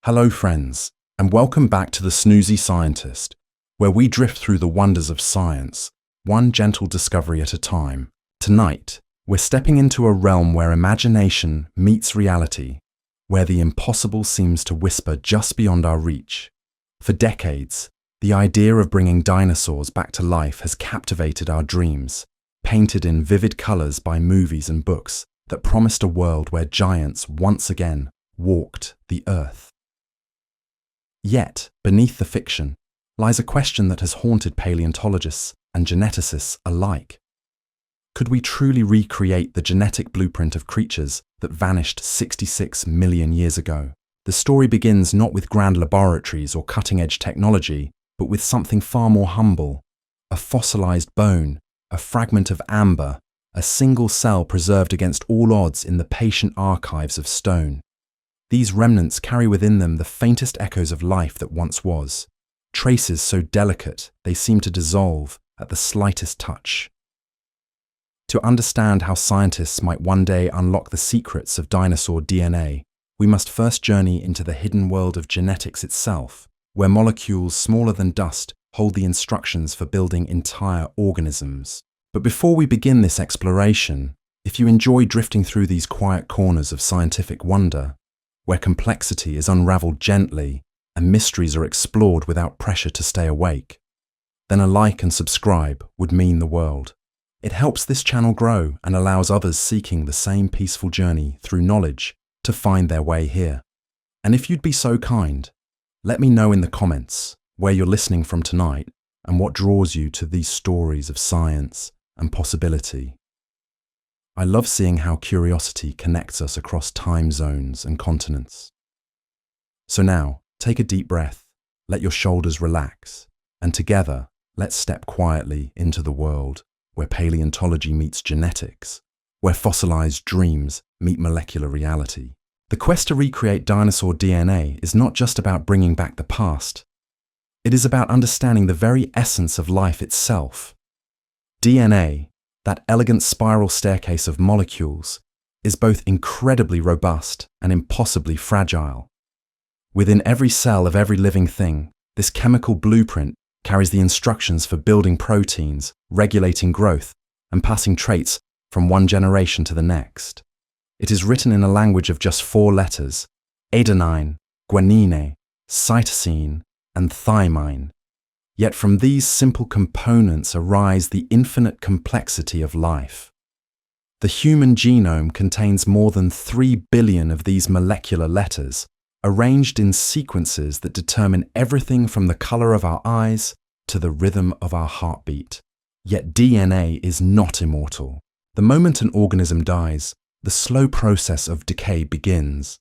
Hello friends, and welcome back to the Snoozy Scientist, where we drift through the wonders of science, one gentle discovery at a time. Tonight, we're stepping into a realm where imagination meets reality, where the impossible seems to whisper just beyond our reach. For decades, the idea of bringing dinosaurs back to life has captivated our dreams, painted in vivid colors by movies and books that promised a world where giants once again walked the earth. Yet, beneath the fiction, lies a question that has haunted paleontologists and geneticists alike. Could we truly recreate the genetic blueprint of creatures that vanished 66 million years ago? The story begins not with grand laboratories or cutting-edge technology, but with something far more humble: a fossilized bone, a fragment of amber, a single cell preserved against all odds in the patient archives of stone. These remnants carry within them the faintest echoes of life that once was, traces so delicate they seem to dissolve at the slightest touch. To understand how scientists might one day unlock the secrets of dinosaur DNA, we must first journey into the hidden world of genetics itself, where molecules smaller than dust hold the instructions for building entire organisms. But before we begin this exploration, if you enjoy drifting through these quiet corners of scientific wonder, where complexity is unraveled gently and mysteries are explored without pressure to stay awake, then a like and subscribe would mean the world. It helps this channel grow and allows others seeking the same peaceful journey through knowledge to find their way here. And if you'd be so kind, let me know in the comments where you're listening from tonight and what draws you to these stories of science and possibility. I love seeing how curiosity connects us across time zones and continents. So now, take a deep breath, let your shoulders relax, and together, let's step quietly into the world where paleontology meets genetics, where fossilized dreams meet molecular reality. The quest to recreate dinosaur DNA is not just about bringing back the past. It is about understanding the very essence of life itself. DNA, that elegant spiral staircase of molecules, is both incredibly robust and impossibly fragile. Within every cell of every living thing, this chemical blueprint carries the instructions for building proteins, regulating growth, and passing traits from one generation to the next. It is written in a language of just 4 letters: adenine, guanine, cytosine, and thymine. Yet from these simple components arise the infinite complexity of life. The human genome contains more than 3 billion of these molecular letters, arranged in sequences that determine everything from the color of our eyes to the rhythm of our heartbeat. Yet DNA is not immortal. The moment an organism dies, the slow process of decay begins.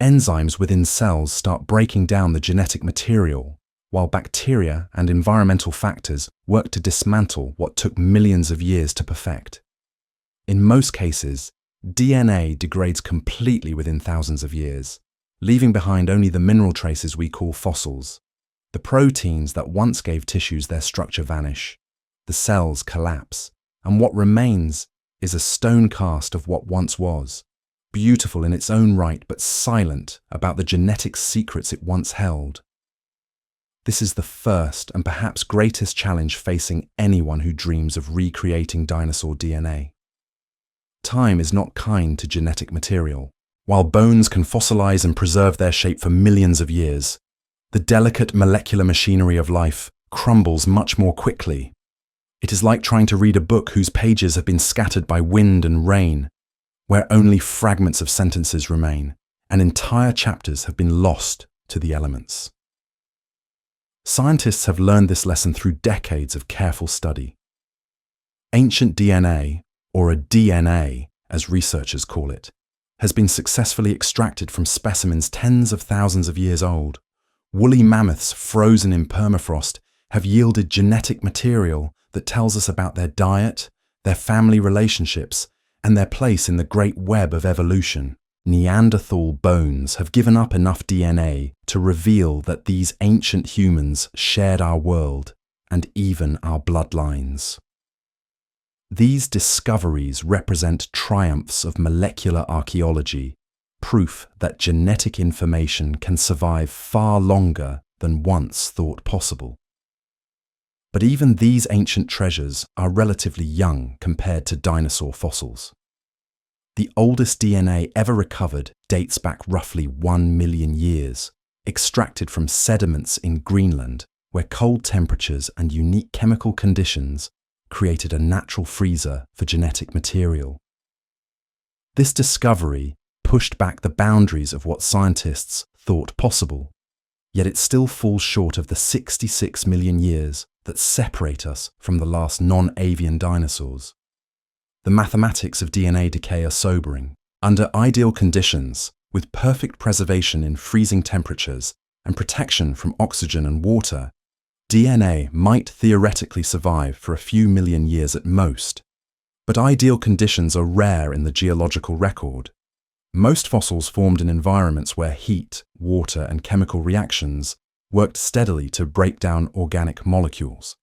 Enzymes within cells start breaking down the genetic material, while bacteria and environmental factors work to dismantle what took millions of years to perfect. In most cases, DNA degrades completely within thousands of years, leaving behind only the mineral traces we call fossils. The proteins that once gave tissues their structure vanish, the cells collapse, and what remains is a stone cast of what once was, beautiful in its own right but silent about the genetic secrets it once held. This is the first and perhaps greatest challenge facing anyone who dreams of recreating dinosaur DNA. Time is not kind to genetic material. While bones can fossilize and preserve their shape for millions of years, the delicate molecular machinery of life crumbles much more quickly. It is like trying to read a book whose pages have been scattered by wind and rain, where only fragments of sentences remain, and entire chapters have been lost to the elements. Scientists have learned this lesson through decades of careful study. Ancient DNA, or a DNA as researchers call it, has been successfully extracted from specimens tens of thousands of years old. Woolly mammoths frozen in permafrost have yielded genetic material that tells us about their diet, their family relationships, and their place in the great web of evolution. Neanderthal bones have given up enough DNA to reveal that these ancient humans shared our world and even our bloodlines. These discoveries represent triumphs of molecular archaeology, proof that genetic information can survive far longer than once thought possible. But even these ancient treasures are relatively young compared to dinosaur fossils. The oldest DNA ever recovered dates back roughly 1 million years, extracted from sediments in Greenland, where cold temperatures and unique chemical conditions created a natural freezer for genetic material. This discovery pushed back the boundaries of what scientists thought possible, yet it still falls short of the 66 million years that separate us from the last non-avian dinosaurs. The mathematics of DNA decay are sobering. Under ideal conditions, with perfect preservation in freezing temperatures and protection from oxygen and water, DNA might theoretically survive for a few million years at most. But ideal conditions are rare in the geological record. Most fossils formed in environments where heat, water, and chemical reactions worked steadily to break down organic molecules.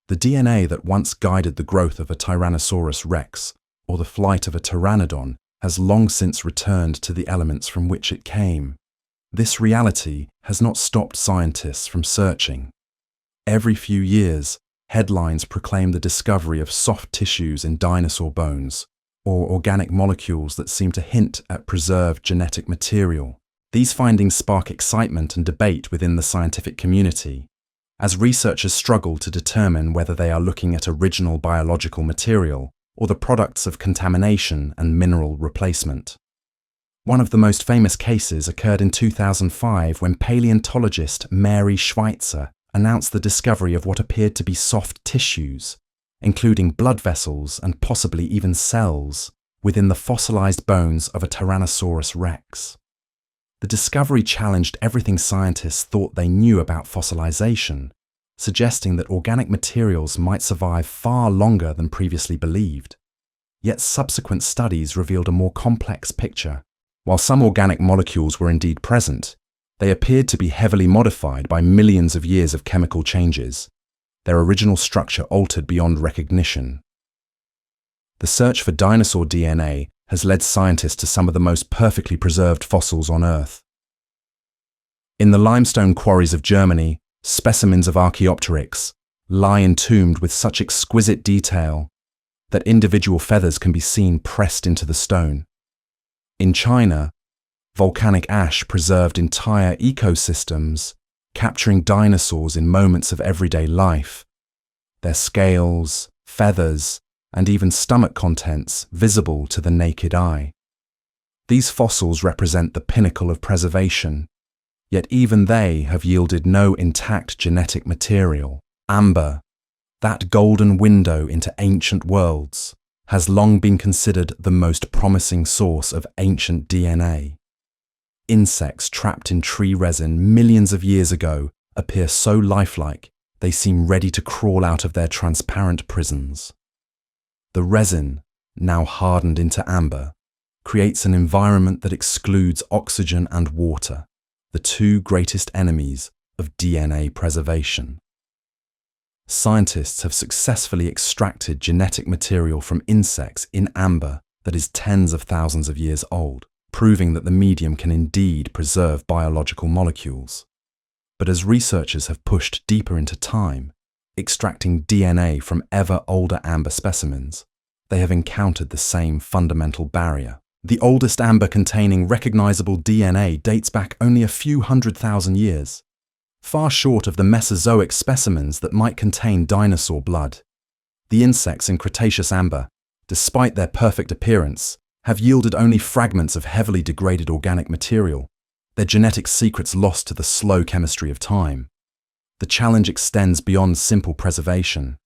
The DNA that once guided the growth of a Tyrannosaurus rex or the flight of a pteranodon has long since returned to the elements from which it came. This reality has not stopped scientists from searching. Every few years, headlines proclaim the discovery of soft tissues in dinosaur bones, or organic molecules that seem to hint at preserved genetic material. These findings spark excitement and debate within the scientific community, as researchers struggle to determine whether they are looking at original biological material or the products of contamination and mineral replacement. One of the most famous cases occurred in 2005 when paleontologist Mary Schweitzer announced the discovery of what appeared to be soft tissues, including blood vessels and possibly even cells, within the fossilized bones of a Tyrannosaurus rex. The discovery challenged everything scientists thought they knew about fossilization, suggesting that organic materials might survive far longer than previously believed. Yet subsequent studies revealed a more complex picture. While some organic molecules were indeed present, they appeared to be heavily modified by millions of years of chemical changes, their original structure altered beyond recognition. The search for dinosaur DNA has led scientists to some of the most perfectly preserved fossils on Earth. In the limestone quarries of Germany, specimens of Archaeopteryx lie entombed with such exquisite detail that individual feathers can be seen pressed into the stone. In China, volcanic ash preserved entire ecosystems, capturing dinosaurs in moments of everyday life, their scales, feathers, and even stomach contents visible to the naked eye. These fossils represent the pinnacle of preservation, yet even they have yielded no intact genetic material. Amber, that golden window into ancient worlds, has long been considered the most promising source of ancient DNA. Insects trapped in tree resin millions of years ago appear so lifelike they seem ready to crawl out of their transparent prisons. The resin, now hardened into amber, creates an environment that excludes oxygen and water, the two greatest enemies of DNA preservation. Scientists have successfully extracted genetic material from insects in amber that is tens of thousands of years old, proving that the medium can indeed preserve biological molecules. But as researchers have pushed deeper into time, extracting DNA from ever older amber specimens, they have encountered the same fundamental barrier. The oldest amber containing recognizable DNA dates back only a few 100,000 years, far short of the Mesozoic specimens that might contain dinosaur blood. The insects in Cretaceous amber, despite their perfect appearance, have yielded only fragments of heavily degraded organic material, their genetic secrets lost to the slow chemistry of time. The challenge extends beyond simple preservation.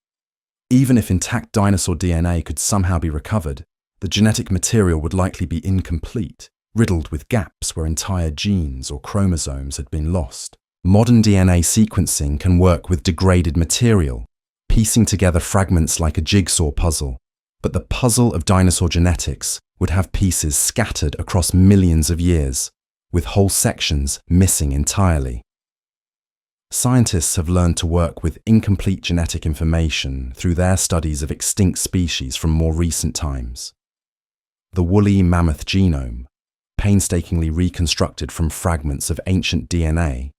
Even if intact dinosaur DNA could somehow be recovered, the genetic material would likely be incomplete, riddled with gaps where entire genes or chromosomes had been lost. Modern DNA sequencing can work with degraded material, piecing together fragments like a jigsaw puzzle, but the puzzle of dinosaur genetics would have pieces scattered across millions of years, with whole sections missing entirely. Scientists have learned to work with incomplete genetic information through their studies of extinct species from more recent times. The woolly mammoth genome, painstakingly reconstructed from fragments of ancient DNA,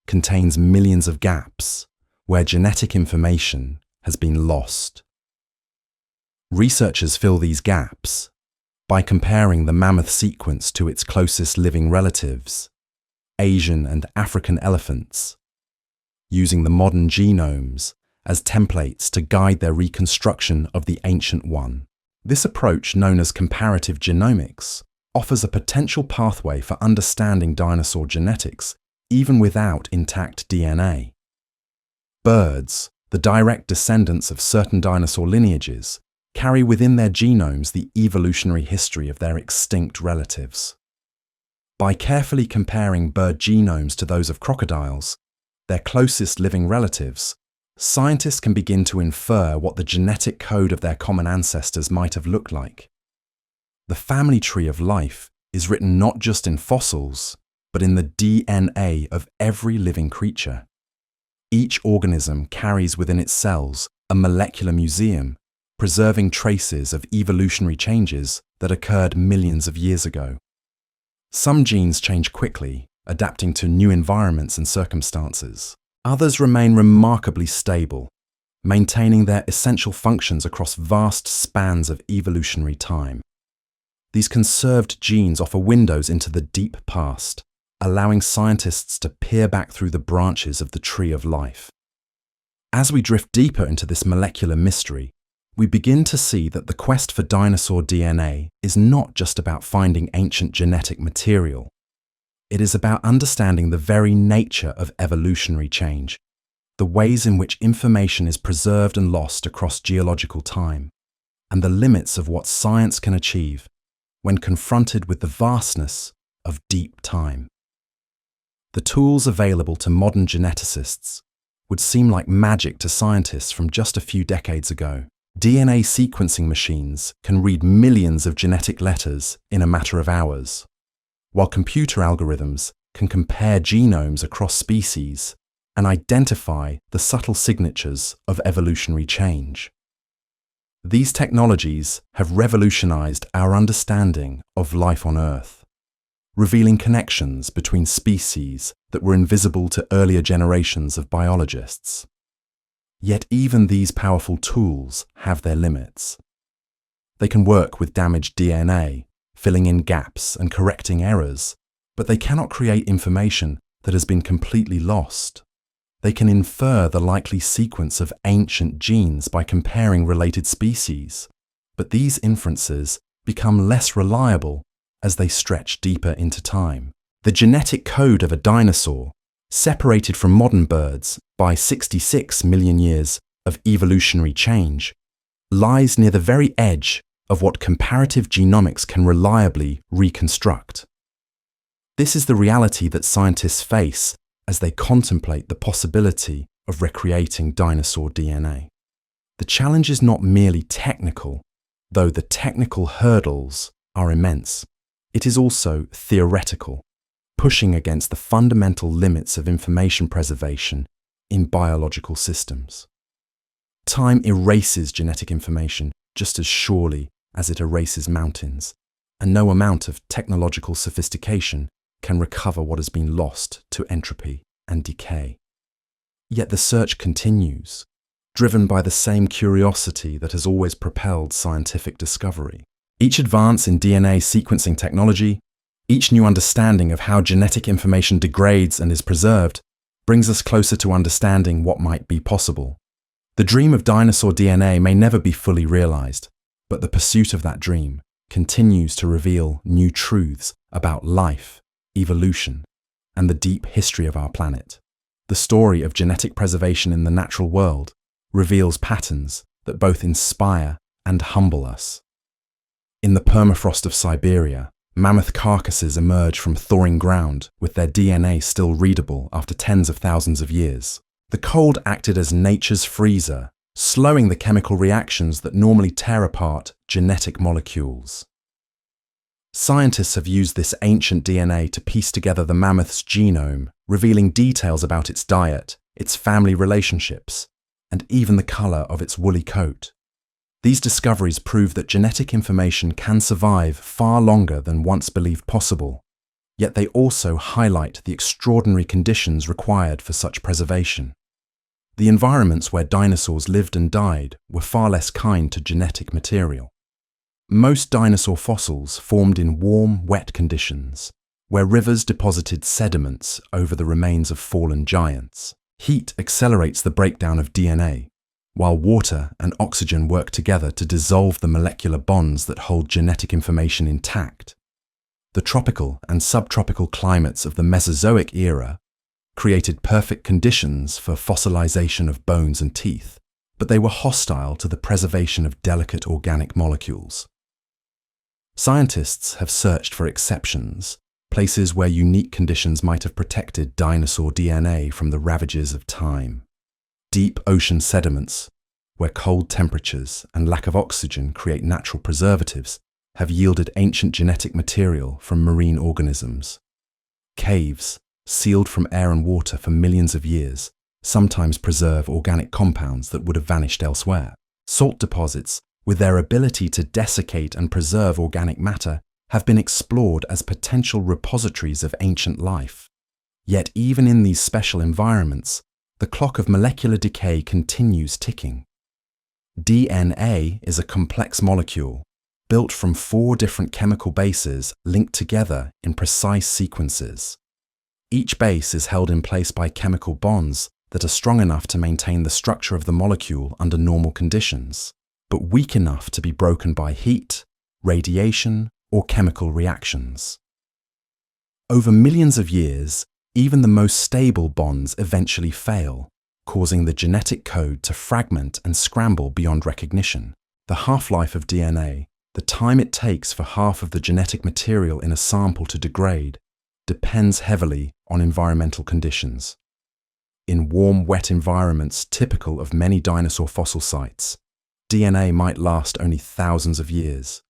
contains millions of gaps where genetic information has been lost. Researchers fill these gaps by comparing the mammoth sequence to its closest living relatives, Asian and African elephants, using the modern genomes as templates to guide their reconstruction of the ancient one. This approach, known as comparative genomics, offers a potential pathway for understanding dinosaur genetics even without intact DNA. Birds, the direct descendants of certain dinosaur lineages, carry within their genomes the evolutionary history of their extinct relatives. By carefully comparing bird genomes to those of crocodiles, their closest living relatives, scientists can begin to infer what the genetic code of their common ancestors might have looked like. The family tree of life is written not just in fossils, but in the DNA of every living creature. Each organism carries within its cells a molecular museum, preserving traces of evolutionary changes that occurred millions of years ago. Some genes change quickly, adapting to new environments and circumstances. Others remain remarkably stable, maintaining their essential functions across vast spans of evolutionary time. These conserved genes offer windows into the deep past, allowing scientists to peer back through the branches of the tree of life. As we drift deeper into this molecular mystery, we begin to see that the quest for dinosaur DNA is not just about finding ancient genetic material. It is about understanding the very nature of evolutionary change, the ways in which information is preserved and lost across geological time, and the limits of what science can achieve when confronted with the vastness of deep time. The tools available to modern geneticists would seem like magic to scientists from just a few decades ago. DNA sequencing machines can read millions of genetic letters in a matter of hours, while computer algorithms can compare genomes across species and identify the subtle signatures of evolutionary change. These technologies have revolutionized our understanding of life on Earth, revealing connections between species that were invisible to earlier generations of biologists. Yet even these powerful tools have their limits. They can work with damaged DNA, filling in gaps and correcting errors, but they cannot create information that has been completely lost. They can infer the likely sequence of ancient genes by comparing related species, but these inferences become less reliable as they stretch deeper into time. The genetic code of a dinosaur, separated from modern birds by 66 million years of evolutionary change, lies near the very edge of what comparative genomics can reliably reconstruct. This is the reality that scientists face as they contemplate the possibility of recreating dinosaur DNA. The challenge is not merely technical, though the technical hurdles are immense. It is also theoretical, pushing against the fundamental limits of information preservation in biological systems. Time erases genetic information just as surely as it erases mountains, and no amount of technological sophistication can recover what has been lost to entropy and decay. Yet the search continues, driven by the same curiosity that has always propelled scientific discovery. Each advance in DNA sequencing technology, each new understanding of how genetic information degrades and is preserved, brings us closer to understanding what might be possible. The dream of dinosaur DNA may never be fully realized, but the pursuit of that dream continues to reveal new truths about life, evolution, and the deep history of our planet. The story of genetic preservation in the natural world reveals patterns that both inspire and humble us. In the permafrost of Siberia, mammoth carcasses emerge from thawing ground with their DNA still readable after tens of thousands of years. The cold acted as nature's freezer, slowing the chemical reactions that normally tear apart genetic molecules. Scientists have used this ancient DNA to piece together the mammoth's genome, revealing details about its diet, its family relationships, and even the color of its woolly coat. These discoveries prove that genetic information can survive far longer than once believed possible, yet they also highlight the extraordinary conditions required for such preservation. The environments where dinosaurs lived and died were far less kind to genetic material. Most dinosaur fossils formed in warm, wet conditions, where rivers deposited sediments over the remains of fallen giants. Heat accelerates the breakdown of DNA, while water and oxygen work together to dissolve the molecular bonds that hold genetic information intact. The tropical and subtropical climates of the Mesozoic era created perfect conditions for fossilization of bones and teeth, but they were hostile to the preservation of delicate organic molecules. Scientists have searched for exceptions, places where unique conditions might have protected dinosaur DNA from the ravages of time. Deep ocean sediments, where cold temperatures and lack of oxygen create natural preservatives, have yielded ancient genetic material from marine organisms. Caves, sealed from air and water for millions of years, sometimes preserve organic compounds that would have vanished elsewhere. Salt deposits, with their ability to desiccate and preserve organic matter, have been explored as potential repositories of ancient life. Yet even in these special environments, the clock of molecular decay continues ticking. DNA is a complex molecule, built from 4 different chemical bases linked together in precise sequences. Each base is held in place by chemical bonds that are strong enough to maintain the structure of the molecule under normal conditions, but weak enough to be broken by heat, radiation, or chemical reactions. Over millions of years, even the most stable bonds eventually fail, causing the genetic code to fragment and scramble beyond recognition. The half-life of DNA, the time it takes for half of the genetic material in a sample to degrade, depends heavily on environmental conditions. In warm, wet environments typical of many dinosaur fossil sites, DNA might last only thousands of years.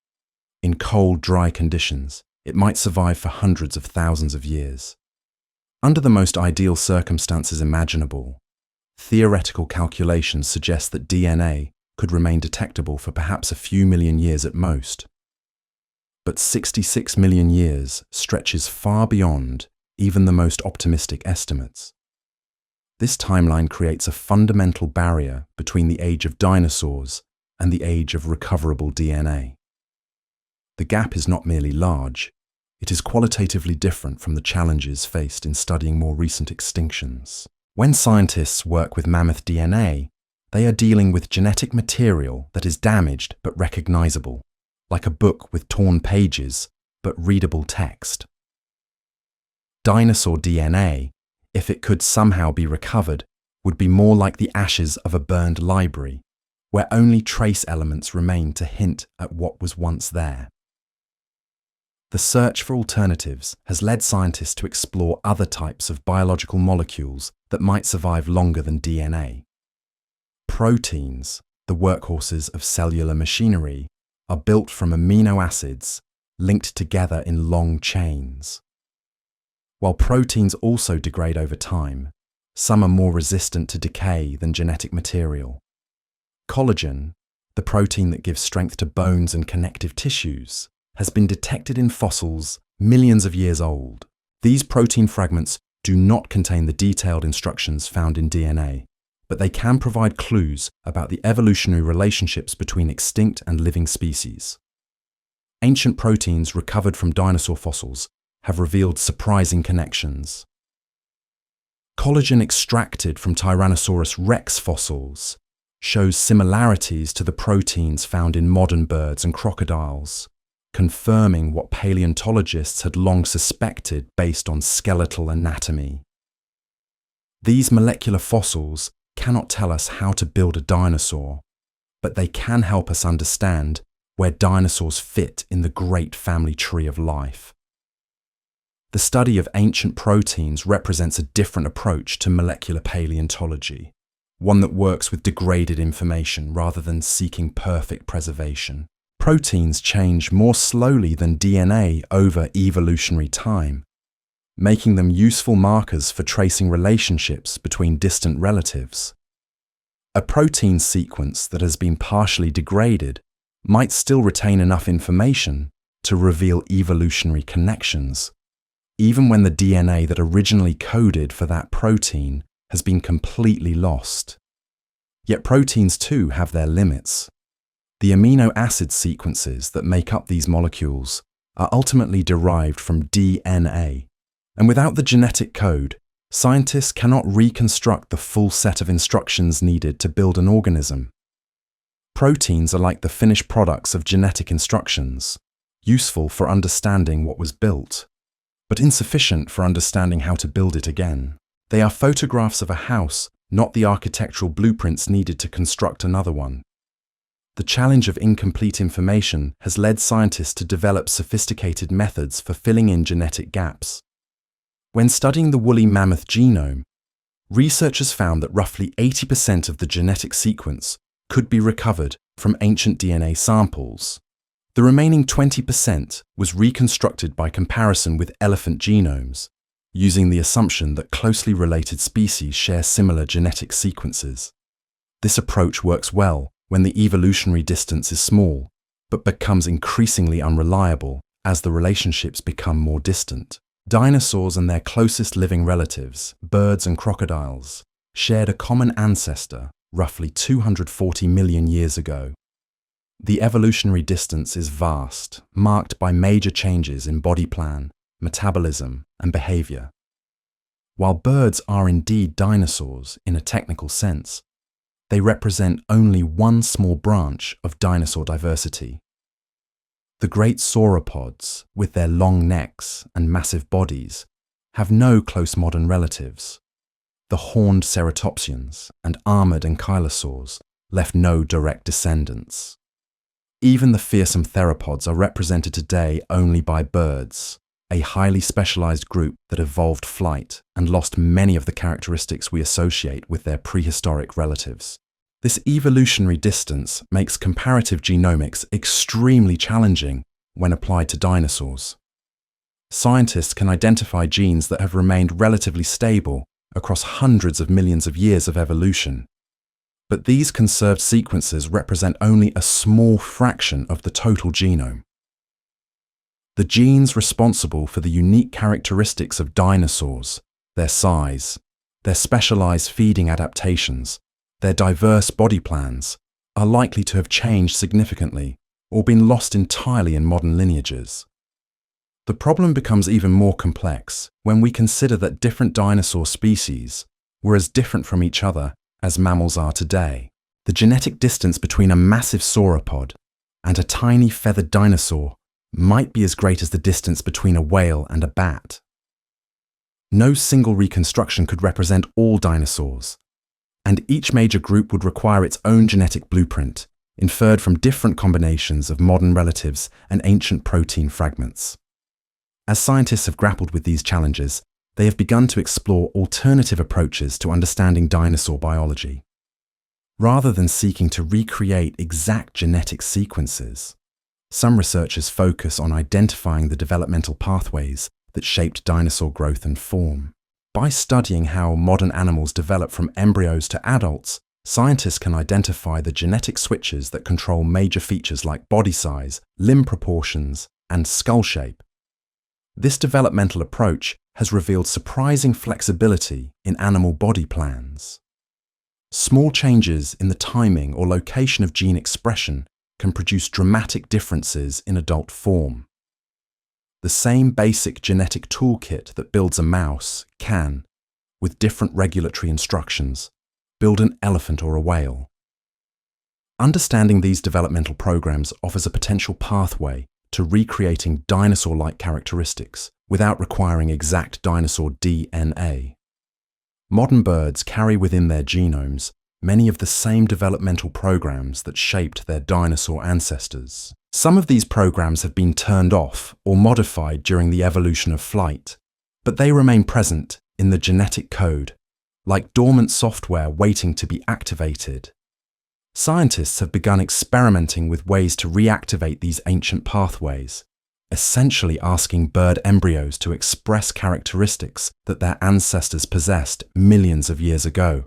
In cold, dry conditions, it might survive for hundreds of thousands of years. Under the most ideal circumstances imaginable, theoretical calculations suggest that DNA could remain detectable for perhaps a few million years at most. But 66 million years stretches far beyond even the most optimistic estimates. This timeline creates a fundamental barrier between the age of dinosaurs and the age of recoverable DNA. The gap is not merely large, it is qualitatively different from the challenges faced in studying more recent extinctions. When scientists work with mammoth DNA, they are dealing with genetic material that is damaged but recognizable, like a book with torn pages but readable text. Dinosaur DNA, if it could somehow be recovered, would be more like the ashes of a burned library, where only trace elements remain to hint at what was once there. The search for alternatives has led scientists to explore other types of biological molecules that might survive longer than DNA. Proteins, the workhorses of cellular machinery, are built from amino acids linked together in long chains. While proteins also degrade over time, some are more resistant to decay than genetic material. Collagen, the protein that gives strength to bones and connective tissues, has been detected in fossils millions of years old. These protein fragments do not contain the detailed instructions found in DNA, but they can provide clues about the evolutionary relationships between extinct and living species. Ancient proteins recovered from dinosaur fossils have revealed surprising connections. Collagen extracted from Tyrannosaurus rex fossils shows similarities to the proteins found in modern birds and crocodiles, confirming what paleontologists had long suspected based on skeletal anatomy. These molecular fossils cannot tell us how to build a dinosaur, but they can help us understand where dinosaurs fit in the great family tree of life. The study of ancient proteins represents a different approach to molecular paleontology, one that works with degraded information rather than seeking perfect preservation. Proteins change more slowly than DNA over evolutionary time, making them useful markers for tracing relationships between distant relatives. A protein sequence that has been partially degraded might still retain enough information to reveal evolutionary connections, even when the DNA that originally coded for that protein has been completely lost. Yet proteins too have their limits. The amino acid sequences that make up these molecules are ultimately derived from DNA, and without the genetic code, scientists cannot reconstruct the full set of instructions needed to build an organism. Proteins are like the finished products of genetic instructions, useful for understanding what was built, but insufficient for understanding how to build it again. They are photographs of a house, not the architectural blueprints needed to construct another one. The challenge of incomplete information has led scientists to develop sophisticated methods for filling in genetic gaps. When studying the woolly mammoth genome, researchers found that roughly 80% of the genetic sequence could be recovered from ancient DNA samples. The remaining 20% was reconstructed by comparison with elephant genomes, using the assumption that closely related species share similar genetic sequences. This approach works well when the evolutionary distance is small, but becomes increasingly unreliable as the relationships become more distant. Dinosaurs and their closest living relatives, birds and crocodiles, shared a common ancestor roughly 240 million years ago. The evolutionary distance is vast, marked by major changes in body plan, metabolism, and behavior. While birds are indeed dinosaurs in a technical sense, they represent only one small branch of dinosaur diversity. The great sauropods, with their long necks and massive bodies, have no close modern relatives. The horned ceratopsians and armored ankylosaurs left no direct descendants. Even the fearsome theropods are represented today only by birds, a highly specialized group that evolved flight and lost many of the characteristics we associate with their prehistoric relatives. This evolutionary distance makes comparative genomics extremely challenging when applied to dinosaurs. Scientists can identify genes that have remained relatively stable across hundreds of millions of years of evolution. But these conserved sequences represent only a small fraction of the total genome. The genes responsible for the unique characteristics of dinosaurs, their size, their specialized feeding adaptations, their diverse body plans, are likely to have changed significantly or been lost entirely in modern lineages. The problem becomes even more complex when we consider that different dinosaur species were as different from each other as mammals are today. The genetic distance between a massive sauropod and a tiny feathered dinosaur might be as great as the distance between a whale and a bat. No single reconstruction could represent all dinosaurs, and each major group would require its own genetic blueprint, inferred from different combinations of modern relatives and ancient protein fragments. As scientists have grappled with these challenges, they have begun to explore alternative approaches to understanding dinosaur biology. Rather than seeking to recreate exact genetic sequences, some researchers focus on identifying the developmental pathways that shaped dinosaur growth and form. By studying how modern animals develop from embryos to adults, scientists can identify the genetic switches that control major features like body size, limb proportions, and skull shape. This developmental approach has revealed surprising flexibility in animal body plans. Small changes in the timing or location of gene expression can produce dramatic differences in adult form. The same basic genetic toolkit that builds a mouse can, with different regulatory instructions, build an elephant or a whale. Understanding these developmental programs offers a potential pathway to recreating dinosaur-like characteristics without requiring exact dinosaur DNA. Modern birds carry within their genomes many of the same developmental programs that shaped their dinosaur ancestors. Some of these programs have been turned off or modified during the evolution of flight, but they remain present in the genetic code, like dormant software waiting to be activated. Scientists have begun experimenting with ways to reactivate these ancient pathways, essentially asking bird embryos to express characteristics that their ancestors possessed millions of years ago.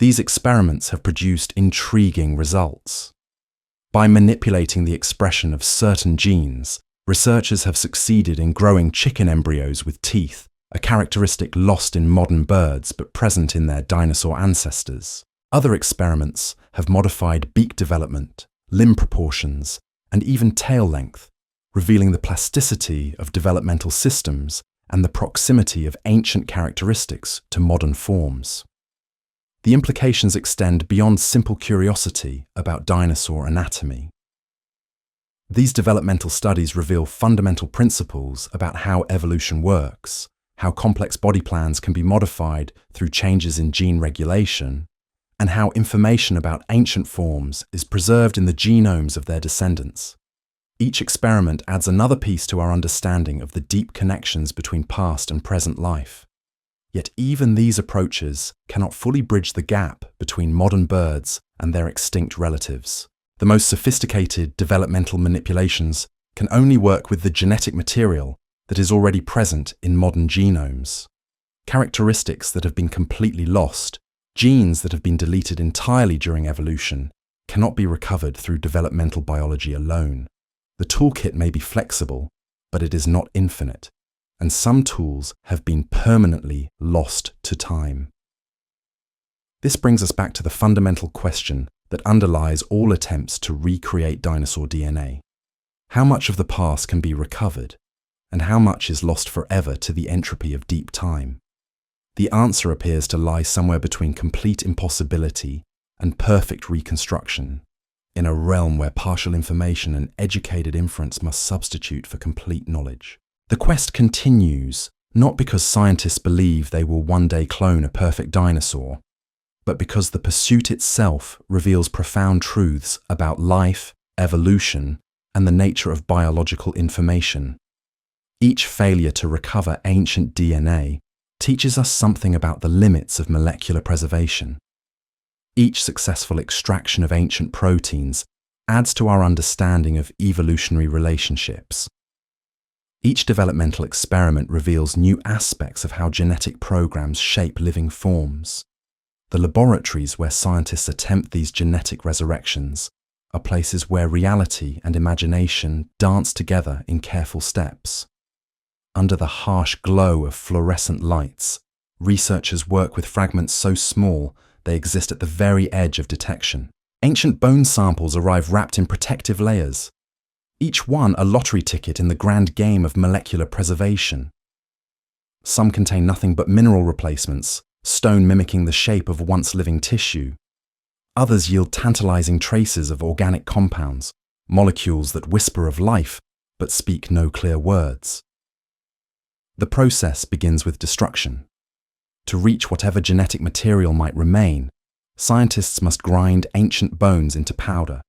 These experiments have produced intriguing results. By manipulating the expression of certain genes, researchers have succeeded in growing chicken embryos with teeth, a characteristic lost in modern birds but present in their dinosaur ancestors. Other experiments have modified beak development, limb proportions, and even tail length, revealing the plasticity of developmental systems and the proximity of ancient characteristics to modern forms. The implications extend beyond simple curiosity about dinosaur anatomy. These developmental studies reveal fundamental principles about how evolution works, how complex body plans can be modified through changes in gene regulation, and how information about ancient forms is preserved in the genomes of their descendants. Each experiment adds another piece to our understanding of the deep connections between past and present life. Yet even these approaches cannot fully bridge the gap between modern birds and their extinct relatives. The most sophisticated developmental manipulations can only work with the genetic material that is already present in modern genomes. Characteristics that have been completely lost, genes that have been deleted entirely during evolution, cannot be recovered through developmental biology alone. The toolkit may be flexible, but it is not infinite, and some tools have been permanently lost to time. This brings us back to the fundamental question that underlies all attempts to recreate dinosaur DNA. How much of the past can be recovered, and how much is lost forever to the entropy of deep time? The answer appears to lie somewhere between complete impossibility and perfect reconstruction, in a realm where partial information and educated inference must substitute for complete knowledge. The quest continues, not because scientists believe they will one day clone a perfect dinosaur, but because the pursuit itself reveals profound truths about life, evolution, and the nature of biological information. Each failure to recover ancient DNA teaches us something about the limits of molecular preservation. Each successful extraction of ancient proteins adds to our understanding of evolutionary relationships. Each developmental experiment reveals new aspects of how genetic programs shape living forms. The laboratories where scientists attempt these genetic resurrections are places where reality and imagination dance together in careful steps. Under the harsh glow of fluorescent lights, researchers work with fragments so small they exist at the very edge of detection. Ancient bone samples arrive wrapped in protective layers, each one a lottery ticket in the grand game of molecular preservation. Some contain nothing but mineral replacements, stone mimicking the shape of once living tissue. Others yield tantalizing traces of organic compounds, molecules that whisper of life but speak no clear words. The process begins with destruction. To reach whatever genetic material might remain, scientists must grind ancient bones into powder,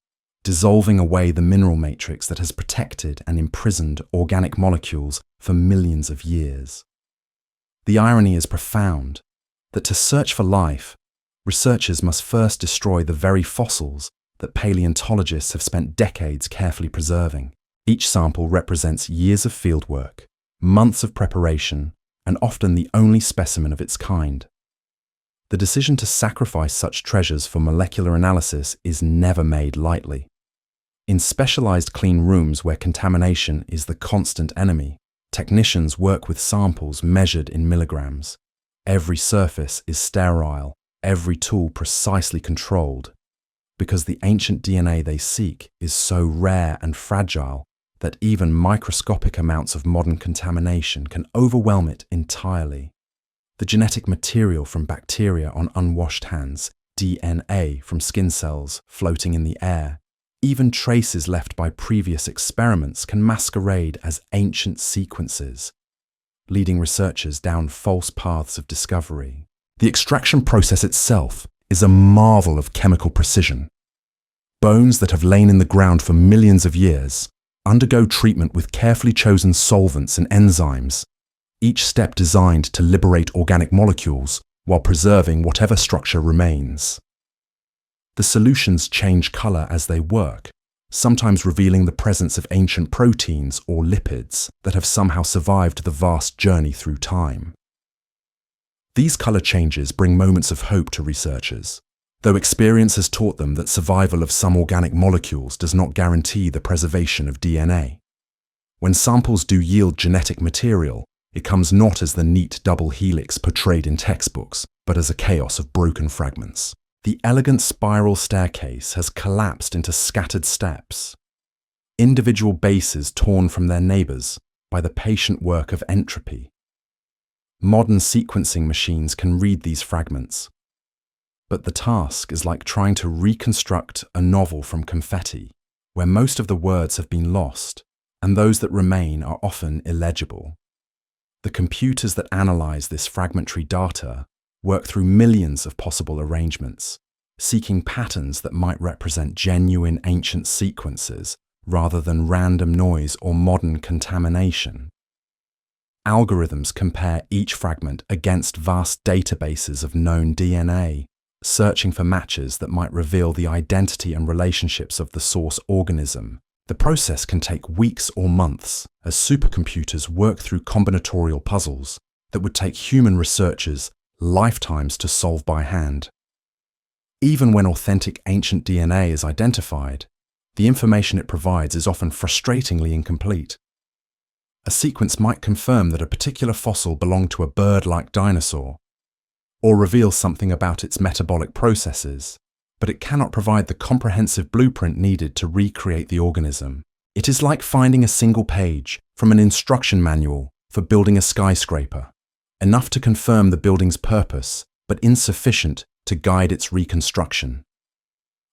dissolving away the mineral matrix that has protected and imprisoned organic molecules for millions of years. The irony is profound that to search for life, researchers must first destroy the very fossils that paleontologists have spent decades carefully preserving. Each sample represents years of fieldwork, months of preparation, and often the only specimen of its kind. The decision to sacrifice such treasures for molecular analysis is never made lightly. In specialized clean rooms where contamination is the constant enemy, technicians work with samples measured in milligrams. Every surface is sterile, every tool precisely controlled, because the ancient DNA they seek is so rare and fragile that even microscopic amounts of modern contamination can overwhelm it entirely. The genetic material from bacteria on unwashed hands, DNA from skin cells floating in the air, even traces left by previous experiments can masquerade as ancient sequences, leading researchers down false paths of discovery. The extraction process itself is a marvel of chemical precision. Bones that have lain in the ground for millions of years undergo treatment with carefully chosen solvents and enzymes, each step designed to liberate organic molecules while preserving whatever structure remains. The solutions change color as they work, sometimes revealing the presence of ancient proteins or lipids that have somehow survived the vast journey through time. These color changes bring moments of hope to researchers. though experience has taught them that survival of some organic molecules does not guarantee the preservation of DNA. When samples do yield genetic material, it comes not as the neat double helix portrayed in textbooks, but as a chaos of broken fragments. The elegant spiral staircase has collapsed into scattered steps, individual bases torn from their neighbors by the patient work of entropy. Modern sequencing machines can read these fragments, but the task is like trying to reconstruct a novel from confetti, where most of the words have been lost, and those that remain are often illegible. The computers that analyze this fragmentary data work through millions of possible arrangements, seeking patterns that might represent genuine ancient sequences rather than random noise or modern contamination. Algorithms compare each fragment against vast databases of known DNA, searching for matches that might reveal the identity and relationships of the source organism. The process can take weeks or months as supercomputers work through combinatorial puzzles that would take human researchers lifetimes to solve by hand. Even when authentic ancient DNA is identified, the information it provides is often frustratingly incomplete. A sequence might confirm that a particular fossil belonged to a bird-like dinosaur, or reveal something about its metabolic processes, but it cannot provide the comprehensive blueprint needed to recreate the organism. It is like finding a single page from an instruction manual for building a skyscraper, enough to confirm the building's purpose, but insufficient to guide its reconstruction.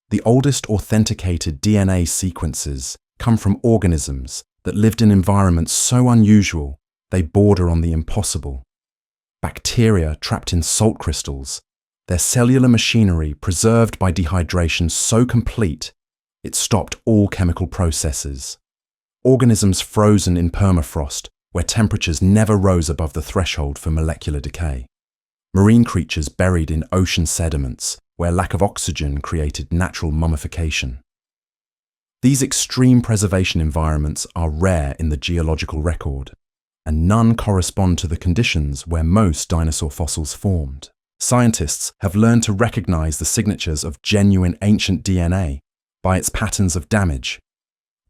The oldest authenticated DNA sequences come from organisms that lived in environments so unusual they border on the impossible. Bacteria trapped in salt crystals, their cellular machinery preserved by dehydration so complete it stopped all chemical processes. Organisms frozen in permafrost where temperatures never rose above the threshold for molecular decay. Marine creatures buried in ocean sediments where lack of oxygen created natural mummification. These extreme preservation environments are rare in the geological record, and none correspond to the conditions where most dinosaur fossils formed. Scientists have learned to recognize the signatures of genuine ancient DNA by its patterns of damage.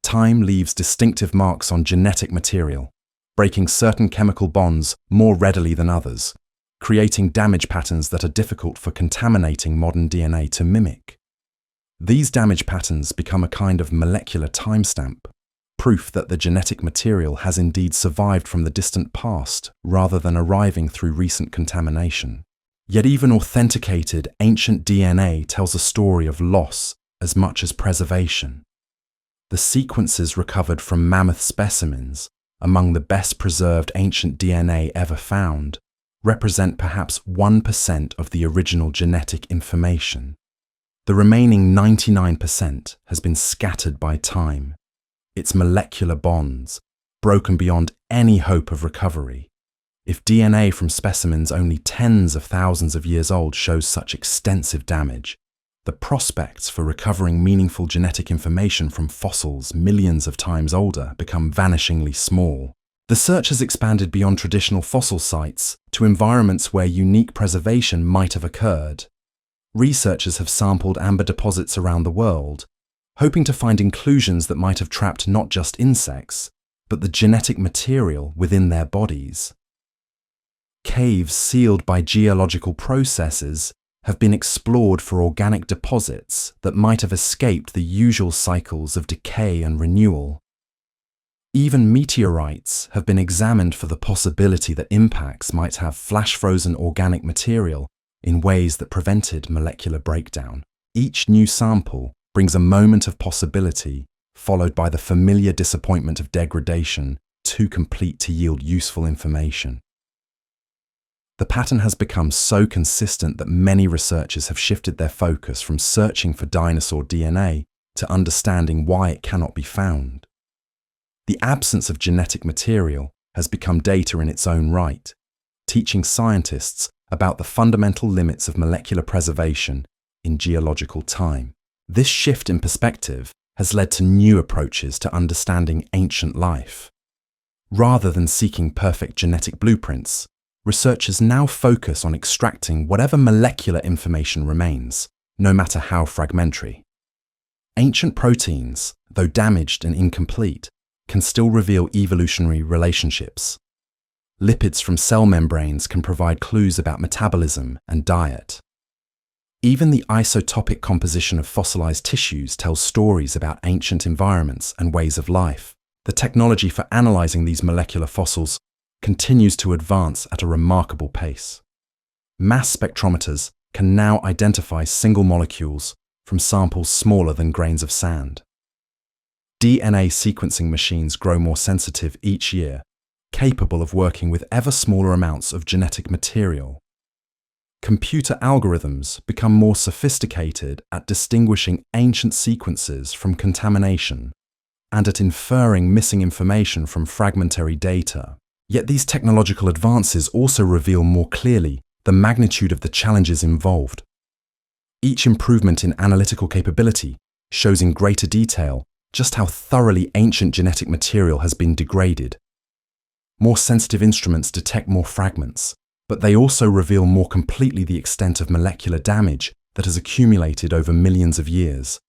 Time leaves distinctive marks on genetic material, breaking certain chemical bonds more readily than others, creating damage patterns that are difficult for contaminating modern DNA to mimic. These damage patterns become a kind of molecular timestamp, proof that the genetic material has indeed survived from the distant past rather than arriving through recent contamination. Yet even authenticated ancient DNA tells a story of loss as much as preservation. The sequences recovered from mammoth specimens, among the best preserved ancient DNA ever found, represent perhaps 1% of the original genetic information. The remaining 99% has been scattered by time, its molecular bonds broken beyond any hope of recovery. If DNA from specimens only tens of thousands of years old shows such extensive damage, the prospects for recovering meaningful genetic information from fossils millions of times older become vanishingly small. The search has expanded beyond traditional fossil sites to environments where unique preservation might have occurred. Researchers have sampled amber deposits around the world, hoping to find inclusions that might have trapped not just insects, but the genetic material within their bodies. Caves sealed by geological processes have been explored for organic deposits that might have escaped the usual cycles of decay and renewal. Even meteorites have been examined for the possibility that impacts might have flash-frozen organic material in ways that prevented molecular breakdown. Each new sample brings a moment of possibility, followed by the familiar disappointment of degradation, too complete to yield useful information. The pattern has become so consistent that many researchers have shifted their focus from searching for dinosaur DNA to understanding why it cannot be found. The absence of genetic material has become data in its own right, teaching scientists about the fundamental limits of molecular preservation in geological time. This shift in perspective has led to new approaches to understanding ancient life. Rather than seeking perfect genetic blueprints, researchers now focus on extracting whatever molecular information remains, no matter how fragmentary. Ancient proteins, though damaged and incomplete, can still reveal evolutionary relationships. Lipids from cell membranes can provide clues about metabolism and diet. Even the isotopic composition of fossilized tissues tells stories about ancient environments and ways of life. The technology for analyzing these molecular fossils continues to advance at a remarkable pace. Mass spectrometers can now identify single molecules from samples smaller than grains of sand. DNA sequencing machines grow more sensitive each year, capable of working with ever smaller amounts of genetic material. Computer algorithms become more sophisticated at distinguishing ancient sequences from contamination and at inferring missing information from fragmentary data. Yet these technological advances also reveal more clearly the magnitude of the challenges involved. Each improvement in analytical capability shows in greater detail just how thoroughly ancient genetic material has been degraded. More sensitive instruments detect more fragments, but they also reveal more completely the extent of molecular damage that has accumulated over millions of years.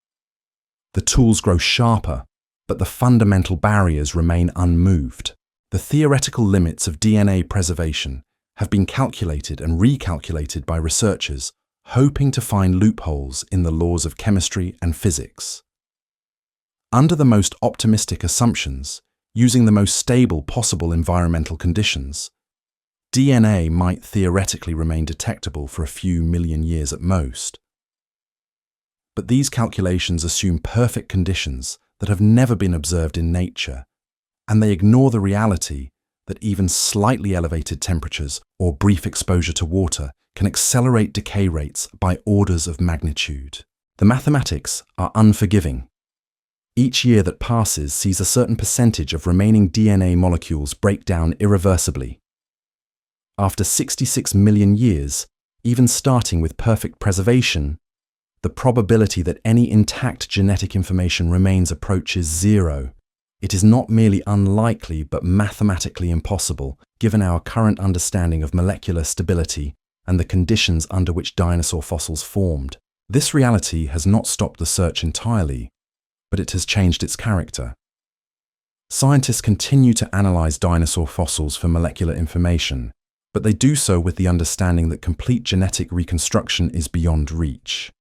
The tools grow sharper, but the fundamental barriers remain unmoved. The theoretical limits of DNA preservation have been calculated and recalculated by researchers, hoping to find loopholes in the laws of chemistry and physics. Under the most optimistic assumptions, using the most stable possible environmental conditions, DNA might theoretically remain detectable for a few million years at most. But these calculations assume perfect conditions that have never been observed in nature, and they ignore the reality that even slightly elevated temperatures or brief exposure to water can accelerate decay rates by orders of magnitude. The mathematics are unforgiving. Each year that passes sees a certain percentage of remaining DNA molecules break down irreversibly. After 66 million years, even starting with perfect preservation, the probability that any intact genetic information remains approaches zero. It is not merely unlikely but mathematically impossible, given our current understanding of molecular stability and the conditions under which dinosaur fossils formed. This reality has not stopped the search entirely, but it has changed its character. Scientists continue to analyze dinosaur fossils for molecular information, but they do so with the understanding that complete genetic reconstruction is beyond reach.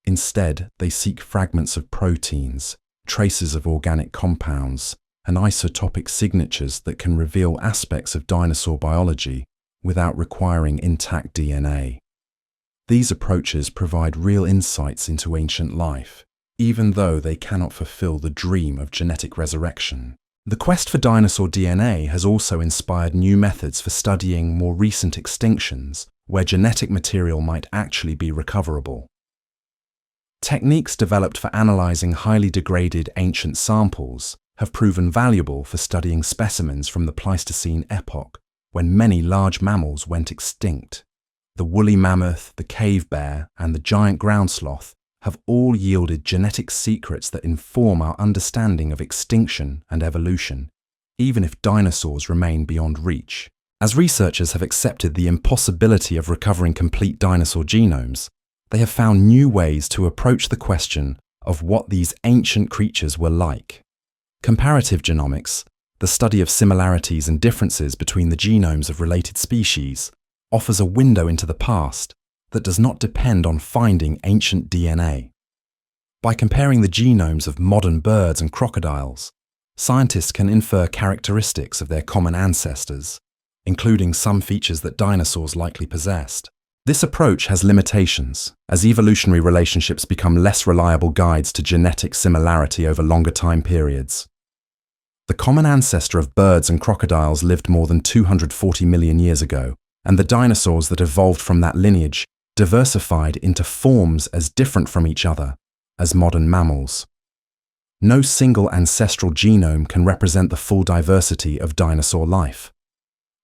Instead, they seek fragments of proteins, traces of organic compounds, and isotopic signatures that can reveal aspects of dinosaur biology without requiring intact DNA. These approaches provide real insights into ancient life, even though they cannot fulfill the dream of genetic resurrection. The quest for dinosaur DNA has also inspired new methods for studying more recent extinctions, where genetic material might actually be recoverable. Techniques developed for analyzing highly degraded ancient samples have proven valuable for studying specimens from the Pleistocene epoch, when many large mammals went extinct. The woolly mammoth, the cave bear, and the giant ground sloth have all yielded genetic secrets that inform our understanding of extinction and evolution, even if dinosaurs remain beyond reach. As researchers have accepted the impossibility of recovering complete dinosaur genomes, they have found new ways to approach the question of what these ancient creatures were like. Comparative genomics, the study of similarities and differences between the genomes of related species, offers a window into the past that does not depend on finding ancient DNA. By comparing the genomes of modern birds and crocodiles, scientists can infer characteristics of their common ancestors, including some features that dinosaurs likely possessed. This approach has limitations, as evolutionary relationships become less reliable guides to genetic similarity over longer time periods. The common ancestor of birds and crocodiles lived more than 240 million years ago, and the dinosaurs that evolved from that lineage diversified into forms as different from each other as modern mammals. No single ancestral genome can represent the full diversity of dinosaur life,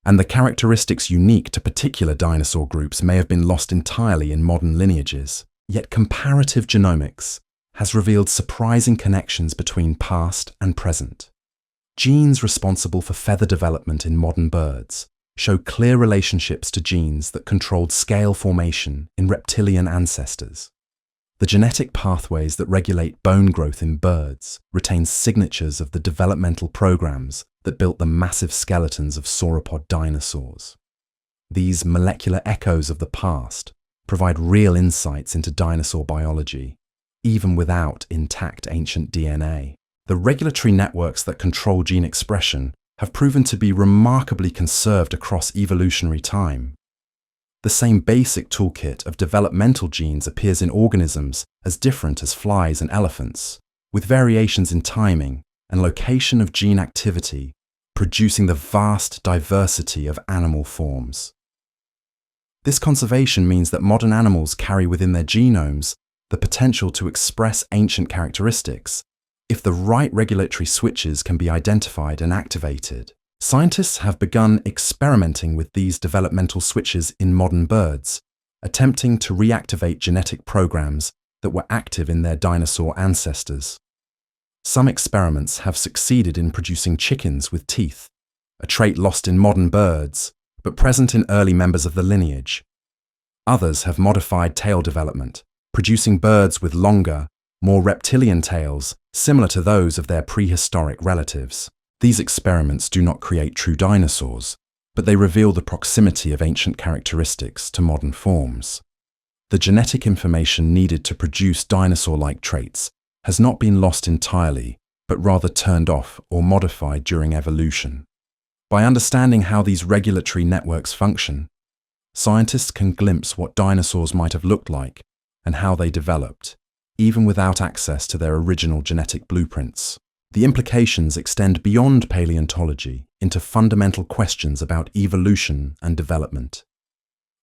and the characteristics unique to particular dinosaur groups may have been lost entirely in modern lineages. Yet comparative genomics has revealed surprising connections between past and present. Genes responsible for feather development in modern birds show clear relationships to genes that controlled scale formation in reptilian ancestors. The genetic pathways that regulate bone growth in birds retain signatures of the developmental programs that built the massive skeletons of sauropod dinosaurs. These molecular echoes of the past provide real insights into dinosaur biology, even without intact ancient DNA. The regulatory networks that control gene expression have proven to be remarkably conserved across evolutionary time. The same basic toolkit of developmental genes appears in organisms as different as flies and elephants, with variations in timing and location of gene activity, producing the vast diversity of animal forms. This conservation means that modern animals carry within their genomes the potential to express ancient characteristics if the right regulatory switches can be identified and activated. Scientists have begun experimenting with these developmental switches in modern birds, attempting to reactivate genetic programs that were active in their dinosaur ancestors. Some experiments have succeeded in producing chickens with teeth, a trait lost in modern birds, but present in early members of the lineage. Others have modified tail development, producing birds with longer, more reptilian tails similar to those of their prehistoric relatives. These experiments do not create true dinosaurs, but they reveal the proximity of ancient characteristics to modern forms. The genetic information needed to produce dinosaur-like traits has not been lost entirely, but rather turned off or modified during evolution. By understanding how these regulatory networks function, scientists can glimpse what dinosaurs might have looked like and how they developed, even without access to their original genetic blueprints. The implications extend beyond paleontology into fundamental questions about evolution and development.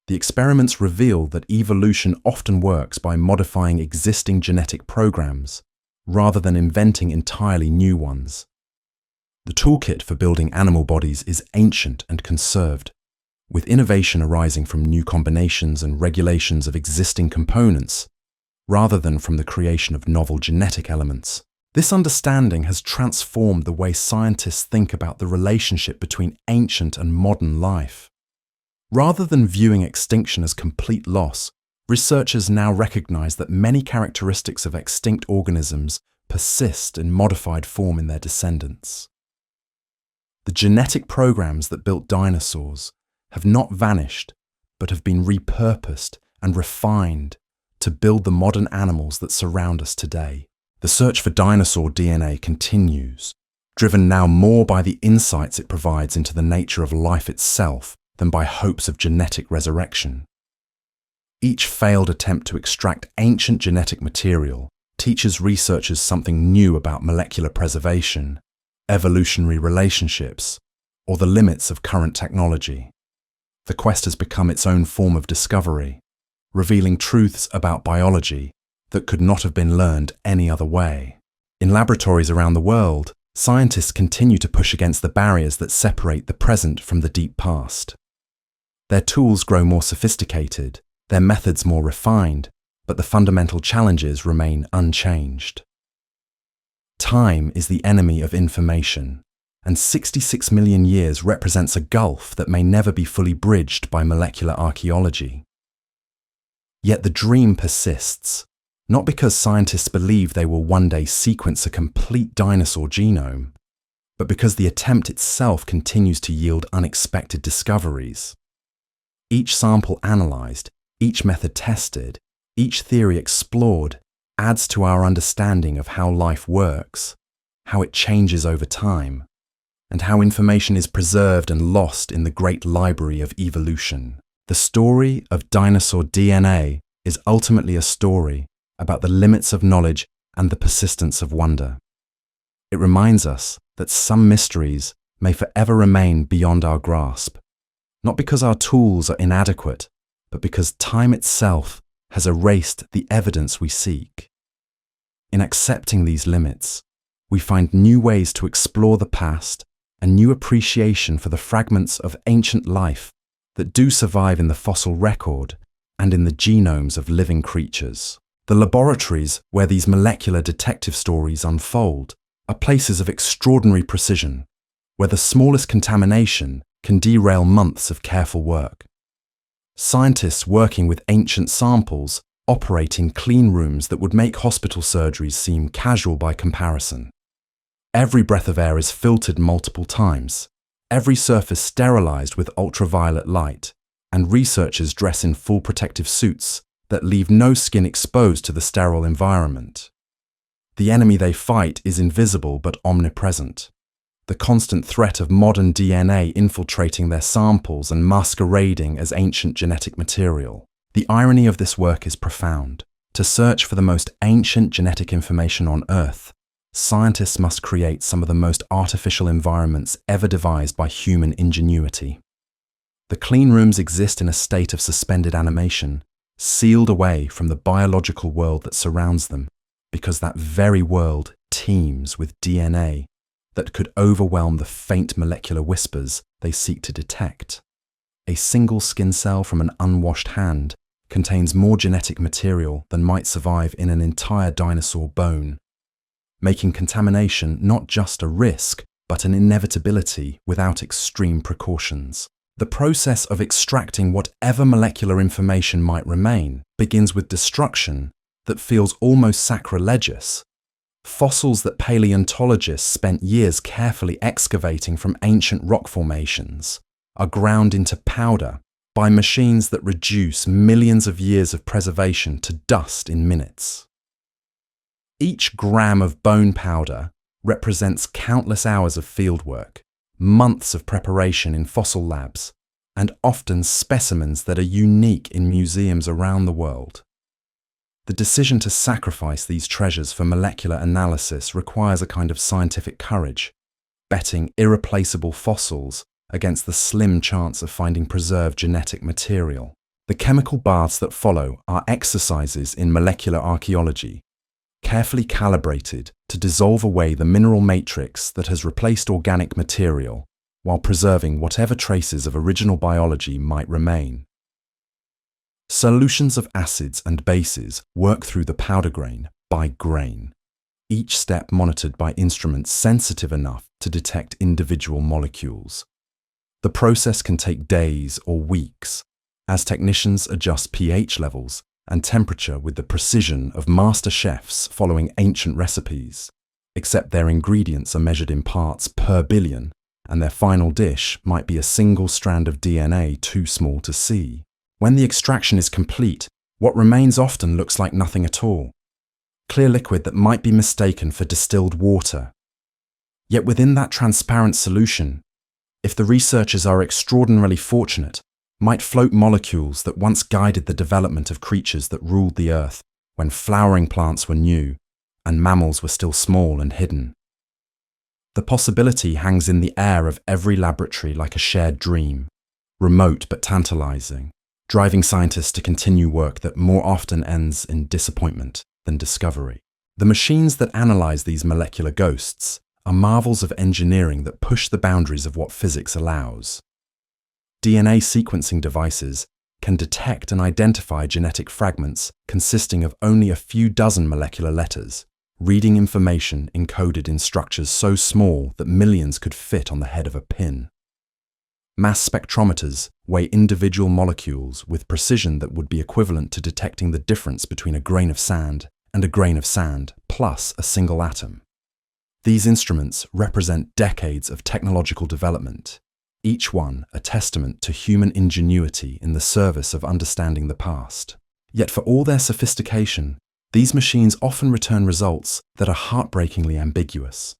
The experiments reveal that evolution often works by modifying existing genetic programs rather than inventing entirely new ones. The toolkit for building animal bodies is ancient and conserved, with innovation arising from new combinations and regulations of existing components, rather than from the creation of novel genetic elements. This understanding has transformed the way scientists think about the relationship between ancient and modern life. Rather than viewing extinction as complete loss, researchers now recognize that many characteristics of extinct organisms persist in modified form in their descendants. The genetic programs that built dinosaurs have not vanished, but have been repurposed and refined to build the modern animals that surround us today. The search for dinosaur DNA continues, driven now more by the insights it provides into the nature of life itself than by hopes of genetic resurrection. Each failed attempt to extract ancient genetic material teaches researchers something new about molecular preservation, evolutionary relationships, or the limits of current technology. The quest has become its own form of discovery, revealing truths about biology that could not have been learned any other way. In laboratories around the world, scientists continue to push against the barriers that separate the present from the deep past. Their tools grow more sophisticated, their methods more refined, but the fundamental challenges remain unchanged. Time is the enemy of information, and 66 million years represents a gulf that may never be fully bridged by molecular archaeology. Yet the dream persists, not because scientists believe they will one day sequence a complete dinosaur genome, but because the attempt itself continues to yield unexpected discoveries. Each sample analyzed, each method tested, each theory explored adds to our understanding of how life works, how it changes over time, and how information is preserved and lost in the great library of evolution. The story of dinosaur DNA is ultimately a story about the limits of knowledge and the persistence of wonder. It reminds us that some mysteries may forever remain beyond our grasp, not because our tools are inadequate, but because time itself has erased the evidence we seek. In accepting these limits, we find new ways to explore the past and new appreciation for the fragments of ancient life that do survive in the fossil record and in the genomes of living creatures. The laboratories where these molecular detective stories unfold are places of extraordinary precision, where the smallest contamination can derail months of careful work. Scientists working with ancient samples operate in clean rooms that would make hospital surgeries seem casual by comparison. Every breath of air is filtered multiple times, every surface sterilized with ultraviolet light, and researchers dress in full protective suits that leave no skin exposed to the sterile environment. The enemy they fight is invisible but omnipresent. The constant threat of modern DNA infiltrating their samples and masquerading as ancient genetic material. The irony of this work is profound. To search for the most ancient genetic information on Earth, scientists must create some of the most artificial environments ever devised by human ingenuity. The clean rooms exist in a state of suspended animation, sealed away from the biological world that surrounds them, because that very world teems with DNA that could overwhelm the faint molecular whispers they seek to detect. A single skin cell from an unwashed hand contains more genetic material than might survive in an entire dinosaur bone, making contamination not just a risk, but an inevitability without extreme precautions. The process of extracting whatever molecular information might remain begins with destruction that feels almost sacrilegious. Fossils that paleontologists spent years carefully excavating from ancient rock formations are ground into powder by machines that reduce millions of years of preservation to dust in minutes. Each gram of bone powder represents countless hours of fieldwork, months of preparation in fossil labs, and often specimens that are unique in museums around the world. The decision to sacrifice these treasures for molecular analysis requires a kind of scientific courage, betting irreplaceable fossils against the slim chance of finding preserved genetic material. The chemical baths that follow are exercises in molecular archaeology, carefully calibrated to dissolve away the mineral matrix that has replaced organic material while preserving whatever traces of original biology might remain. Solutions of acids and bases work through the powder grain by grain, each step monitored by instruments sensitive enough to detect individual molecules. The process can take days or weeks, as technicians adjust pH levels and temperature with the precision of master chefs following ancient recipes, except their ingredients are measured in parts per billion, and their final dish might be a single strand of DNA too small to see. When the extraction is complete, what remains often looks like nothing at all, clear liquid that might be mistaken for distilled water. Yet within that transparent solution, if the researchers are extraordinarily fortunate, might float molecules that once guided the development of creatures that ruled the earth when flowering plants were new and mammals were still small and hidden. The possibility hangs in the air of every laboratory like a shared dream, remote but tantalizing, driving scientists to continue work that more often ends in disappointment than discovery. The machines that analyze these molecular ghosts are marvels of engineering that push the boundaries of what physics allows. DNA sequencing devices can detect and identify genetic fragments consisting of only a few dozen molecular letters, reading information encoded in structures so small that millions could fit on the head of a pin. Mass spectrometers weigh individual molecules with precision that would be equivalent to detecting the difference between a grain of sand and a grain of sand plus a single atom. These instruments represent decades of technological development, each one a testament to human ingenuity in the service of understanding the past. Yet for all their sophistication, these machines often return results that are heartbreakingly ambiguous.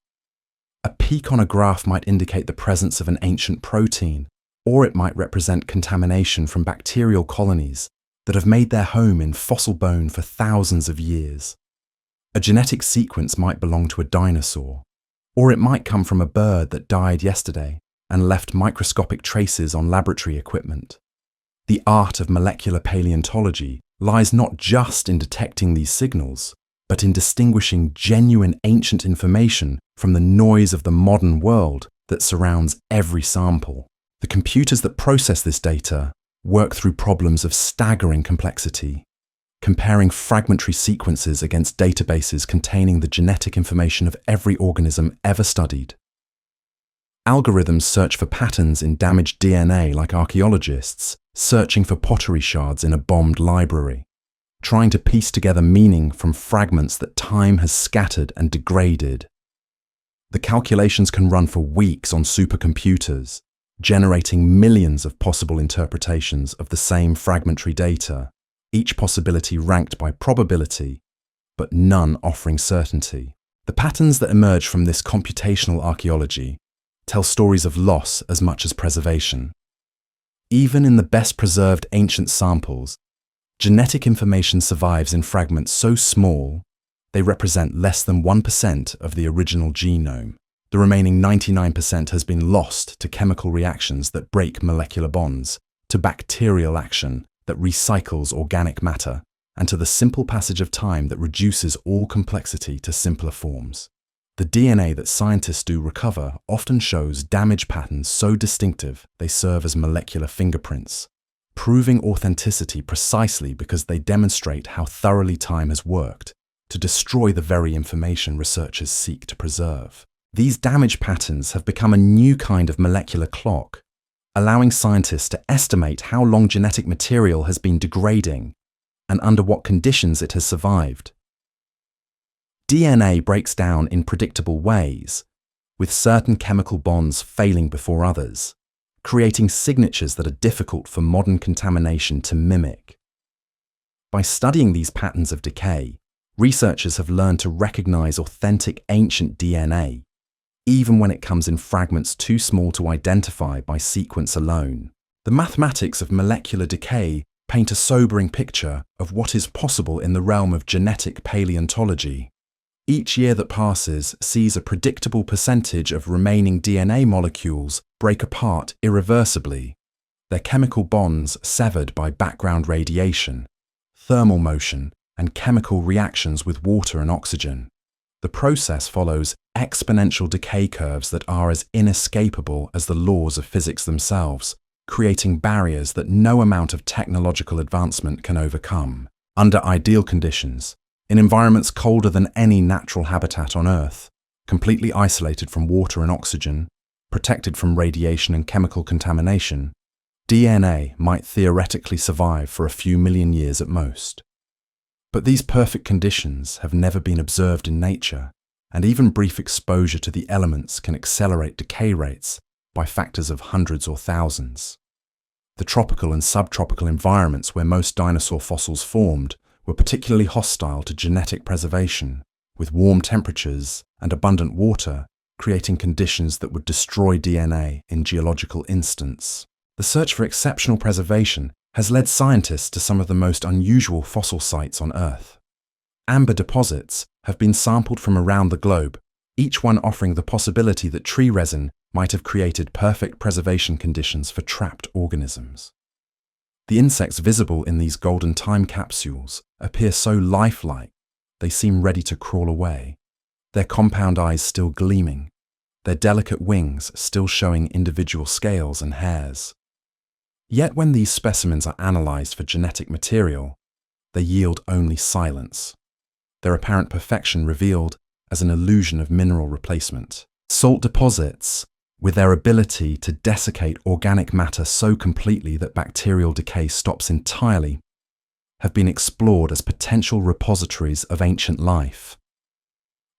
A peak on a graph might indicate the presence of an ancient protein, or it might represent contamination from bacterial colonies that have made their home in fossil bone for thousands of years. A genetic sequence might belong to a dinosaur, or it might come from a bird that died yesterday and left microscopic traces on laboratory equipment. The art of molecular paleontology lies not just in detecting these signals, but in distinguishing genuine ancient information from the noise of the modern world that surrounds every sample. The computers that process this data work through problems of staggering complexity, comparing fragmentary sequences against databases containing the genetic information of every organism ever studied. Algorithms search for patterns in damaged DNA like archaeologists searching for pottery shards in a bombed library. trying to piece together meaning from fragments that time has scattered and degraded. The calculations can run for weeks on supercomputers, generating millions of possible interpretations of the same fragmentary data, each possibility ranked by probability, but none offering certainty. The patterns that emerge from this computational archaeology tell stories of loss as much as preservation. Even in the best preserved ancient samples, genetic information survives in fragments so small they represent less than 1% of the original genome. The remaining 99% has been lost to chemical reactions that break molecular bonds, to bacterial action that recycles organic matter, and to the simple passage of time that reduces all complexity to simpler forms. The DNA that scientists do recover often shows damage patterns so distinctive they serve as molecular fingerprints, proving authenticity precisely because they demonstrate how thoroughly time has worked to destroy the very information researchers seek to preserve. These damage patterns have become a new kind of molecular clock, allowing scientists to estimate how long genetic material has been degrading and under what conditions it has survived. DNA breaks down in predictable ways, with certain chemical bonds failing before others, creating signatures that are difficult for modern contamination to mimic. By studying these patterns of decay, researchers have learned to recognize authentic ancient DNA, even when it comes in fragments too small to identify by sequence alone. The mathematics of molecular decay paint a sobering picture of what is possible in the realm of genetic paleontology. Each year that passes sees a predictable percentage of remaining DNA molecules break apart irreversibly, their chemical bonds severed by background radiation, thermal motion, and chemical reactions with water and oxygen. The process follows exponential decay curves that are as inescapable as the laws of physics themselves, creating barriers that no amount of technological advancement can overcome. Under ideal conditions, in environments colder than any natural habitat on Earth, completely isolated from water and oxygen, protected from radiation and chemical contamination, DNA might theoretically survive for a few million years at most. But these perfect conditions have never been observed in nature, and even brief exposure to the elements can accelerate decay rates by factors of hundreds or thousands. The tropical and subtropical environments where most dinosaur fossils formed were particularly hostile to genetic preservation, with warm temperatures and abundant water creating conditions that would destroy DNA in geological instants. The search for exceptional preservation has led scientists to some of the most unusual fossil sites on Earth. Amber deposits have been sampled from around the globe, each one offering the possibility that tree resin might have created perfect preservation conditions for trapped organisms. The insects visible in these golden time capsules appear so lifelike they seem ready to crawl away, their compound eyes still gleaming, their delicate wings still showing individual scales and hairs. Yet when these specimens are analyzed for genetic material, they yield only silence, their apparent perfection revealed as an illusion of mineral replacement. Salt deposits, with their ability to desiccate organic matter so completely that bacterial decay stops entirely, have been explored as potential repositories of ancient life.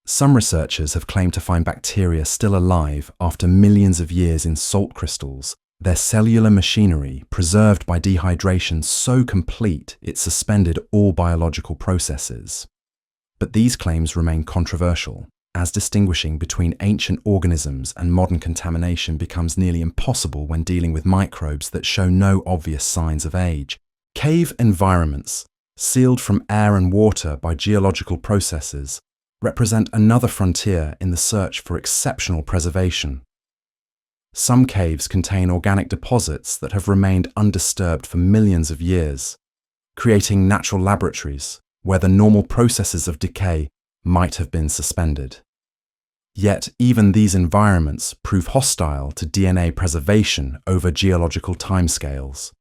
Some researchers have claimed to find bacteria still alive after millions of years in salt crystals, their cellular machinery preserved by dehydration so complete it suspended all biological processes. But these claims remain controversial, as distinguishing between ancient organisms and modern contamination becomes nearly impossible when dealing with microbes that show no obvious signs of age. Cave environments, sealed from air and water by geological processes, represent another frontier in the search for exceptional preservation. Some caves contain organic deposits that have remained undisturbed for millions of years, creating natural laboratories where the normal processes of decay might have been suspended. Yet even these environments prove hostile to DNA preservation over geological timescales,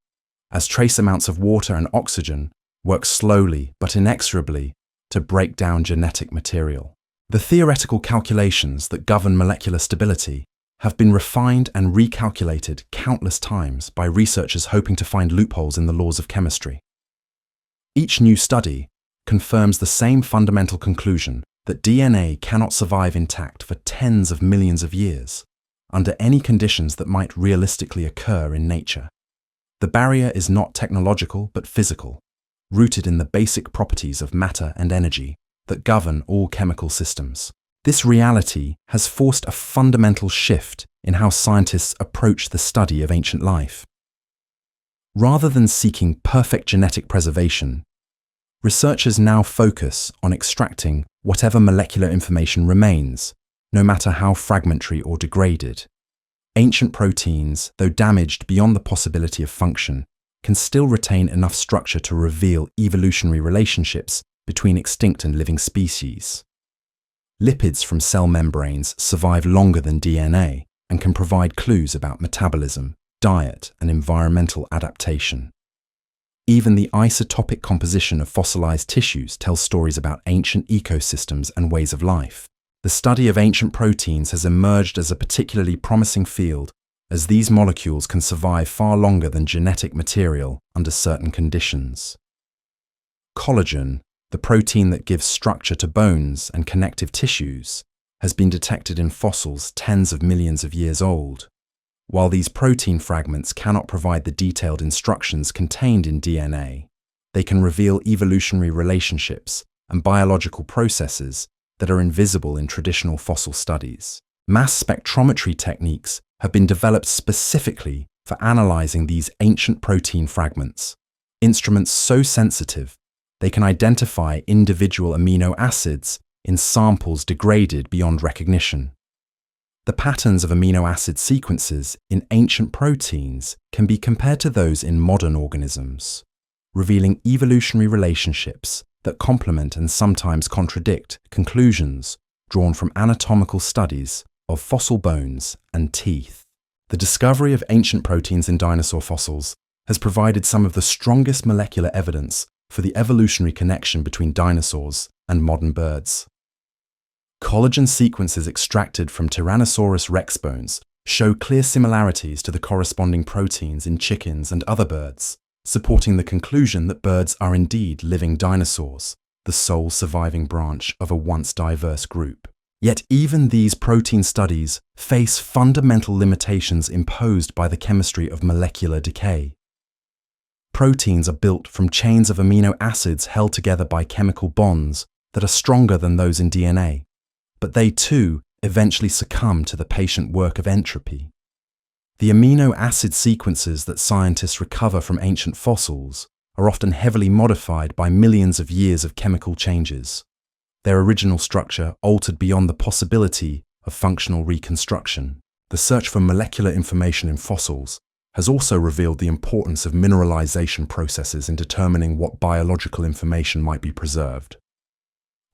as trace amounts of water and oxygen work slowly but inexorably to break down genetic material. The theoretical calculations that govern molecular stability have been refined and recalculated countless times by researchers hoping to find loopholes in the laws of chemistry. Each new study confirms the same fundamental conclusion that DNA cannot survive intact for tens of millions of years, under any conditions that might realistically occur in nature. The barrier is not technological but physical, rooted in the basic properties of matter and energy that govern all chemical systems. This reality has forced a fundamental shift in how scientists approach the study of ancient life. Rather than seeking perfect genetic preservation, researchers now focus on extracting whatever molecular information remains, no matter how fragmentary or degraded. Ancient proteins, though damaged beyond the possibility of function, can still retain enough structure to reveal evolutionary relationships between extinct and living species. Lipids from cell membranes survive longer than DNA and can provide clues about metabolism, diet, and environmental adaptation. Even the isotopic composition of fossilized tissues tells stories about ancient ecosystems and ways of life. The study of ancient proteins has emerged as a particularly promising field, as these molecules can survive far longer than genetic material under certain conditions. Collagen, the protein that gives structure to bones and connective tissues, has been detected in fossils tens of millions of years old. While these protein fragments cannot provide the detailed instructions contained in DNA, they can reveal evolutionary relationships and biological processes that are invisible in traditional fossil studies. Mass spectrometry techniques have been developed specifically for analyzing these ancient protein fragments. Instruments so sensitive, they can identify individual amino acids in samples degraded beyond recognition. The patterns of amino acid sequences in ancient proteins can be compared to those in modern organisms, revealing evolutionary relationships that complement and sometimes contradict conclusions drawn from anatomical studies of fossil bones and teeth. The discovery of ancient proteins in dinosaur fossils has provided some of the strongest molecular evidence for the evolutionary connection between dinosaurs and modern birds. Collagen sequences extracted from Tyrannosaurus rex bones show clear similarities to the corresponding proteins in chickens and other birds, supporting the conclusion that birds are indeed living dinosaurs, the sole surviving branch of a once diverse group. Yet even these protein studies face fundamental limitations imposed by the chemistry of molecular decay. Proteins are built from chains of amino acids held together by chemical bonds that are stronger than those in DNA, but they too eventually succumb to the patient work of entropy. The amino acid sequences that scientists recover from ancient fossils are often heavily modified by millions of years of chemical changes, their original structure altered beyond the possibility of functional reconstruction. The search for molecular information in fossils has also revealed the importance of mineralization processes in determining what biological information might be preserved.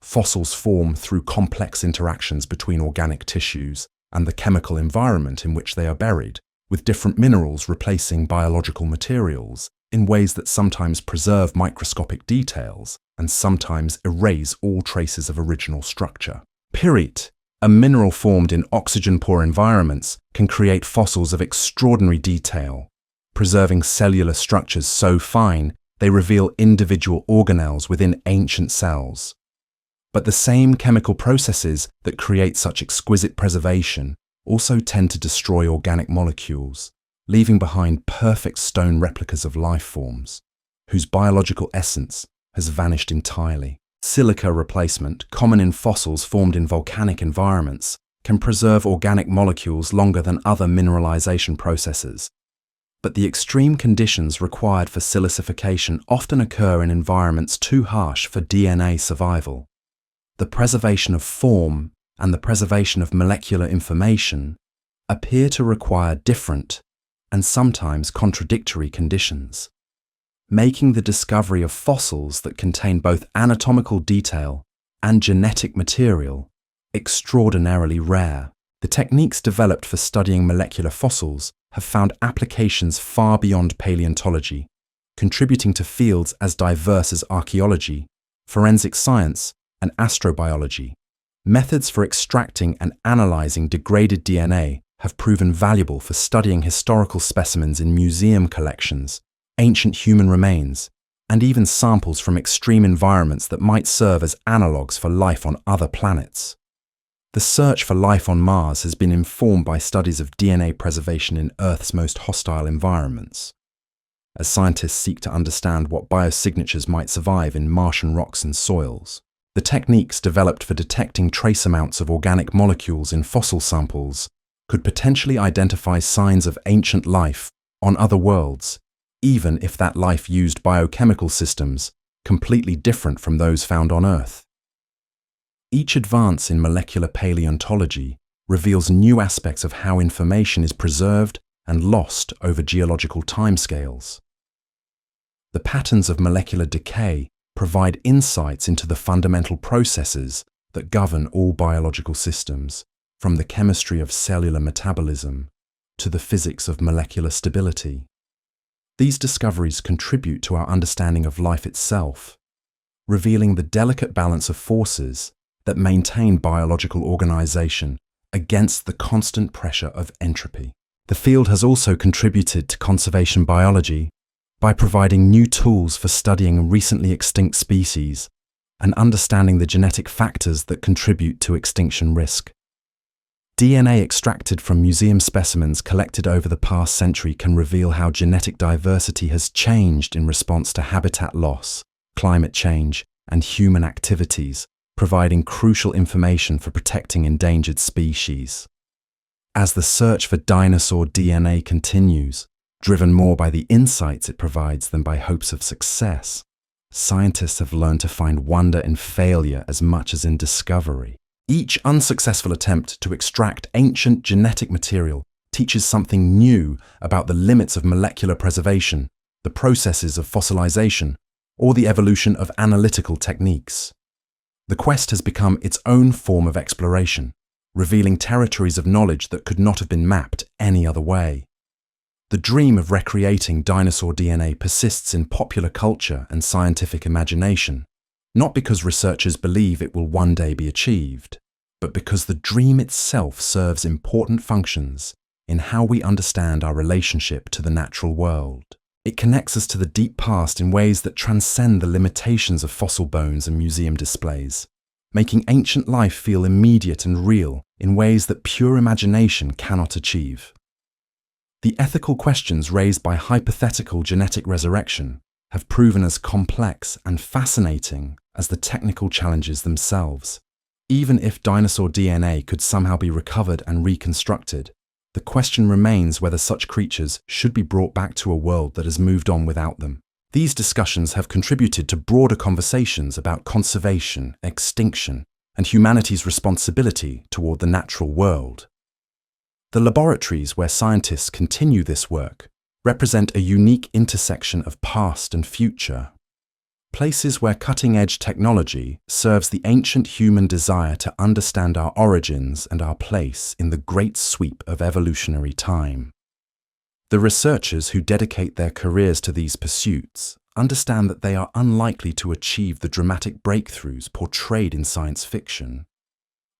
Fossils form through complex interactions between organic tissues and the chemical environment in which they are buried, with different minerals replacing biological materials in ways that sometimes preserve microscopic details and sometimes erase all traces of original structure. Pyrite, a mineral formed in oxygen-poor environments, can create fossils of extraordinary detail, preserving cellular structures so fine they reveal individual organelles within ancient cells. But the same chemical processes that create such exquisite preservation also tend to destroy organic molecules, leaving behind perfect stone replicas of life forms, whose biological essence has vanished entirely. Silica replacement, common in fossils formed in volcanic environments, can preserve organic molecules longer than other mineralization processes. But the extreme conditions required for silicification often occur in environments too harsh for DNA survival. The preservation of form and the preservation of molecular information appear to require different and sometimes contradictory conditions, making the discovery of fossils that contain both anatomical detail and genetic material extraordinarily rare. The techniques developed for studying molecular fossils have found applications far beyond paleontology, contributing to fields as diverse as archaeology, forensic science, and astrobiology. Methods for extracting and analyzing degraded DNA have proven valuable for studying historical specimens in museum collections, ancient human remains, and even samples from extreme environments that might serve as analogues for life on other planets. The search for life on Mars has been informed by studies of DNA preservation in Earth's most hostile environments. As scientists seek to understand what biosignatures might survive in Martian rocks and soils, the techniques developed for detecting trace amounts of organic molecules in fossil samples could potentially identify signs of ancient life on other worlds, even if that life used biochemical systems completely different from those found on Earth. Each advance in molecular paleontology reveals new aspects of how information is preserved and lost over geological timescales. The patterns of molecular decay provide insights into the fundamental processes that govern all biological systems, from the chemistry of cellular metabolism to the physics of molecular stability. These discoveries contribute to our understanding of life itself, revealing the delicate balance of forces that maintain biological organization against the constant pressure of entropy. The field has also contributed to conservation biology by providing new tools for studying recently extinct species and understanding the genetic factors that contribute to extinction risk. DNA extracted from museum specimens collected over the past century can reveal how genetic diversity has changed in response to habitat loss, climate change, and human activities, providing crucial information for protecting endangered species. As the search for dinosaur DNA continues, driven more by the insights it provides than by hopes of success, scientists have learned to find wonder in failure as much as in discovery. Each unsuccessful attempt to extract ancient genetic material teaches something new about the limits of molecular preservation, the processes of fossilization, or the evolution of analytical techniques. The quest has become its own form of exploration, revealing territories of knowledge that could not have been mapped any other way. The dream of recreating dinosaur DNA persists in popular culture and scientific imagination, not because researchers believe it will one day be achieved, but because the dream itself serves important functions in how we understand our relationship to the natural world. It connects us to the deep past in ways that transcend the limitations of fossil bones and museum displays, making ancient life feel immediate and real in ways that pure imagination cannot achieve. The ethical questions raised by hypothetical genetic resurrection have proven as complex and fascinating as the technical challenges themselves. Even if dinosaur DNA could somehow be recovered and reconstructed, the question remains whether such creatures should be brought back to a world that has moved on without them. These discussions have contributed to broader conversations about conservation, extinction, and humanity's responsibility toward the natural world. The laboratories where scientists continue this work represent a unique intersection of past and future. Places where cutting-edge technology serves the ancient human desire to understand our origins and our place in the great sweep of evolutionary time. The researchers who dedicate their careers to these pursuits understand that they are unlikely to achieve the dramatic breakthroughs portrayed in science fiction.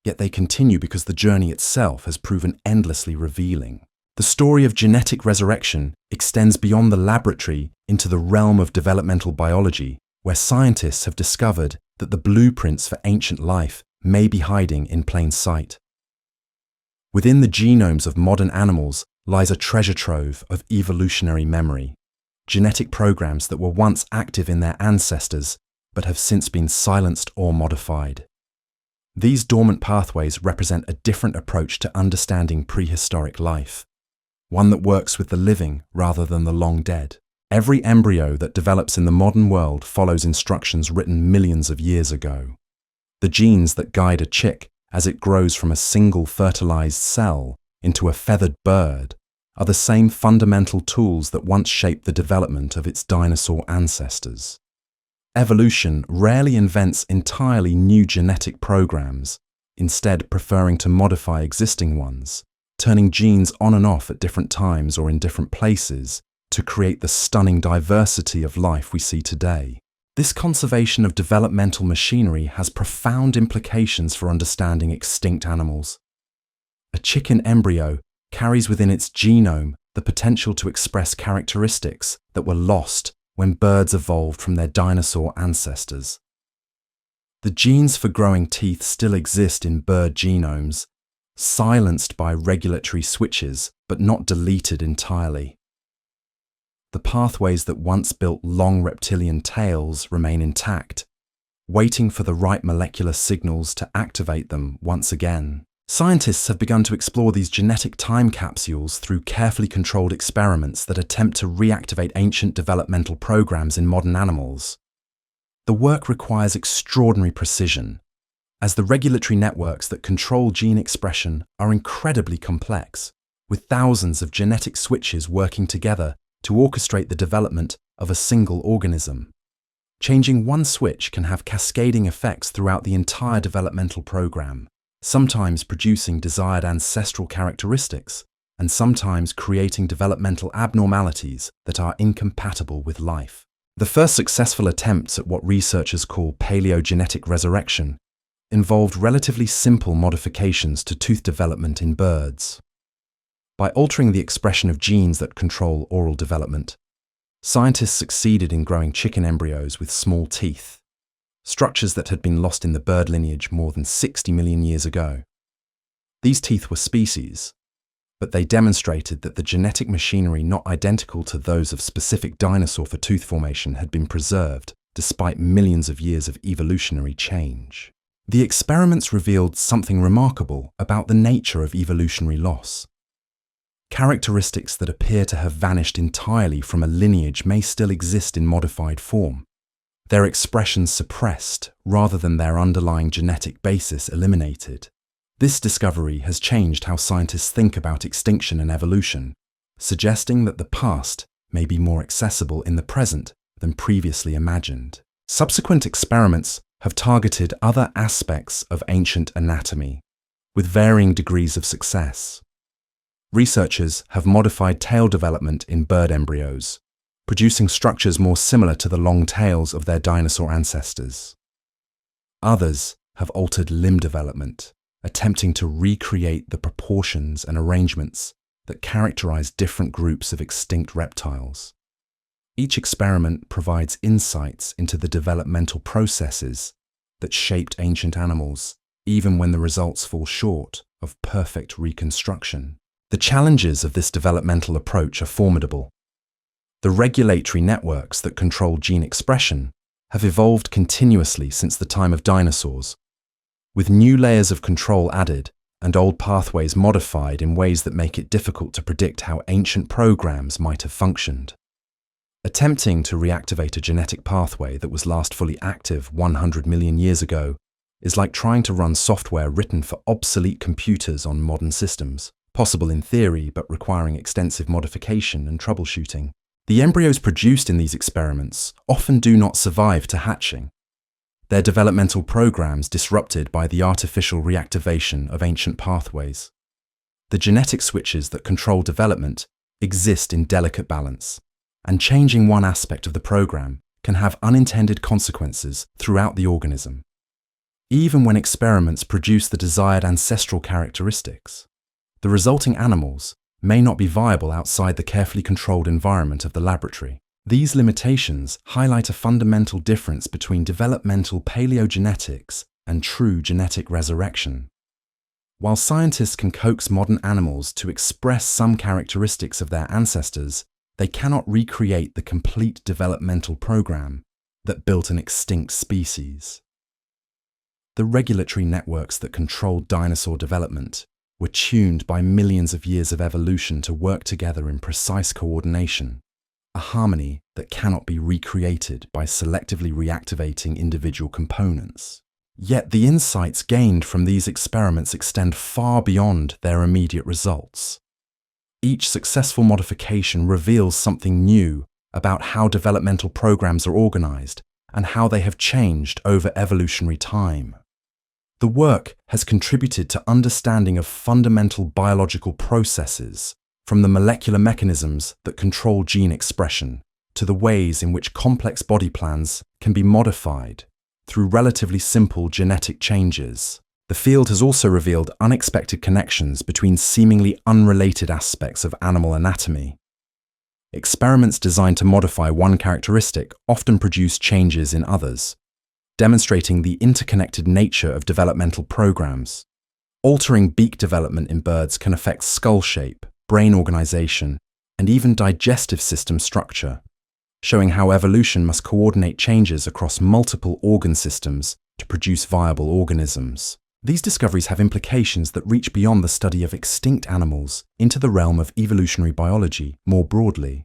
Yet they continue because the journey itself has proven endlessly revealing. The story of genetic resurrection extends beyond the laboratory into the realm of developmental biology, where scientists have discovered that the blueprints for ancient life may be hiding in plain sight. Within the genomes of modern animals lies a treasure trove of evolutionary memory, genetic programs that were once active in their ancestors but have since been silenced or modified. These dormant pathways represent a different approach to understanding prehistoric life, one that works with the living rather than the long dead. Every embryo that develops in the modern world follows instructions written millions of years ago. The genes that guide a chick as it grows from a single fertilized cell into a feathered bird are the same fundamental tools that once shaped the development of its dinosaur ancestors. Evolution rarely invents entirely new genetic programs, instead preferring to modify existing ones, turning genes on and off at different times or in different places to create the stunning diversity of life we see today. This conservation of developmental machinery has profound implications for understanding extinct animals. A chicken embryo carries within its genome the potential to express characteristics that were lost when birds evolved from their dinosaur ancestors. The genes for growing teeth still exist in bird genomes, silenced by regulatory switches but not deleted entirely. The pathways that once built long reptilian tails remain intact, waiting for the right molecular signals to activate them once again. Scientists have begun to explore these genetic time capsules through carefully controlled experiments that attempt to reactivate ancient developmental programs in modern animals. The work requires extraordinary precision, as the regulatory networks that control gene expression are incredibly complex, with thousands of genetic switches working together to orchestrate the development of a single organism. Changing one switch can have cascading effects throughout the entire developmental program, sometimes producing desired ancestral characteristics, and sometimes creating developmental abnormalities that are incompatible with life. The first successful attempts at what researchers call paleogenetic resurrection involved relatively simple modifications to tooth development in birds. By altering the expression of genes that control oral development, scientists succeeded in growing chicken embryos with small teeth, structures that had been lost in the bird lineage more than 60 million years ago. These teeth were species, but they demonstrated that the genetic machinery not identical to those of specific dinosaur for tooth formation had been preserved despite millions of years of evolutionary change. The experiments revealed something remarkable about the nature of evolutionary loss. Characteristics that appear to have vanished entirely from a lineage may still exist in modified form, their expression suppressed rather than their underlying genetic basis eliminated. This discovery has changed how scientists think about extinction and evolution, suggesting that the past may be more accessible in the present than previously imagined. Subsequent experiments have targeted other aspects of ancient anatomy, with varying degrees of success. Researchers have modified tail development in bird embryos, producing structures more similar to the long tails of their dinosaur ancestors. Others have altered limb development, attempting to recreate the proportions and arrangements that characterize different groups of extinct reptiles. Each experiment provides insights into the developmental processes that shaped ancient animals, even when the results fall short of perfect reconstruction. The challenges of this developmental approach are formidable. The regulatory networks that control gene expression have evolved continuously since the time of dinosaurs, with new layers of control added and old pathways modified in ways that make it difficult to predict how ancient programs might have functioned. Attempting to reactivate a genetic pathway that was last fully active 100 million years ago is like trying to run software written for obsolete computers on modern systems, possible in theory but requiring extensive modification and troubleshooting. The embryos produced in these experiments often do not survive to hatching, their developmental programs disrupted by the artificial reactivation of ancient pathways. The genetic switches that control development exist in delicate balance, and changing one aspect of the program can have unintended consequences throughout the organism, even when experiments produce the desired ancestral characteristics. The resulting animals may not be viable outside the carefully controlled environment of the laboratory. These limitations highlight a fundamental difference between developmental paleogenetics and true genetic resurrection. While scientists can coax modern animals to express some characteristics of their ancestors, they cannot recreate the complete developmental program that built an extinct species. The regulatory networks that controlled dinosaur development were tuned by millions of years of evolution to work together in precise coordination, a harmony that cannot be recreated by selectively reactivating individual components. Yet the insights gained from these experiments extend far beyond their immediate results. Each successful modification reveals something new about how developmental programs are organized and how they have changed over evolutionary time. The work has contributed to understanding of fundamental biological processes, from the molecular mechanisms that control gene expression to the ways in which complex body plans can be modified through relatively simple genetic changes. The field has also revealed unexpected connections between seemingly unrelated aspects of animal anatomy. experiments designed to modify one characteristic often produce changes in others, demonstrating the interconnected nature of developmental programs. Altering beak development in birds can affect skull shape, brain organization, and even digestive system structure, showing how evolution must coordinate changes across multiple organ systems to produce viable organisms. These discoveries have implications that reach beyond the study of extinct animals into the realm of evolutionary biology more broadly.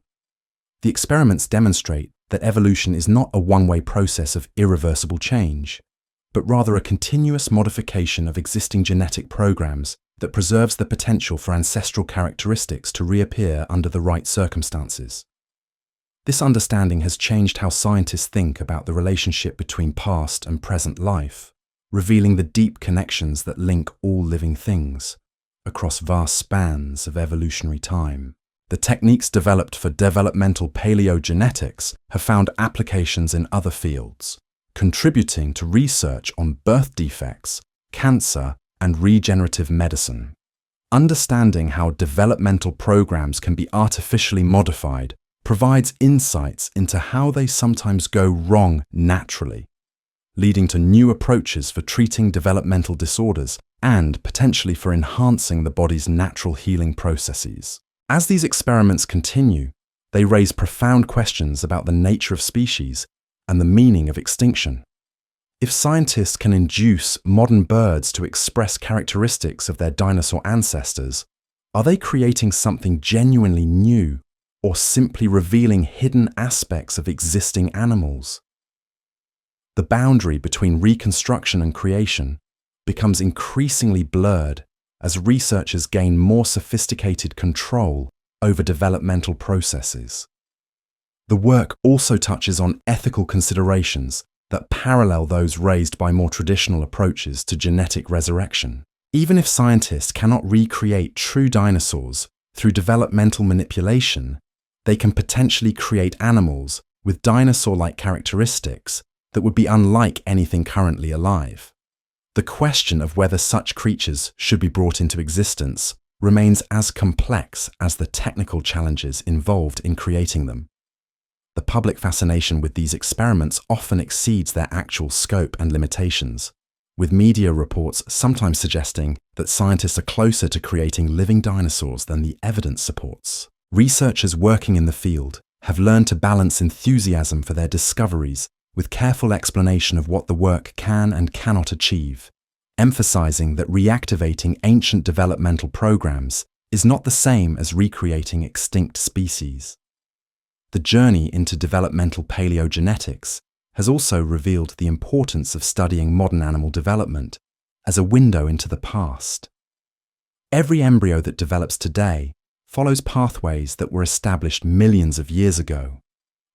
The experiments demonstrate that evolution is not a one-way process of irreversible change, but rather a continuous modification of existing genetic programs that preserves the potential for ancestral characteristics to reappear under the right circumstances. This understanding has changed how scientists think about the relationship between past and present life, revealing the deep connections that link all living things across vast spans of evolutionary time. The techniques developed for developmental paleogenetics have found applications in other fields, contributing to research on birth defects, cancer, and regenerative medicine. Understanding how developmental programs can be artificially modified provides insights into how they sometimes go wrong naturally, leading to new approaches for treating developmental disorders and potentially for enhancing the body's natural healing processes. As these experiments continue, they raise profound questions about the nature of species and the meaning of extinction. If scientists can induce modern birds to express characteristics of their dinosaur ancestors, are they creating something genuinely new or simply revealing hidden aspects of existing animals? The boundary between reconstruction and creation becomes increasingly blurred as researchers gain more sophisticated control over developmental processes. The work also touches on ethical considerations that parallel those raised by more traditional approaches to genetic resurrection. Even if scientists cannot recreate true dinosaurs through developmental manipulation, they can potentially create animals with dinosaur-like characteristics that would be unlike anything currently alive. The question of whether such creatures should be brought into existence remains as complex as the technical challenges involved in creating them. The public fascination with these experiments often exceeds their actual scope and limitations, with media reports sometimes suggesting that scientists are closer to creating living dinosaurs than the evidence supports. Researchers working in the field have learned to balance enthusiasm for their discoveries with careful explanation of what the work can and cannot achieve, emphasizing that reactivating ancient developmental programs is not the same as recreating extinct species. The journey into developmental paleogenetics has also revealed the importance of studying modern animal development as a window into the past. Every embryo that develops today follows pathways that were established millions of years ago,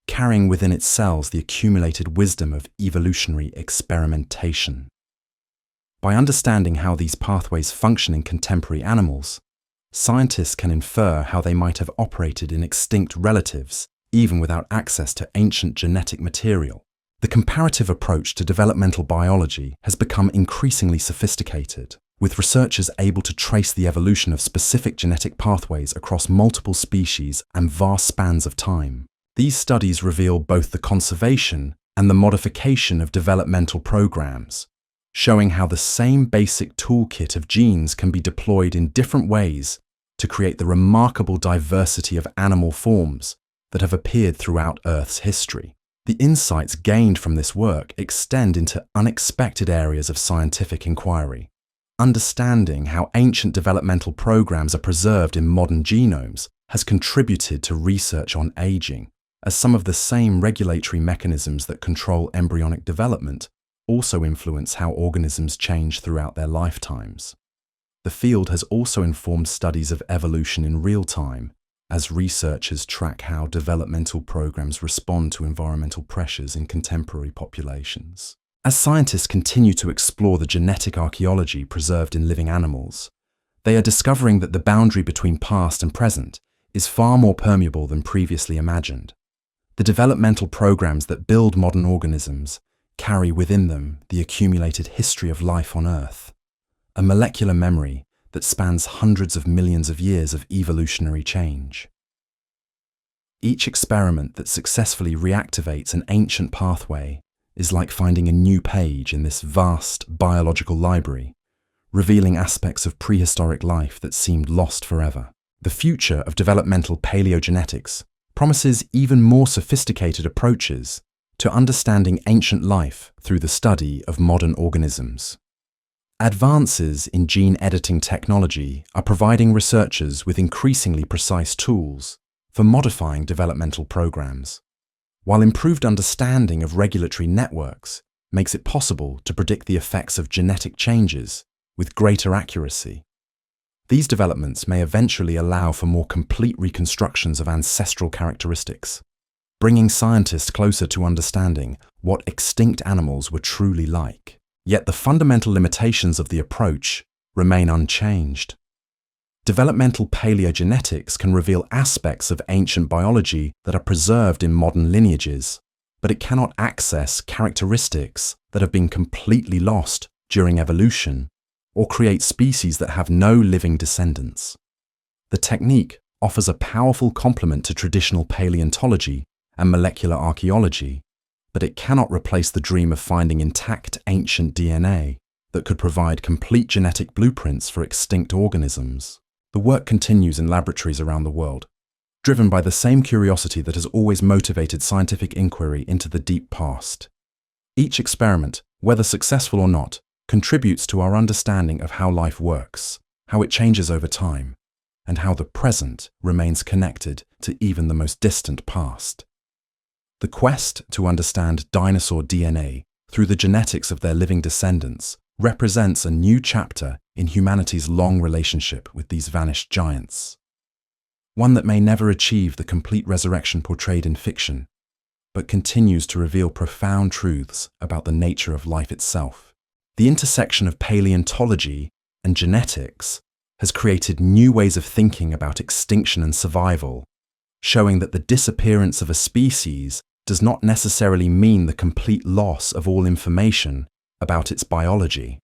carrying within its cells the accumulated wisdom of evolutionary experimentation. By understanding how these pathways function in contemporary animals, scientists can infer how they might have operated in extinct relatives, even without access to ancient genetic material. The comparative approach to developmental biology has become increasingly sophisticated, with researchers able to trace the evolution of specific genetic pathways across multiple species and vast spans of time. These studies reveal both the conservation and the modification of developmental programs, showing how the same basic toolkit of genes can be deployed in different ways to create the remarkable diversity of animal forms that have appeared throughout Earth's history. The insights gained from this work extend into unexpected areas of scientific inquiry. Understanding how ancient developmental programs are preserved in modern genomes has contributed to research on aging, as some of the same regulatory mechanisms that control embryonic development also influence how organisms change throughout their lifetimes. The field has also informed studies of evolution in real time, as researchers track how developmental programs respond to environmental pressures in contemporary populations. As scientists continue to explore the genetic archaeology preserved in living animals, they are discovering that the boundary between past and present is far more permeable than previously imagined. The developmental programs that build modern organisms carry within them the accumulated history of life on Earth, a molecular memory that spans hundreds of millions of years of evolutionary change. Each experiment that successfully reactivates an ancient pathway is like finding a new page in this vast biological library, revealing aspects of prehistoric life that seemed lost forever. The future of developmental paleogenetics promises even more sophisticated approaches to understanding ancient life through the study of modern organisms. Advances in gene editing technology are providing researchers with increasingly precise tools for modifying developmental programs, while improved understanding of regulatory networks makes it possible to predict the effects of genetic changes with greater accuracy. These developments may eventually allow for more complete reconstructions of ancestral characteristics, bringing scientists closer to understanding what extinct animals were truly like. Yet the fundamental limitations of the approach remain unchanged. Developmental paleogenetics can reveal aspects of ancient biology that are preserved in modern lineages, but it cannot access characteristics that have been completely lost during evolution or create species that have no living descendants. The technique offers a powerful complement to traditional paleontology and molecular archaeology, but it cannot replace the dream of finding intact ancient DNA that could provide complete genetic blueprints for extinct organisms. The work continues in laboratories around the world, driven by the same curiosity that has always motivated scientific inquiry into the deep past. Each experiment, whether successful or not, contributes to our understanding of how life works, how it changes over time, and how the present remains connected to even the most distant past. The quest to understand dinosaur DNA through the genetics of their living descendants represents a new chapter in humanity's long relationship with these vanished giants. One that may never achieve the complete resurrection portrayed in fiction, but continues to reveal profound truths about the nature of life itself. The intersection of paleontology and genetics has created new ways of thinking about extinction and survival, showing that the disappearance of a species does not necessarily mean the complete loss of all information about its biology.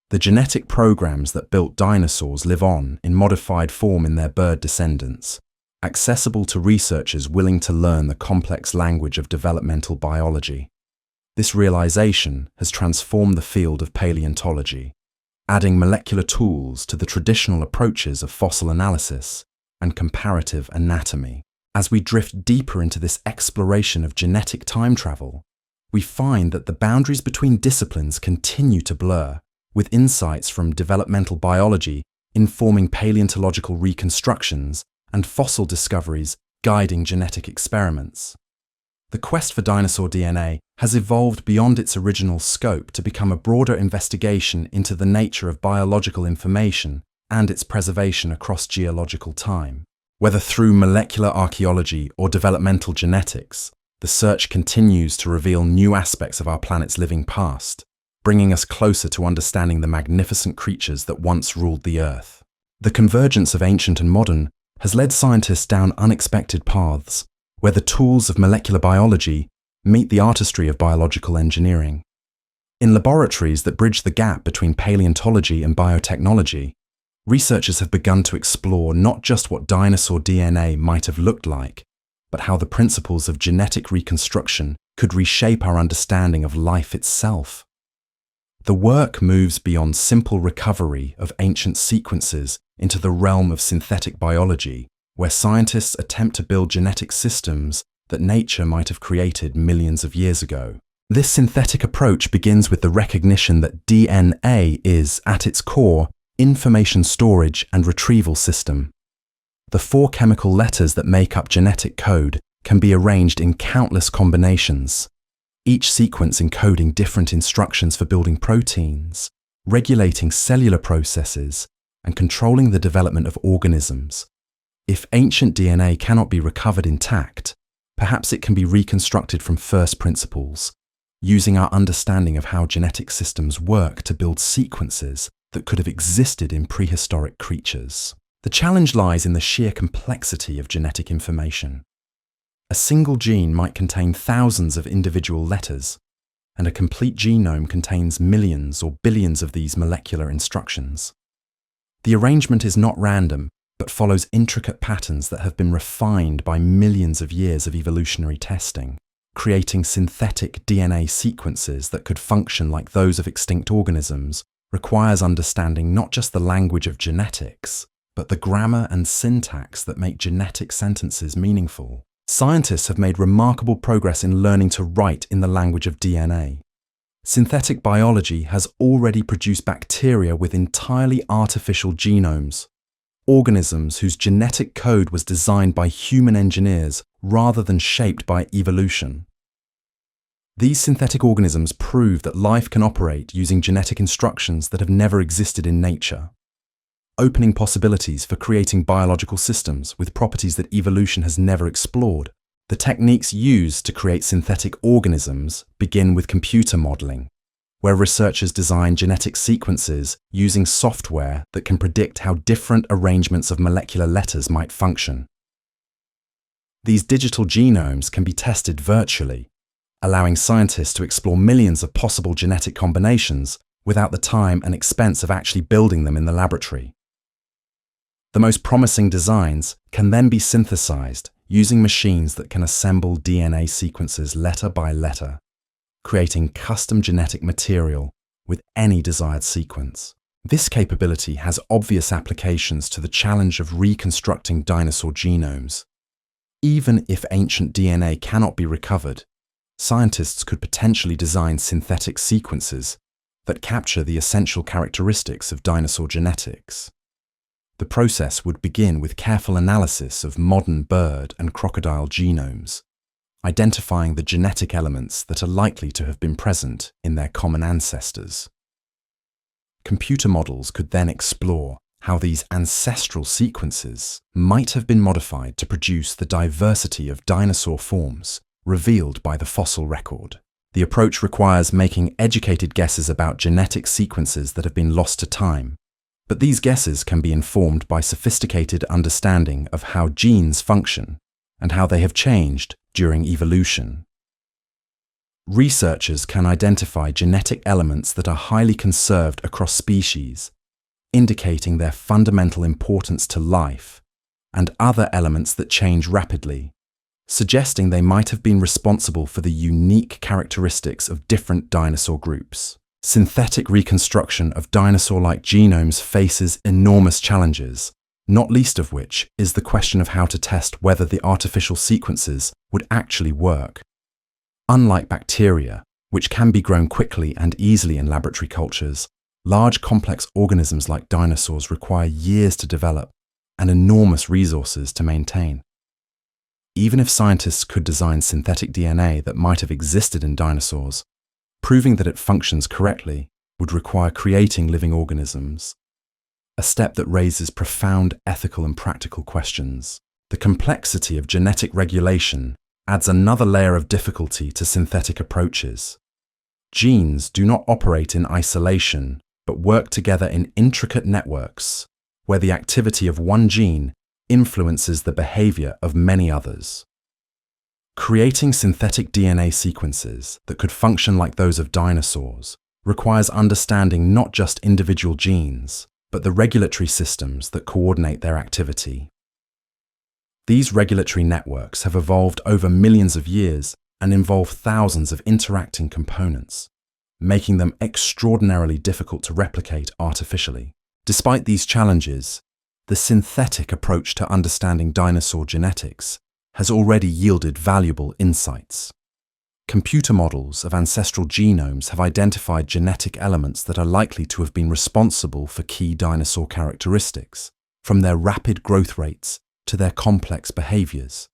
The genetic programs that built dinosaurs live on in modified form in their bird descendants, accessible to researchers willing to learn the complex language of developmental biology. This realization has transformed the field of paleontology, adding molecular tools to the traditional approaches of fossil analysis and comparative anatomy. As we drift deeper into this exploration of genetic time travel, we find that the boundaries between disciplines continue to blur, with insights from developmental biology informing paleontological reconstructions and fossil discoveries guiding genetic experiments. The quest for dinosaur DNA has evolved beyond its original scope to become a broader investigation into the nature of biological information and its preservation across geological time. Whether through molecular archaeology or developmental genetics, the search continues to reveal new aspects of our planet's living past, bringing us closer to understanding the magnificent creatures that once ruled the Earth. The convergence of ancient and modern has led scientists down unexpected paths, where the tools of molecular biology meet the artistry of biological engineering. In laboratories that bridge the gap between paleontology and biotechnology, researchers have begun to explore not just what dinosaur DNA might have looked like, but how the principles of genetic reconstruction could reshape our understanding of life itself. The work moves beyond simple recovery of ancient sequences into the realm of synthetic biology, where scientists attempt to build genetic systems that nature might have created millions of years ago. This synthetic approach begins with the recognition that DNA is, at its core, information storage and retrieval system. The 4 chemical letters that make up genetic code can be arranged in countless combinations, each sequence encoding different instructions for building proteins, regulating cellular processes, and controlling the development of organisms. If ancient DNA cannot be recovered intact, perhaps it can be reconstructed from first principles, using our understanding of how genetic systems work to build sequences that could have existed in prehistoric creatures. The challenge lies in the sheer complexity of genetic information. A single gene might contain thousands of individual letters, and a complete genome contains millions or billions of these molecular instructions. The arrangement is not random, but follows intricate patterns that have been refined by millions of years of evolutionary testing. Creating synthetic DNA sequences that could function like those of extinct organisms requires understanding not just the language of genetics, but the grammar and syntax that make genetic sentences meaningful. Scientists have made remarkable progress in learning to write in the language of DNA. Synthetic biology has already produced bacteria with entirely artificial genomes, organisms whose genetic code was designed by human engineers rather than shaped by evolution. These synthetic organisms prove that life can operate using genetic instructions that have never existed in nature, opening possibilities for creating biological systems with properties that evolution has never explored. The techniques used to create synthetic organisms begin with computer modeling, where researchers design genetic sequences using software that can predict how different arrangements of molecular letters might function. These digital genomes can be tested virtually, allowing scientists to explore millions of possible genetic combinations without the time and expense of actually building them in the laboratory. The most promising designs can then be synthesized using machines that can assemble DNA sequences letter by letter, creating custom genetic material with any desired sequence. This capability has obvious applications to the challenge of reconstructing dinosaur genomes. Even if ancient DNA cannot be recovered, scientists could potentially design synthetic sequences that capture the essential characteristics of dinosaur genetics. The process would begin with careful analysis of modern bird and crocodile genomes, identifying the genetic elements that are likely to have been present in their common ancestors. Computer models could then explore how these ancestral sequences might have been modified to produce the diversity of dinosaur forms revealed by the fossil record. The approach requires making educated guesses about genetic sequences that have been lost to time, but these guesses can be informed by sophisticated understanding of how genes function and how they have changed during evolution. Researchers can identify genetic elements that are highly conserved across species, indicating their fundamental importance to life, and other elements that change rapidly, suggesting they might have been responsible for the unique characteristics of different dinosaur groups. Synthetic reconstruction of dinosaur-like genomes faces enormous challenges, not least of which is the question of how to test whether the artificial sequences would actually work. Unlike bacteria, which can be grown quickly and easily in laboratory cultures, large complex organisms like dinosaurs require years to develop and enormous resources to maintain. Even if scientists could design synthetic DNA that might have existed in dinosaurs, proving that it functions correctly would require creating living organisms, a step that raises profound ethical and practical questions. The complexity of genetic regulation adds another layer of difficulty to synthetic approaches. Genes do not operate in isolation, but work together in intricate networks, where the activity of one gene influences the behavior of many others. Creating synthetic DNA sequences that could function like those of dinosaurs requires understanding not just individual genes, but the regulatory systems that coordinate their activity. These regulatory networks have evolved over millions of years and involve thousands of interacting components, making them extraordinarily difficult to replicate artificially. Despite these challenges, the synthetic approach to understanding dinosaur genetics has already yielded valuable insights. Computer models of ancestral genomes have identified genetic elements that are likely to have been responsible for key dinosaur characteristics, from their rapid growth rates to their complex behaviors.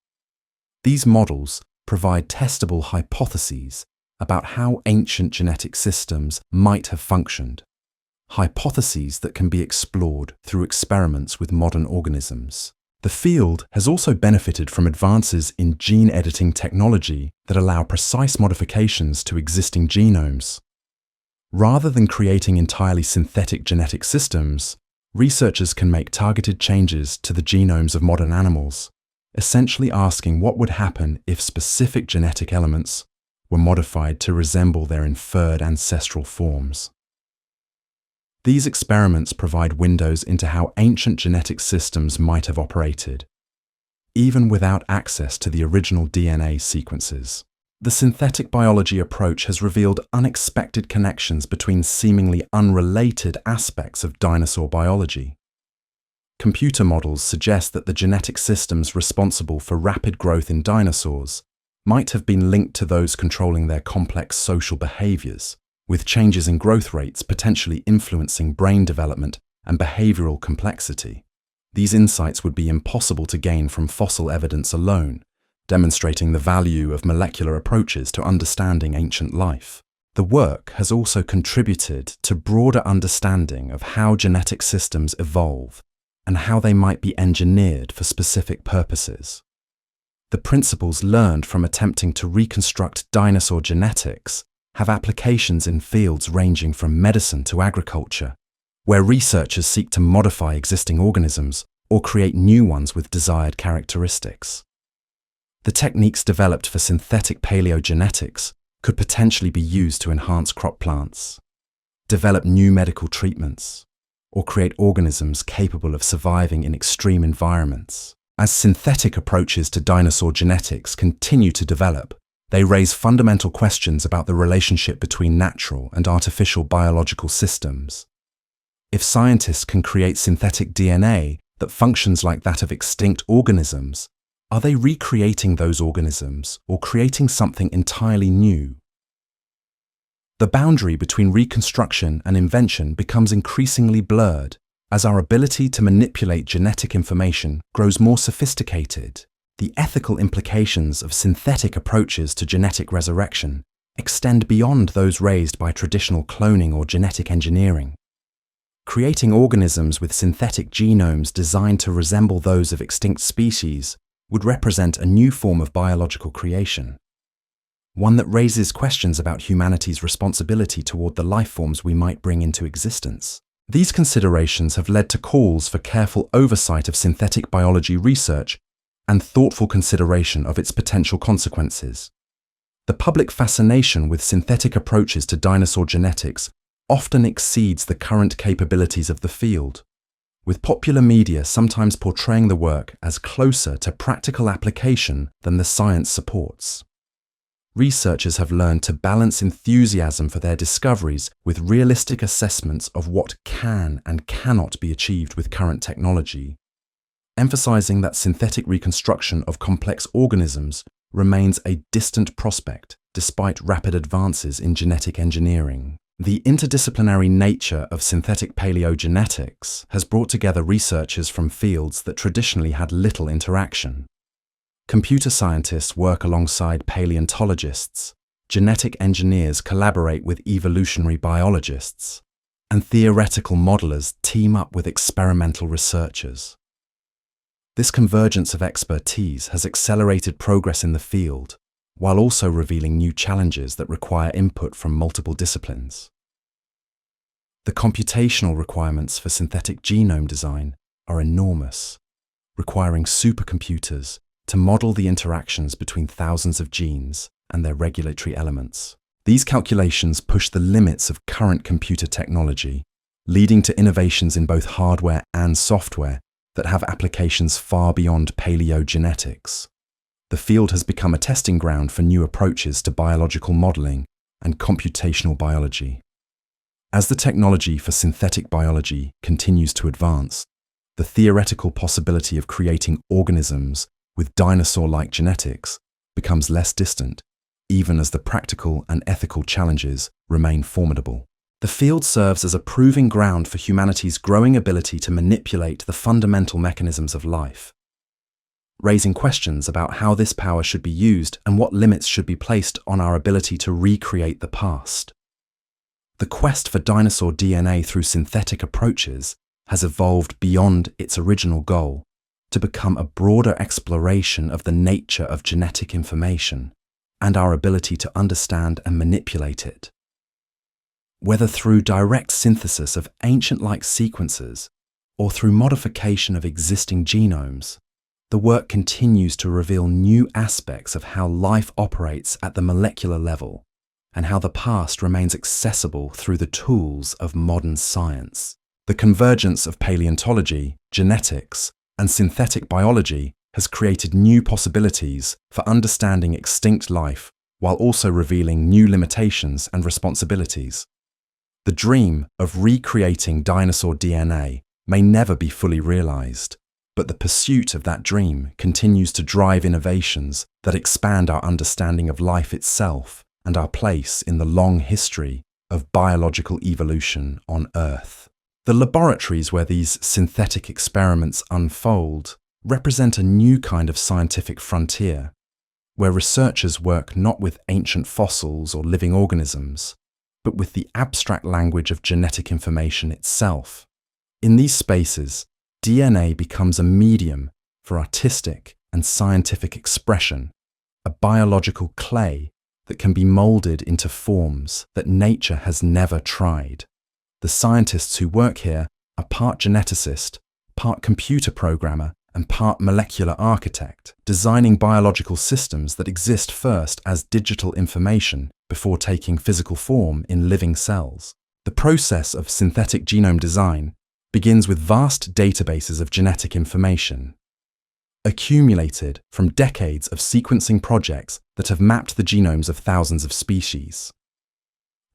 These models provide testable hypotheses about how ancient genetic systems might have functioned, hypotheses that can be explored through experiments with modern organisms. The field has also benefited from advances in gene editing technology that allow precise modifications to existing genomes. Rather than creating entirely synthetic genetic systems, researchers can make targeted changes to the genomes of modern animals, essentially asking what would happen if specific genetic elements were modified to resemble their inferred ancestral forms. These experiments provide windows into how ancient genetic systems might have operated, even without access to the original DNA sequences. The synthetic biology approach has revealed unexpected connections between seemingly unrelated aspects of dinosaur biology. Computer models suggest that the genetic systems responsible for rapid growth in dinosaurs might have been linked to those controlling their complex social behaviors, with changes in growth rates potentially influencing brain development and behavioral complexity. These insights would be impossible to gain from fossil evidence alone, demonstrating the value of molecular approaches to understanding ancient life. The work has also contributed to broader understanding of how genetic systems evolve and how they might be engineered for specific purposes. The principles learned from attempting to reconstruct dinosaur genetics have applications in fields ranging from medicine to agriculture, where researchers seek to modify existing organisms or create new ones with desired characteristics. The techniques developed for synthetic paleogenetics could potentially be used to enhance crop plants, develop new medical treatments, or create organisms capable of surviving in extreme environments. As synthetic approaches to dinosaur genetics continue to develop, they raise fundamental questions about the relationship between natural and artificial biological systems. If scientists can create synthetic DNA that functions like that of extinct organisms, are they recreating those organisms or creating something entirely new? The boundary between reconstruction and invention becomes increasingly blurred as our ability to manipulate genetic information grows more sophisticated. The ethical implications of synthetic approaches to genetic resurrection extend beyond those raised by traditional cloning or genetic engineering. Creating organisms with synthetic genomes designed to resemble those of extinct species would represent a new form of biological creation, one that raises questions about humanity's responsibility toward the life forms we might bring into existence. These considerations have led to calls for careful oversight of synthetic biology research and thoughtful consideration of its potential consequences. The public fascination with synthetic approaches to dinosaur genetics often exceeds the current capabilities of the field, with popular media sometimes portraying the work as closer to practical application than the science supports. Researchers have learned to balance enthusiasm for their discoveries with realistic assessments of what can and cannot be achieved with current technology, emphasizing that synthetic reconstruction of complex organisms remains a distant prospect despite rapid advances in genetic engineering. The interdisciplinary nature of synthetic paleogenetics has brought together researchers from fields that traditionally had little interaction. Computer scientists work alongside paleontologists, genetic engineers collaborate with evolutionary biologists, and theoretical modelers team up with experimental researchers. This convergence of expertise has accelerated progress in the field, while also revealing new challenges that require input from multiple disciplines. The computational requirements for synthetic genome design are enormous, requiring supercomputers to model the interactions between thousands of genes and their regulatory elements. These calculations push the limits of current computer technology, leading to innovations in both hardware and software that have applications far beyond paleogenetics. The field has become a testing ground for new approaches to biological modeling and computational biology. As the technology for synthetic biology continues to advance, the theoretical possibility of creating organisms with dinosaur-like genetics becomes less distant, even as the practical and ethical challenges remain formidable. The field serves as a proving ground for humanity's growing ability to manipulate the fundamental mechanisms of life, raising questions about how this power should be used and what limits should be placed on our ability to recreate the past. The quest for dinosaur DNA through synthetic approaches has evolved beyond its original goal to become a broader exploration of the nature of genetic information and our ability to understand and manipulate it. Whether through direct synthesis of ancient-like sequences or through modification of existing genomes, the work continues to reveal new aspects of how life operates at the molecular level and how the past remains accessible through the tools of modern science. The convergence of paleontology, genetics, and synthetic biology has created new possibilities for understanding extinct life while also revealing new limitations and responsibilities. The dream of recreating dinosaur DNA may never be fully realized, but the pursuit of that dream continues to drive innovations that expand our understanding of life itself and our place in the long history of biological evolution on Earth. The laboratories where these synthetic experiments unfold represent a new kind of scientific frontier, where researchers work not with ancient fossils or living organisms, but with the abstract language of genetic information itself. In these spaces, DNA becomes a medium for artistic and scientific expression, a biological clay that can be molded into forms that nature has never tried. The scientists who work here are part geneticist, part computer programmer, and part molecular architect, designing biological systems that exist first as digital information before taking physical form in living cells. The process of synthetic genome design begins with vast databases of genetic information, accumulated from decades of sequencing projects that have mapped the genomes of thousands of species.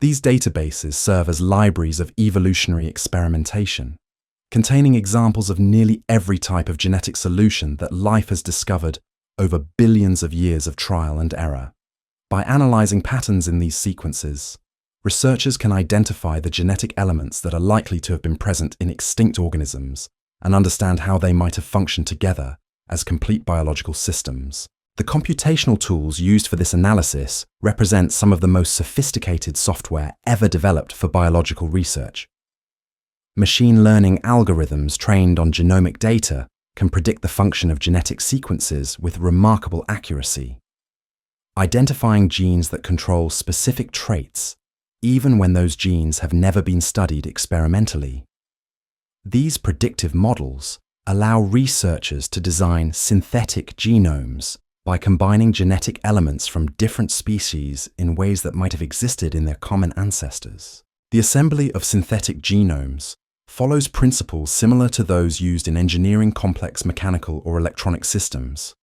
These databases serve as libraries of evolutionary experimentation, containing examples of nearly every type of genetic solution that life has discovered over billions of years of trial and error. By analyzing patterns in these sequences, researchers can identify the genetic elements that are likely to have been present in extinct organisms and understand how they might have functioned together as complete biological systems. The computational tools used for this analysis represent some of the most sophisticated software ever developed for biological research. Machine learning algorithms trained on genomic data can predict the function of genetic sequences with remarkable accuracy, identifying genes that control specific traits, even when those genes have never been studied experimentally. These predictive models allow researchers to design synthetic genomes by combining genetic elements from different species in ways that might have existed in their common ancestors. The assembly of synthetic genomes follows principles similar to those used in engineering complex mechanical or electronic systems.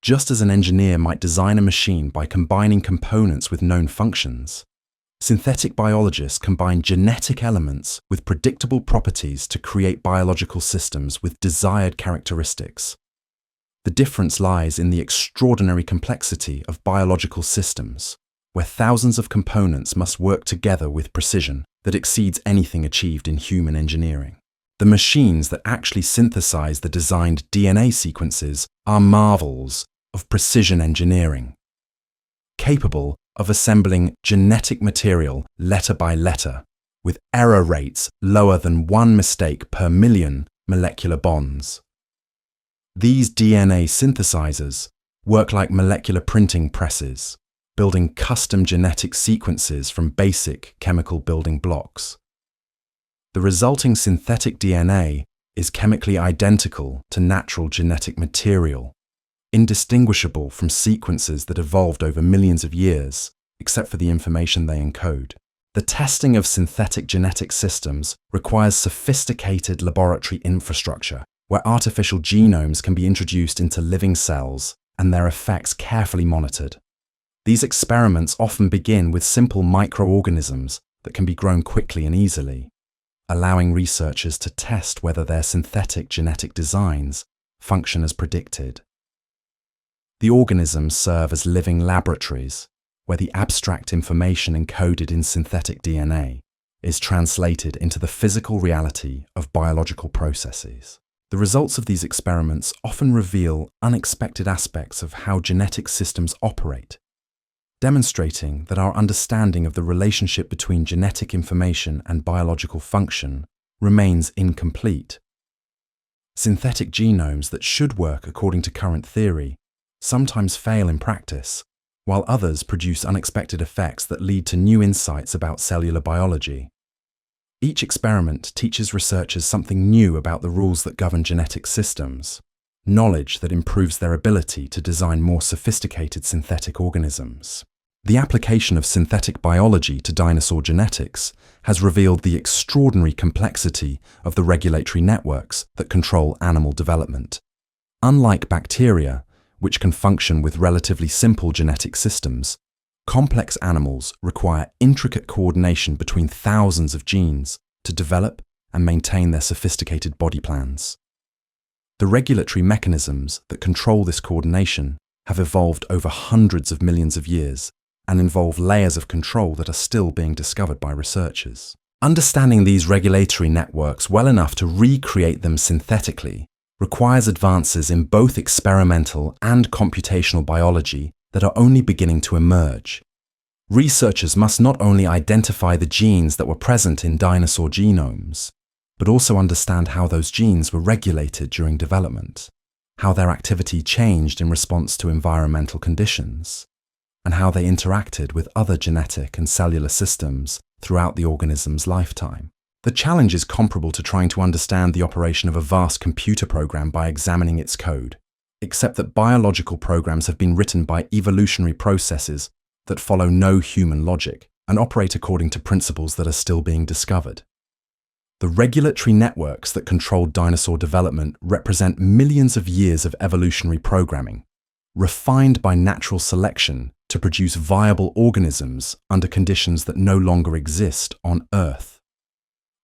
Just as an engineer might design a machine by combining components with known functions, synthetic biologists combine genetic elements with predictable properties to create biological systems with desired characteristics. The difference lies in the extraordinary complexity of biological systems, where thousands of components must work together with precision that exceeds anything achieved in human engineering. The machines that actually synthesize the designed DNA sequences are marvels of precision engineering, capable of assembling genetic material letter by letter, with error rates lower than one mistake per million molecular bonds. These DNA synthesizers work like molecular printing presses, building custom genetic sequences from basic chemical building blocks. The resulting synthetic DNA is chemically identical to natural genetic material, indistinguishable from sequences that evolved over millions of years, except for the information they encode. The testing of synthetic genetic systems requires sophisticated laboratory infrastructure, where artificial genomes can be introduced into living cells and their effects carefully monitored. These experiments often begin with simple microorganisms that can be grown quickly and easily, allowing researchers to test whether their synthetic genetic designs function as predicted. The organisms serve as living laboratories, where the abstract information encoded in synthetic DNA is translated into the physical reality of biological processes. The results of these experiments often reveal unexpected aspects of how genetic systems operate, demonstrating that our understanding of the relationship between genetic information and biological function remains incomplete. Synthetic genomes that should work according to current theory sometimes fail in practice, while others produce unexpected effects that lead to new insights about cellular biology. Each experiment teaches researchers something new about the rules that govern genetic systems, knowledge that improves their ability to design more sophisticated synthetic organisms. The application of synthetic biology to dinosaur genetics has revealed the extraordinary complexity of the regulatory networks that control animal development. Unlike bacteria, which can function with relatively simple genetic systems, complex animals require intricate coordination between thousands of genes to develop and maintain their sophisticated body plans. The regulatory mechanisms that control this coordination have evolved over hundreds of millions of years and involve layers of control that are still being discovered by researchers. Understanding these regulatory networks well enough to recreate them synthetically requires advances in both experimental and computational biology that are only beginning to emerge. Researchers must not only identify the genes that were present in dinosaur genomes, but also understand how those genes were regulated during development, how their activity changed in response to environmental conditions, and how they interacted with other genetic and cellular systems throughout the organism's lifetime. The challenge is comparable to trying to understand the operation of a vast computer program by examining its code, except that biological programs have been written by evolutionary processes that follow no human logic and operate according to principles that are still being discovered. The regulatory networks that control dinosaur development represent millions of years of evolutionary programming, refined by natural selection to produce viable organisms under conditions that no longer exist on Earth.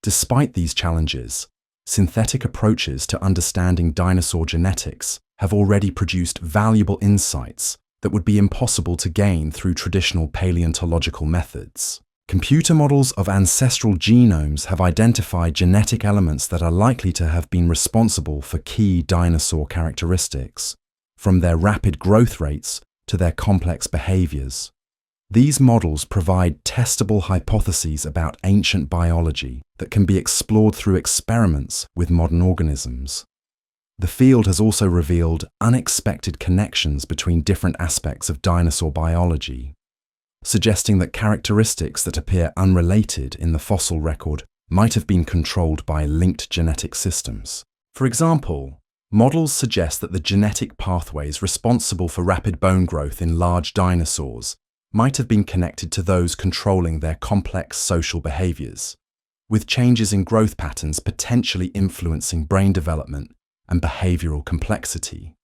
Despite these challenges, synthetic approaches to understanding dinosaur genetics have already produced valuable insights that would be impossible to gain through traditional paleontological methods. Computer models of ancestral genomes have identified genetic elements that are likely to have been responsible for key dinosaur characteristics, from their rapid growth rates to their complex behaviors. These models provide testable hypotheses about ancient biology that can be explored through experiments with modern organisms. The field has also revealed unexpected connections between different aspects of dinosaur biology, suggesting that characteristics that appear unrelated in the fossil record might have been controlled by linked genetic systems. For example, models suggest that the genetic pathways responsible for rapid bone growth in large dinosaurs might have been connected to those controlling their complex social behaviors, with changes in growth patterns potentially influencing brain development and behavioral complexity.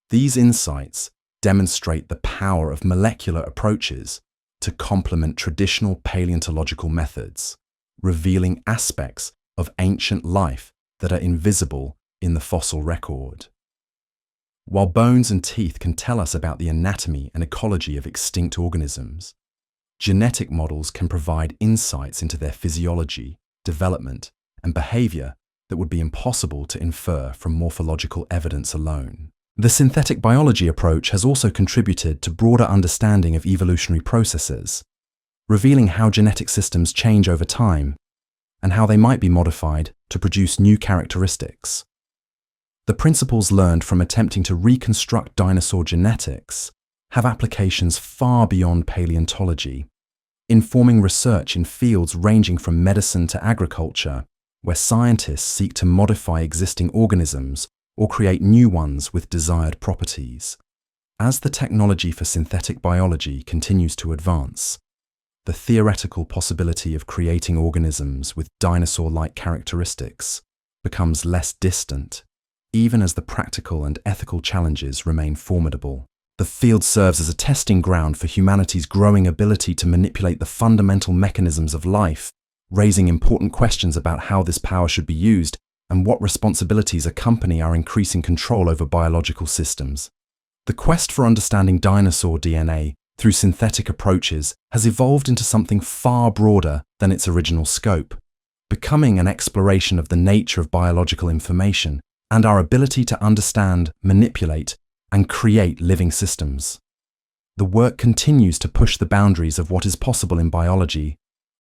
These insights demonstrate the power of molecular approaches to complement traditional paleontological methods, revealing aspects of ancient life that are invisible in the fossil record. While bones and teeth can tell us about the anatomy and ecology of extinct organisms, genetic models can provide insights into their physiology, development, and behavior that would be impossible to infer from morphological evidence alone. The synthetic biology approach has also contributed to broader understanding of evolutionary processes, revealing how genetic systems change over time and how they might be modified to produce new characteristics. The principles learned from attempting to reconstruct dinosaur genetics have applications far beyond paleontology, informing research in fields ranging from medicine to agriculture, where scientists seek to modify existing organisms or create new ones with desired properties. As the technology for synthetic biology continues to advance, the theoretical possibility of creating organisms with dinosaur-like characteristics becomes less distant, even as the practical and ethical challenges remain formidable. The field serves as a testing ground for humanity's growing ability to manipulate the fundamental mechanisms of life, raising important questions about how this power should be used and what responsibilities accompany our increasing control over biological systems. The quest for understanding dinosaur DNA through synthetic approaches has evolved into something far broader than its original scope, becoming an exploration of the nature of biological information and our ability to understand, manipulate, and create living systems. The work continues to push the boundaries of what is possible in biology,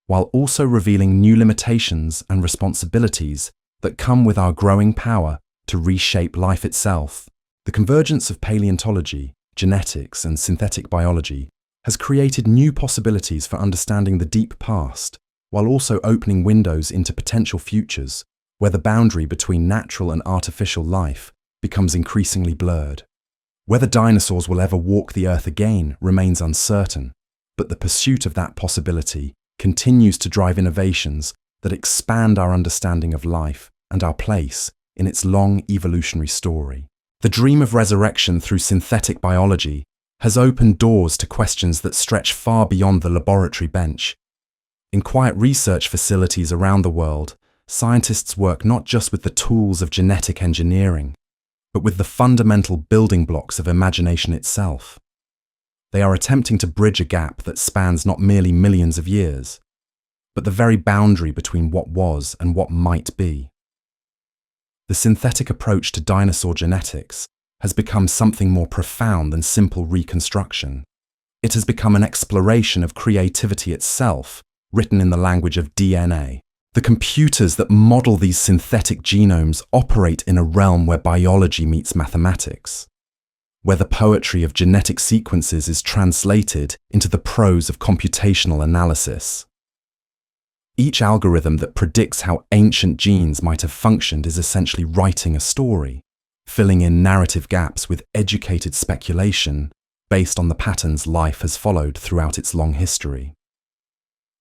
while also revealing new limitations and responsibilities that come with our growing power to reshape life itself. The convergence of paleontology, genetics, and synthetic biology has created new possibilities for understanding the deep past, while also opening windows into potential futures where the boundary between natural and artificial life becomes increasingly blurred. Whether dinosaurs will ever walk the earth again remains uncertain, but the pursuit of that possibility continues to drive innovations that expand our understanding of life and our place in its long evolutionary story. The dream of resurrection through synthetic biology has opened doors to questions that stretch far beyond the laboratory bench. In quiet research facilities around the world, scientists work not just with the tools of genetic engineering, but with the fundamental building blocks of imagination itself. They are attempting to bridge a gap that spans not merely millions of years, but the very boundary between what was and what might be. The synthetic approach to dinosaur genetics has become something more profound than simple reconstruction. It has become an exploration of creativity itself, written in the language of DNA. The computers that model these synthetic genomes operate in a realm where biology meets mathematics, where the poetry of genetic sequences is translated into the prose of computational analysis. Each algorithm that predicts how ancient genes might have functioned is essentially writing a story, filling in narrative gaps with educated speculation based on the patterns life has followed throughout its long history.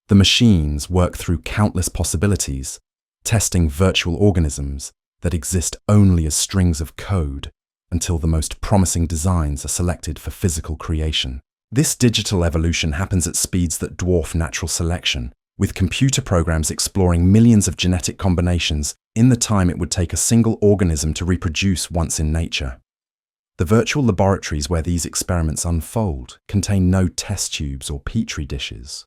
The machines work through countless possibilities, testing virtual organisms that exist only as strings of code until the most promising designs are selected for physical creation. This digital evolution happens at speeds that dwarf natural selection, with computer programs exploring millions of genetic combinations in the time it would take a single organism to reproduce once in nature. The virtual laboratories where these experiments unfold contain no test tubes or petri dishes,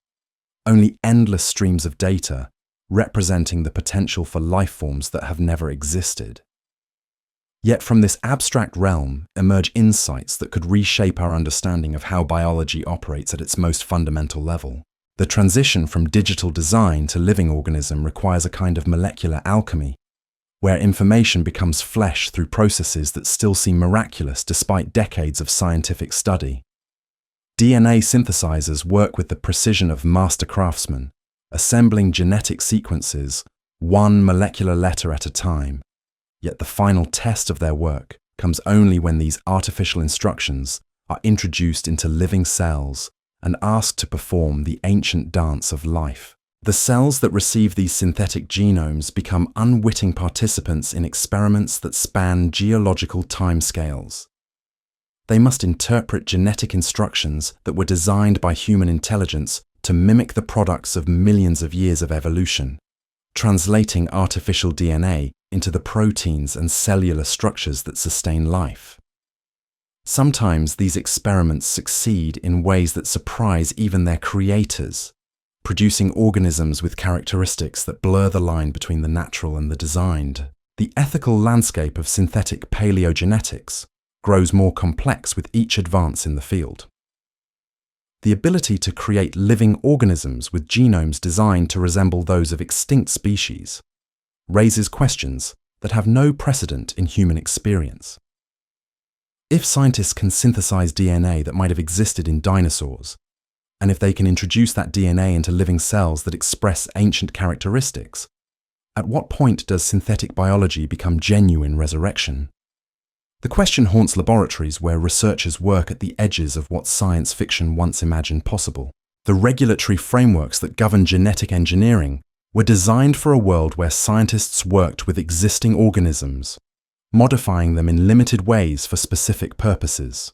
only endless streams of data representing the potential for life forms that have never existed. Yet from this abstract realm emerge insights that could reshape our understanding of how biology operates at its most fundamental level. The transition from digital design to living organism requires a kind of molecular alchemy, where information becomes flesh through processes that still seem miraculous despite decades of scientific study. DNA synthesizers work with the precision of master craftsmen, assembling genetic sequences one molecular letter at a time. Yet the final test of their work comes only when these artificial instructions are introduced into living cells and asked to perform the ancient dance of life. The cells that receive these synthetic genomes become unwitting participants in experiments that span geological timescales. They must interpret genetic instructions that were designed by human intelligence to mimic the products of millions of years of evolution, translating artificial DNA into the proteins and cellular structures that sustain life. Sometimes these experiments succeed in ways that surprise even their creators, producing organisms with characteristics that blur the line between the natural and the designed. The ethical landscape of synthetic paleogenetics grows more complex with each advance in the field. The ability to create living organisms with genomes designed to resemble those of extinct species raises questions that have no precedent in human experience. If scientists can synthesize DNA that might have existed in dinosaurs, and if they can introduce that DNA into living cells that express ancient characteristics, at what point does synthetic biology become genuine resurrection? The question haunts laboratories where researchers work at the edges of what science fiction once imagined possible. The regulatory frameworks that govern genetic engineering were designed for a world where scientists worked with existing organisms, modifying them in limited ways for specific purposes.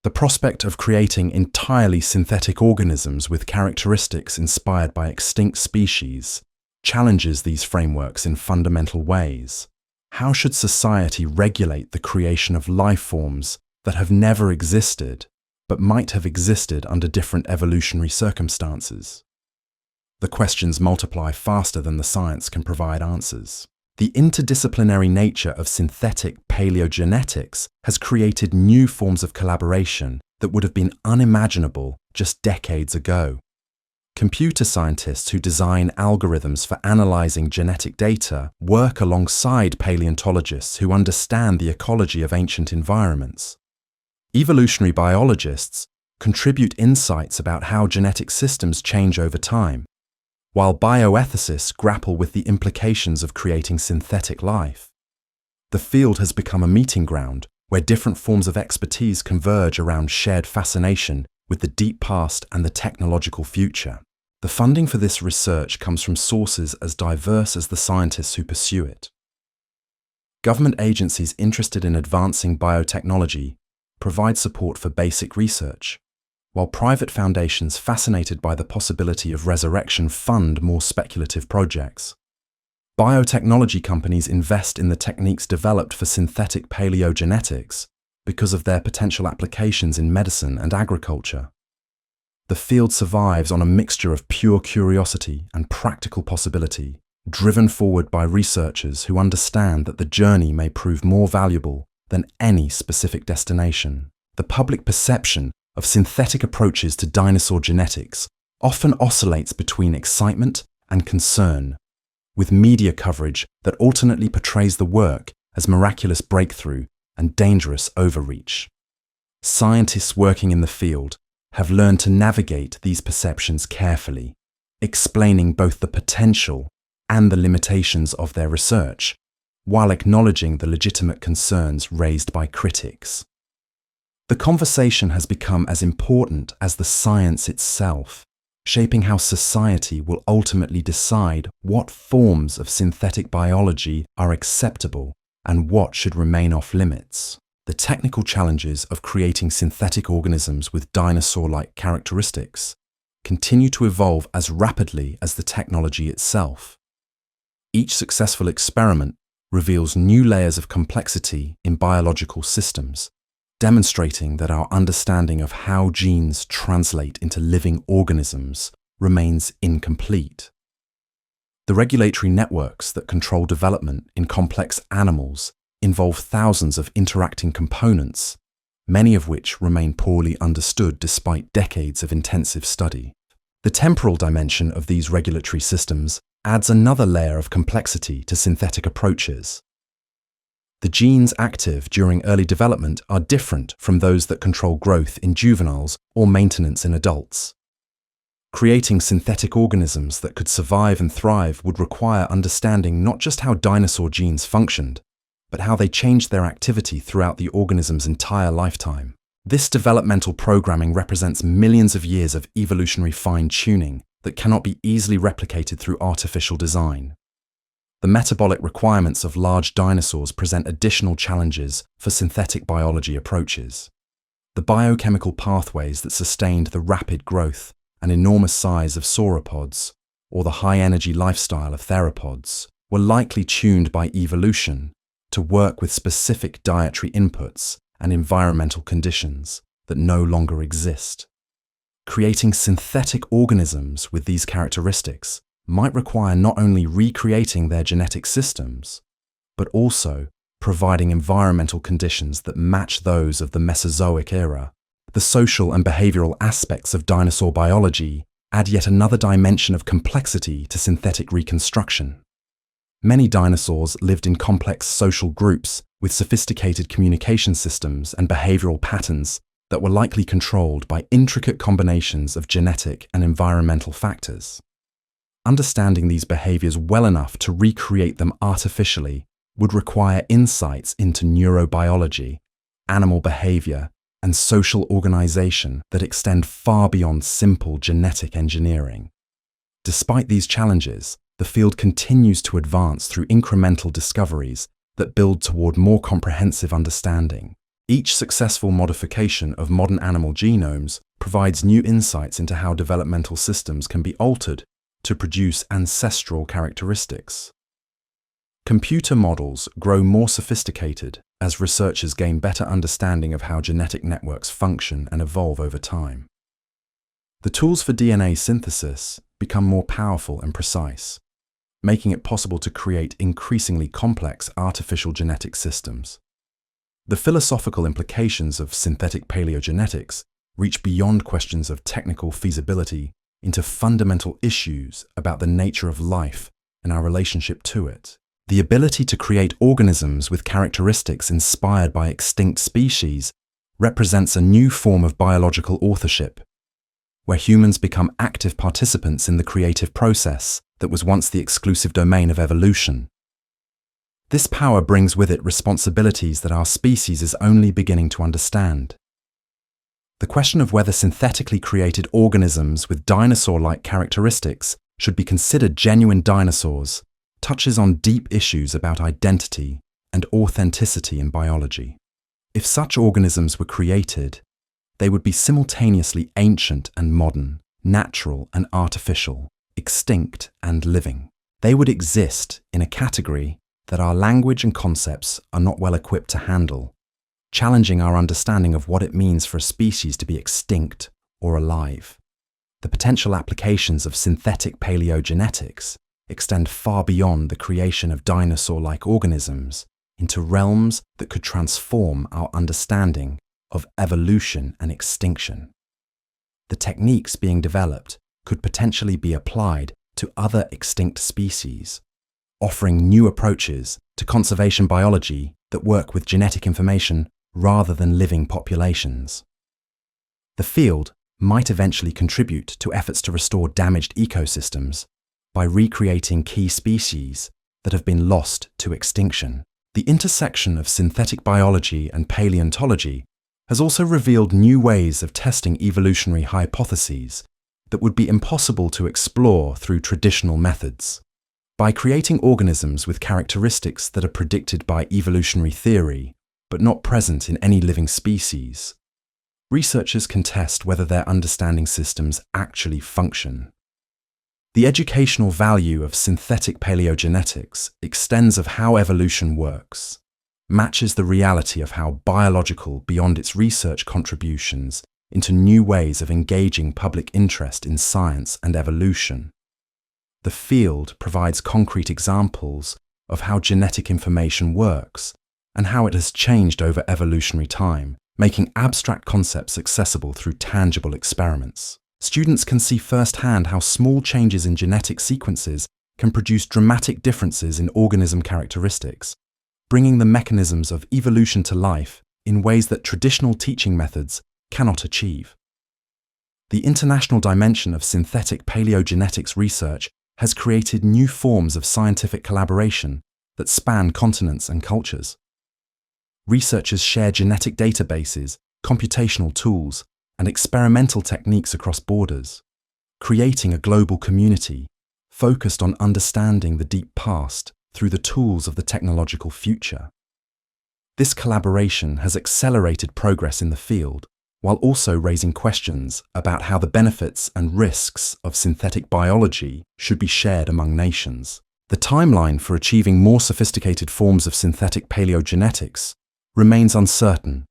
The prospect of creating entirely synthetic organisms with characteristics inspired by extinct species challenges these frameworks in fundamental ways. How should society regulate the creation of life forms that have never existed, but might have existed under different evolutionary circumstances? The questions multiply faster than the science can provide answers. The interdisciplinary nature of synthetic paleogenetics has created new forms of collaboration that would have been unimaginable just decades ago. Computer scientists who design algorithms for analyzing genetic data work alongside paleontologists who understand the ecology of ancient environments. Evolutionary biologists contribute insights about how genetic systems change over time, while bioethicists grapple with the implications of creating synthetic life. The field has become a meeting ground where different forms of expertise converge around shared fascination with the deep past and the technological future. The funding for this research comes from sources as diverse as the scientists who pursue it. Government agencies interested in advancing biotechnology provide support for basic research, while private foundations fascinated by the possibility of resurrection fund more speculative projects. Biotechnology companies invest in the techniques developed for synthetic paleogenetics because of their potential applications in medicine and agriculture. The field survives on a mixture of pure curiosity and practical possibility, driven forward by researchers who understand that the journey may prove more valuable than any specific destination. The public perception of synthetic approaches to dinosaur genetics often oscillates between excitement and concern, with media coverage that alternately portrays the work as miraculous breakthrough and dangerous overreach. Scientists working in the field have learned to navigate these perceptions carefully, explaining both the potential and the limitations of their research, while acknowledging the legitimate concerns raised by critics. The conversation has become as important as the science itself, shaping how society will ultimately decide what forms of synthetic biology are acceptable and what should remain off limits. The technical challenges of creating synthetic organisms with dinosaur-like characteristics continue to evolve as rapidly as the technology itself. Each successful experiment reveals new layers of complexity in biological systems, demonstrating that our understanding of how genes translate into living organisms remains incomplete. The regulatory networks that control development in complex animals involve thousands of interacting components, many of which remain poorly understood despite decades of intensive study. The temporal dimension of these regulatory systems adds another layer of complexity to synthetic approaches. The genes active during early development are different from those that control growth in juveniles or maintenance in adults. Creating synthetic organisms that could survive and thrive would require understanding not just how dinosaur genes functioned, but how they changed their activity throughout the organism's entire lifetime. This developmental programming represents millions of years of evolutionary fine-tuning that cannot be easily replicated through artificial design. The metabolic requirements of large dinosaurs present additional challenges for synthetic biology approaches. The biochemical pathways that sustained the rapid growth and enormous size of sauropods, or the high-energy lifestyle of theropods, were likely tuned by evolution to work with specific dietary inputs and environmental conditions that no longer exist. Creating synthetic organisms with these characteristics might require not only recreating their genetic systems, but also providing environmental conditions that match those of the Mesozoic era. The social and behavioral aspects of dinosaur biology add yet another dimension of complexity to synthetic reconstruction. Many dinosaurs lived in complex social groups with sophisticated communication systems and behavioral patterns that were likely controlled by intricate combinations of genetic and environmental factors. Understanding these behaviors well enough to recreate them artificially would require insights into neurobiology, animal behavior, and social organization that extend far beyond simple genetic engineering. Despite these challenges, the field continues to advance through incremental discoveries that build toward more comprehensive understanding. Each successful modification of modern animal genomes provides new insights into how developmental systems can be altered to produce ancestral characteristics. Computer models grow more sophisticated as researchers gain better understanding of how genetic networks function and evolve over time. The tools for DNA synthesis become more powerful and precise, making it possible to create increasingly complex artificial genetic systems. The philosophical implications of synthetic paleogenetics reach beyond questions of technical feasibility into fundamental issues about the nature of life and our relationship to it. The ability to create organisms with characteristics inspired by extinct species represents a new form of biological authorship, where humans become active participants in the creative process that was once the exclusive domain of evolution. This power brings with it responsibilities that our species is only beginning to understand. The question of whether synthetically created organisms with dinosaur-like characteristics should be considered genuine dinosaurs touches on deep issues about identity and authenticity in biology. If such organisms were created, they would be simultaneously ancient and modern, natural and artificial, extinct and living. They would exist in a category that our language and concepts are not well equipped to handle, challenging our understanding of what it means for a species to be extinct or alive. The potential applications of synthetic paleogenetics extend far beyond the creation of dinosaur-like organisms into realms that could transform our understanding of evolution and extinction. The techniques being developed could potentially be applied to other extinct species, offering new approaches to conservation biology that work with genetic information rather than living populations. The field might eventually contribute to efforts to restore damaged ecosystems by recreating key species that have been lost to extinction. The intersection of synthetic biology and paleontology has also revealed new ways of testing evolutionary hypotheses that would be impossible to explore through traditional methods. By creating organisms with characteristics that are predicted by evolutionary theory, but not present in any living species, researchers can test whether their understanding systems actually function. The educational value of synthetic paleogenetics extends of how evolution works, matches the reality of how biological beyond its research contributions into new ways of engaging public interest in science and evolution. The field provides concrete examples of how genetic information works and how it has changed over evolutionary time, making abstract concepts accessible through tangible experiments. Students can see firsthand how small changes in genetic sequences can produce dramatic differences in organism characteristics, bringing the mechanisms of evolution to life in ways that traditional teaching methods cannot achieve. The international dimension of synthetic paleogenetics research has created new forms of scientific collaboration that span continents and cultures. Researchers share genetic databases, computational tools, and experimental techniques across borders, creating a global community focused on understanding the deep past through the tools of the technological future. This collaboration has accelerated progress in the field, while also raising questions about how the benefits and risks of synthetic biology should be shared among nations. The timeline for achieving more sophisticated forms of synthetic paleogenetics remains uncertain,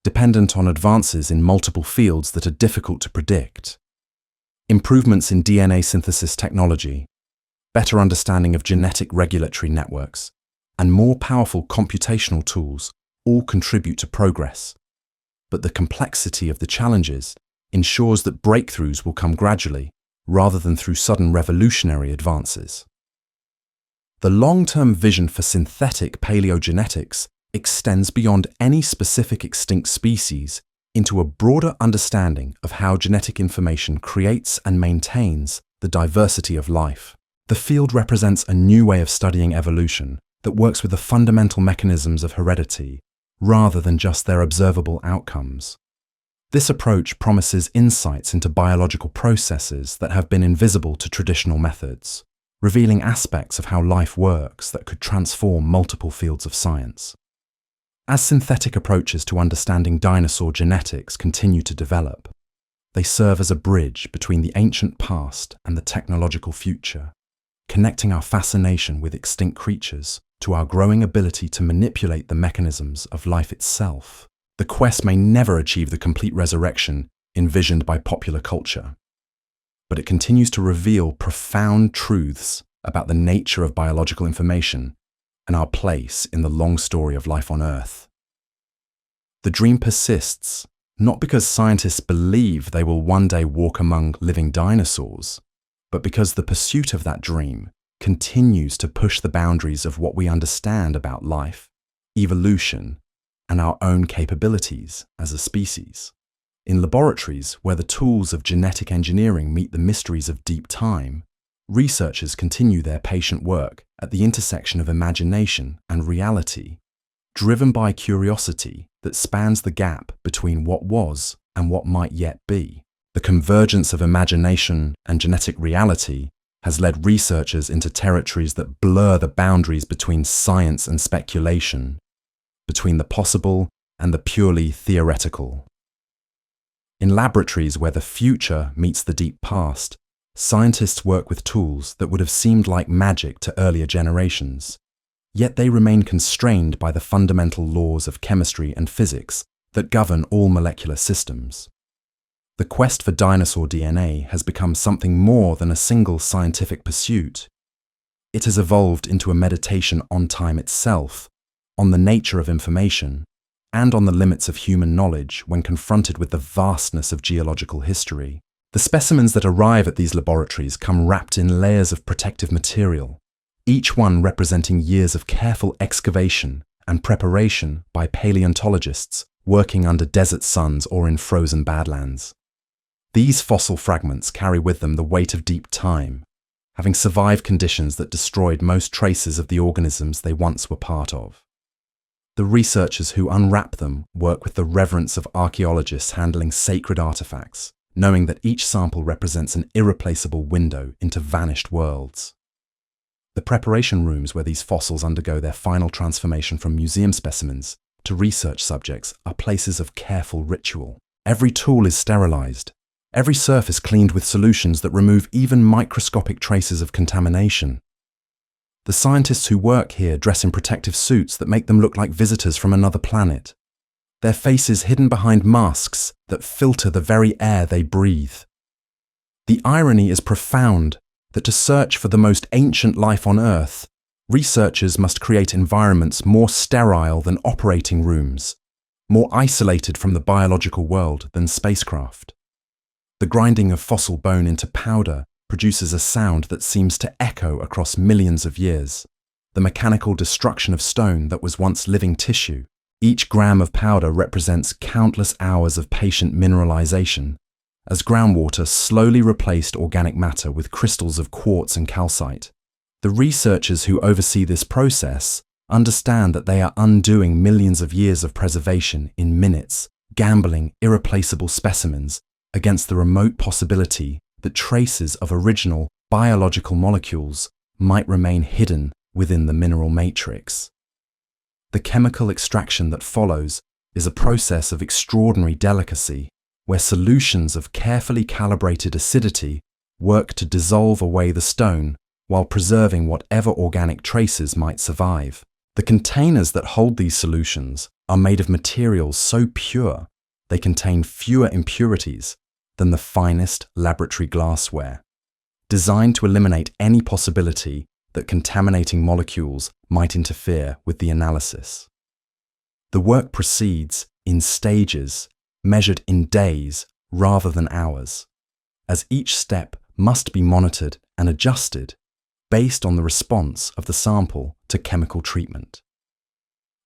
dependent on advances in multiple fields that are difficult to predict. Improvements in DNA synthesis technology, better understanding of genetic regulatory networks, and more powerful computational tools all contribute to progress. But the complexity of the challenges ensures that breakthroughs will come gradually rather than through sudden revolutionary advances. The long-term vision for synthetic paleogenetics extends beyond any specific extinct species into a broader understanding of how genetic information creates and maintains the diversity of life. The field represents a new way of studying evolution that works with the fundamental mechanisms of heredity rather than just their observable outcomes. This approach promises insights into biological processes that have been invisible to traditional methods, revealing aspects of how life works that could transform multiple fields of science. As synthetic approaches to understanding dinosaur genetics continue to develop, they serve as a bridge between the ancient past and the technological future, connecting our fascination with extinct creatures to our growing ability to manipulate the mechanisms of life itself. The quest may never achieve the complete resurrection envisioned by popular culture, but it continues to reveal profound truths about the nature of biological information and our place in the long story of life on Earth. The dream persists, not because scientists believe they will one day walk among living dinosaurs, but because the pursuit of that dream continues to push the boundaries of what we understand about life, evolution, and our own capabilities as a species. In laboratories where the tools of genetic engineering meet the mysteries of deep time, researchers continue their patient work at the intersection of imagination and reality, driven by curiosity that spans the gap between what was and what might yet be. The convergence of imagination and genetic reality has led researchers into territories that blur the boundaries between science and speculation, between the possible and the purely theoretical. In laboratories where the future meets the deep past, scientists work with tools that would have seemed like magic to earlier generations, yet they remain constrained by the fundamental laws of chemistry and physics that govern all molecular systems. The quest for dinosaur DNA has become something more than a single scientific pursuit. It has evolved into a meditation on time itself, on the nature of information, and on the limits of human knowledge when confronted with the vastness of geological history. The specimens that arrive at these laboratories come wrapped in layers of protective material, each one representing years of careful excavation and preparation by paleontologists working under desert suns or in frozen badlands. These fossil fragments carry with them the weight of deep time, having survived conditions that destroyed most traces of the organisms they once were part of. The researchers who unwrap them work with the reverence of archaeologists handling sacred artifacts, knowing that each sample represents an irreplaceable window into vanished worlds. The preparation rooms where these fossils undergo their final transformation from museum specimens to research subjects are places of careful ritual. Every tool is sterilized, every surface cleaned with solutions that remove even microscopic traces of contamination. The scientists who work here dress in protective suits that make them look like visitors from another planet, their faces hidden behind masks that filter the very air they breathe. The irony is profound that to search for the most ancient life on Earth, researchers must create environments more sterile than operating rooms, more isolated from the biological world than spacecraft. The grinding of fossil bone into powder produces a sound that seems to echo across millions of years. The mechanical destruction of stone that was once living tissue. Each gram of powder represents countless hours of patient mineralization, as groundwater slowly replaced organic matter with crystals of quartz and calcite. The researchers who oversee this process understand that they are undoing millions of years of preservation in minutes, gambling irreplaceable specimens against the remote possibility that traces of original biological molecules might remain hidden within the mineral matrix. The chemical extraction that follows is a process of extraordinary delicacy, where solutions of carefully calibrated acidity work to dissolve away the stone while preserving whatever organic traces might survive. The containers that hold these solutions are made of materials so pure they contain fewer impurities than the finest laboratory glassware, designed to eliminate any possibility that contaminating molecules might interfere with the analysis. The work proceeds in stages, measured in days rather than hours, as each step must be monitored and adjusted based on the response of the sample to chemical treatment.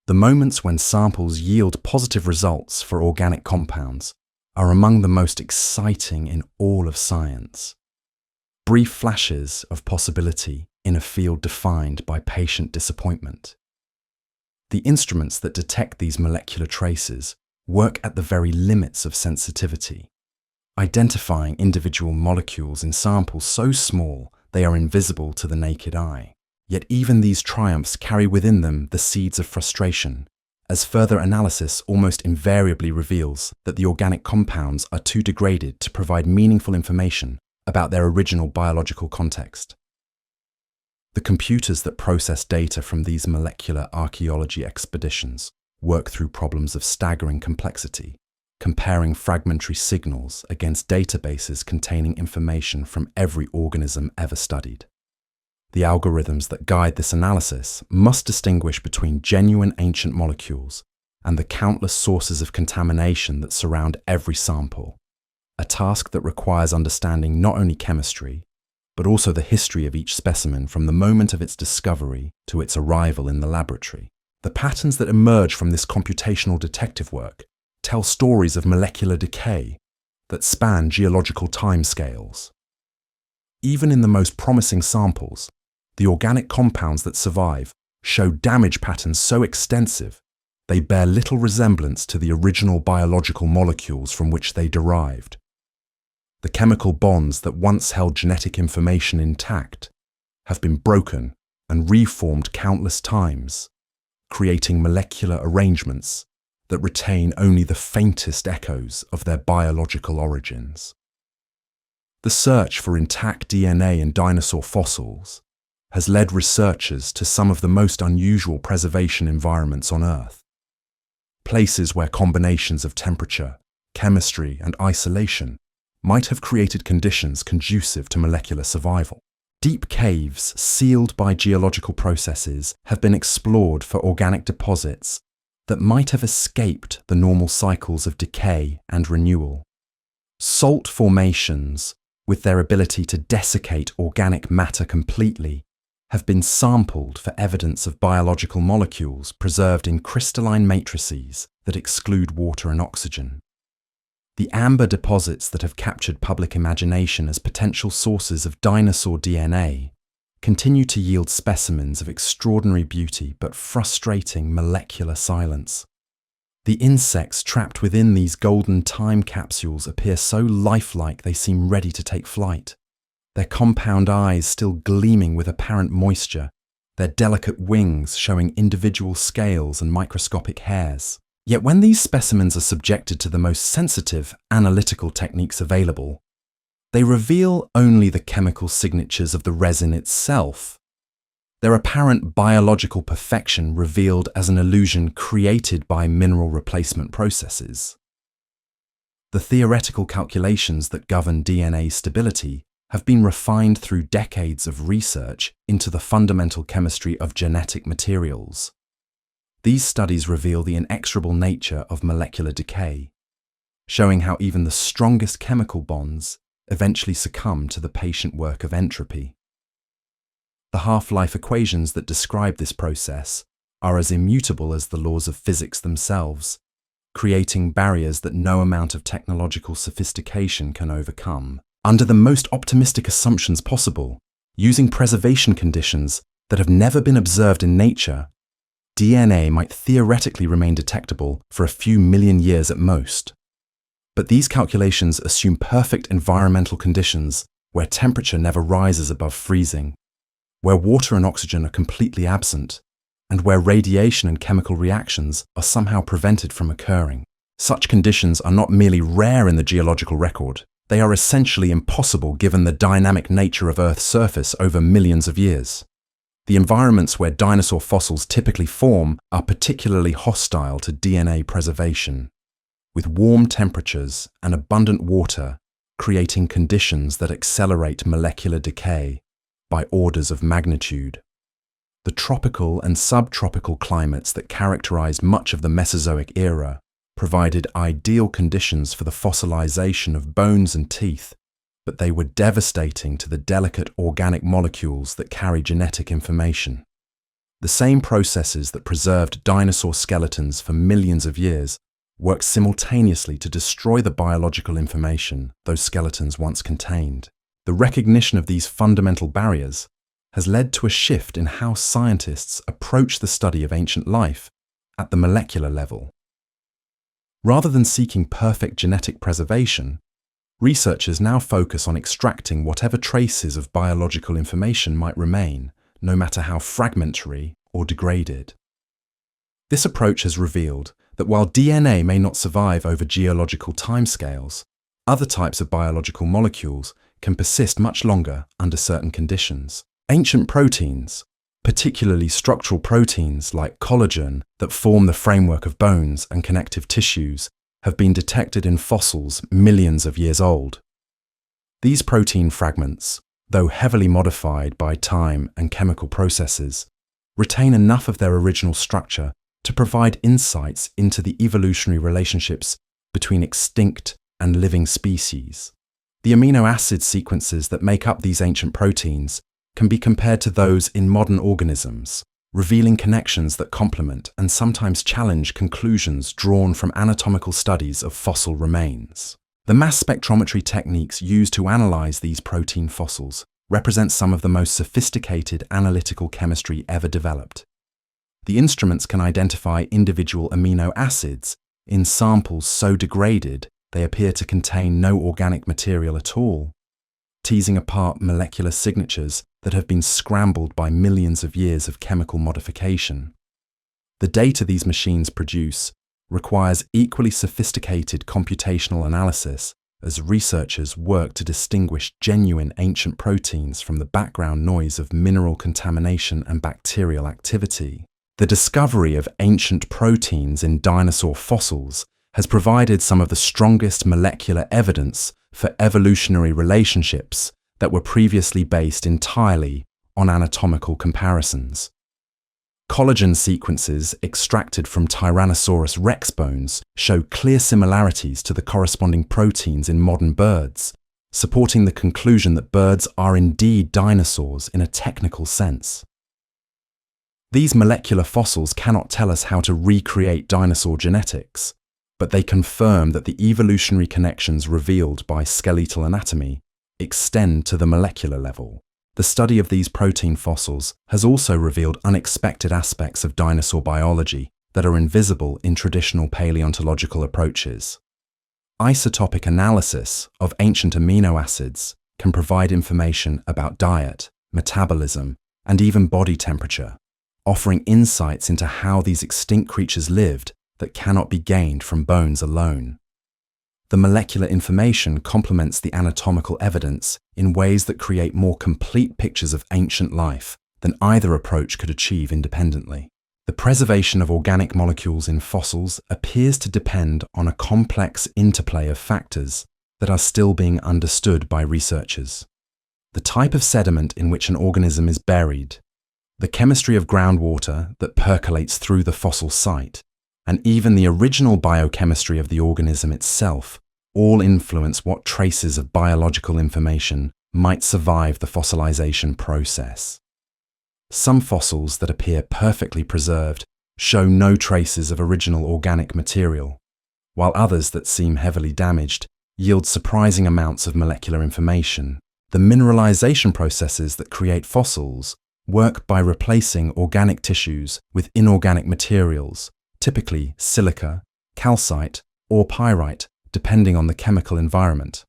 The moments when samples yield positive results for organic compounds are among the most exciting in all of science. Brief flashes of possibility in a field defined by patient disappointment. The instruments that detect these molecular traces work at the very limits of sensitivity, identifying individual molecules in samples so small they are invisible to the naked eye. Yet even these triumphs carry within them the seeds of frustration, as further analysis almost invariably reveals that the organic compounds are too degraded to provide meaningful information about their original biological context. The computers that process data from these molecular archaeology expeditions work through problems of staggering complexity, comparing fragmentary signals against databases containing information from every organism ever studied. The algorithms that guide this analysis must distinguish between genuine ancient molecules and the countless sources of contamination that surround every sample, a task that requires understanding not only chemistry, but also the history of each specimen from the moment of its discovery to its arrival in the laboratory. The patterns that emerge from this computational detective work tell stories of molecular decay that span geological timescales. Even in the most promising samples, the organic compounds that survive show damage patterns so extensive they bear little resemblance to the original biological molecules from which they derived. The chemical bonds that once held genetic information intact have been broken and reformed countless times, creating molecular arrangements that retain only the faintest echoes of their biological origins. The search for intact DNA in dinosaur fossils has led researchers to some of the most unusual preservation environments on Earth. Places where combinations of temperature, chemistry, and isolation might have created conditions conducive to molecular survival. Deep caves sealed by geological processes have been explored for organic deposits that might have escaped the normal cycles of decay and renewal. Salt formations, with their ability to desiccate organic matter completely, have been sampled for evidence of biological molecules preserved in crystalline matrices that exclude water and oxygen. The amber deposits that have captured public imagination as potential sources of dinosaur DNA continue to yield specimens of extraordinary beauty but frustrating molecular silence. The insects trapped within these golden time capsules appear so lifelike they seem ready to take flight, their compound eyes still gleaming with apparent moisture, their delicate wings showing individual scales and microscopic hairs. Yet when these specimens are subjected to the most sensitive analytical techniques available, they reveal only the chemical signatures of the resin itself, their apparent biological perfection revealed as an illusion created by mineral replacement processes. The theoretical calculations that govern DNA stability have been refined through decades of research into the fundamental chemistry of genetic materials. These studies reveal the inexorable nature of molecular decay, showing how even the strongest chemical bonds eventually succumb to the patient work of entropy. The half-life equations that describe this process are as immutable as the laws of physics themselves, creating barriers that no amount of technological sophistication can overcome. Under the most optimistic assumptions possible, using preservation conditions that have never been observed in nature, DNA might theoretically remain detectable for a few million years at most. But these calculations assume perfect environmental conditions where temperature never rises above freezing, where water and oxygen are completely absent, and where radiation and chemical reactions are somehow prevented from occurring. Such conditions are not merely rare in the geological record, they are essentially impossible given the dynamic nature of Earth's surface over millions of years. The environments where dinosaur fossils typically form are particularly hostile to DNA preservation, with warm temperatures and abundant water creating conditions that accelerate molecular decay by orders of magnitude. The tropical and subtropical climates that characterized much of the Mesozoic era provided ideal conditions for the fossilization of bones and teeth, but they were devastating to the delicate organic molecules that carry genetic information. The same processes that preserved dinosaur skeletons for millions of years worked simultaneously to destroy the biological information those skeletons once contained. The recognition of these fundamental barriers has led to a shift in how scientists approach the study of ancient life at the molecular level. Rather than seeking perfect genetic preservation, researchers now focus on extracting whatever traces of biological information might remain, no matter how fragmentary or degraded. This approach has revealed that while DNA may not survive over geological timescales, other types of biological molecules can persist much longer under certain conditions. Ancient proteins, particularly structural proteins like collagen that form the framework of bones and connective tissues, have been detected in fossils millions of years old. These protein fragments, though heavily modified by time and chemical processes, retain enough of their original structure to provide insights into the evolutionary relationships between extinct and living species. The amino acid sequences that make up these ancient proteins can be compared to those in modern organisms, revealing connections that complement and sometimes challenge conclusions drawn from anatomical studies of fossil remains. The mass spectrometry techniques used to analyze these protein fossils represent some of the most sophisticated analytical chemistry ever developed. The instruments can identify individual amino acids in samples so degraded they appear to contain no organic material at all, teasing apart molecular signatures that have been scrambled by millions of years of chemical modification. The data these machines produce requires equally sophisticated computational analysis as researchers work to distinguish genuine ancient proteins from the background noise of mineral contamination and bacterial activity. The discovery of ancient proteins in dinosaur fossils has provided some of the strongest molecular evidence for evolutionary relationships that were previously based entirely on anatomical comparisons. Collagen sequences extracted from Tyrannosaurus rex bones show clear similarities to the corresponding proteins in modern birds, supporting the conclusion that birds are indeed dinosaurs in a technical sense. These molecular fossils cannot tell us how to recreate dinosaur genetics, but they confirm that the evolutionary connections revealed by skeletal anatomy extend to the molecular level. The study of these protein fossils has also revealed unexpected aspects of dinosaur biology that are invisible in traditional paleontological approaches. Isotopic analysis of ancient amino acids can provide information about diet, metabolism, and even body temperature, offering insights into how these extinct creatures lived that cannot be gained from bones alone. The molecular information complements the anatomical evidence in ways that create more complete pictures of ancient life than either approach could achieve independently. The preservation of organic molecules in fossils appears to depend on a complex interplay of factors that are still being understood by researchers. The type of sediment in which an organism is buried, the chemistry of groundwater that percolates through the fossil site, and even the original biochemistry of the organism itself all influence what traces of biological information might survive the fossilization process. Some fossils that appear perfectly preserved show no traces of original organic material, while others that seem heavily damaged yield surprising amounts of molecular information. The mineralization processes that create fossils work by replacing organic tissues with inorganic materials, typically silica, calcite, or pyrite, depending on the chemical environment.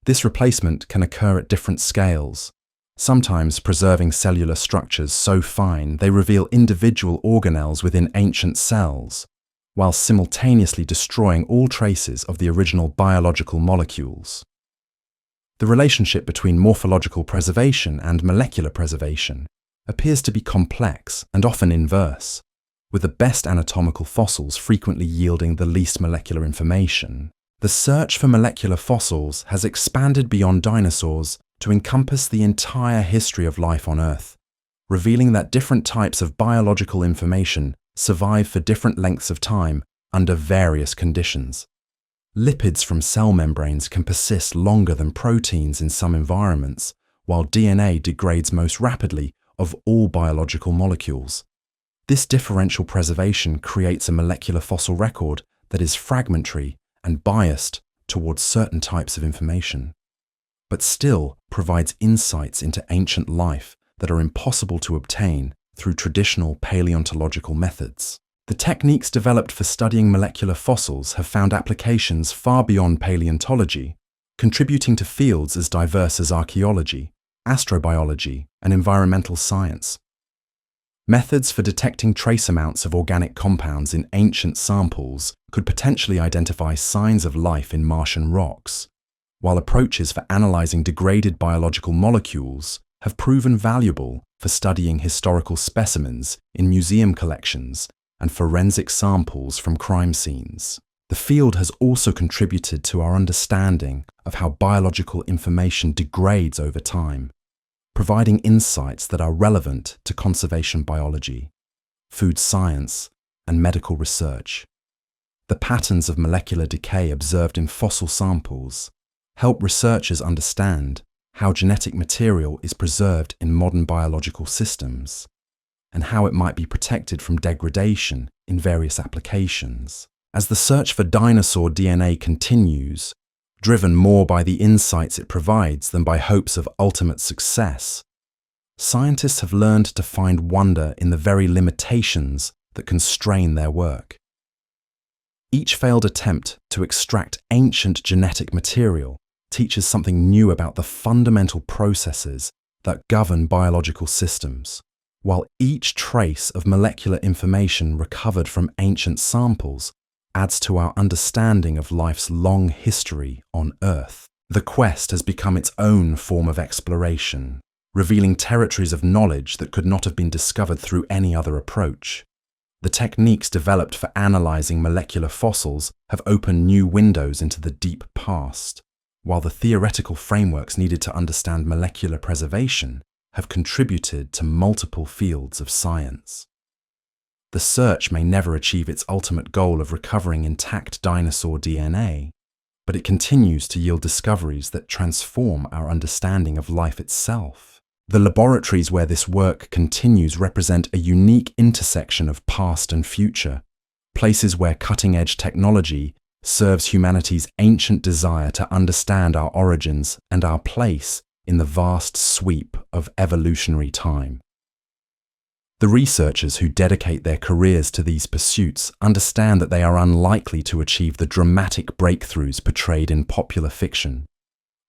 This replacement can occur at different scales, sometimes preserving cellular structures so fine they reveal individual organelles within ancient cells, while simultaneously destroying all traces of the original biological molecules. The relationship between morphological preservation and molecular preservation appears to be complex and often inverse, with the best anatomical fossils frequently yielding the least molecular information. The search for molecular fossils has expanded beyond dinosaurs to encompass the entire history of life on Earth, revealing that different types of biological information survive for different lengths of time under various conditions. Lipids from cell membranes can persist longer than proteins in some environments, while DNA degrades most rapidly of all biological molecules. This differential preservation creates a molecular fossil record that is fragmentary and biased towards certain types of information, but still provides insights into ancient life that are impossible to obtain through traditional paleontological methods. The techniques developed for studying molecular fossils have found applications far beyond paleontology, contributing to fields as diverse as archaeology, astrobiology, and environmental science. Methods for detecting trace amounts of organic compounds in ancient samples could potentially identify signs of life in Martian rocks, while approaches for analyzing degraded biological molecules have proven valuable for studying historical specimens in museum collections and forensic samples from crime scenes. The field has also contributed to our understanding of how biological information degrades over time, providing insights that are relevant to conservation biology, food science, and medical research. The patterns of molecular decay observed in fossil samples help researchers understand how genetic material is preserved in modern biological systems, and how it might be protected from degradation in various applications. As the search for dinosaur DNA continues, driven more by the insights it provides than by hopes of ultimate success, scientists have learned to find wonder in the very limitations that constrain their work. Each failed attempt to extract ancient genetic material teaches something new about the fundamental processes that govern biological systems, while each trace of molecular information recovered from ancient samples adds to our understanding of life's long history on Earth. The quest has become its own form of exploration, revealing territories of knowledge that could not have been discovered through any other approach. The techniques developed for analyzing molecular fossils have opened new windows into the deep past, while the theoretical frameworks needed to understand molecular preservation have contributed to multiple fields of science. The search may never achieve its ultimate goal of recovering intact dinosaur DNA, but it continues to yield discoveries that transform our understanding of life itself. The laboratories where this work continues represent a unique intersection of past and future, places where cutting-edge technology serves humanity's ancient desire to understand our origins and our place in the vast sweep of evolutionary time. The researchers who dedicate their careers to these pursuits understand that they are unlikely to achieve the dramatic breakthroughs portrayed in popular fiction.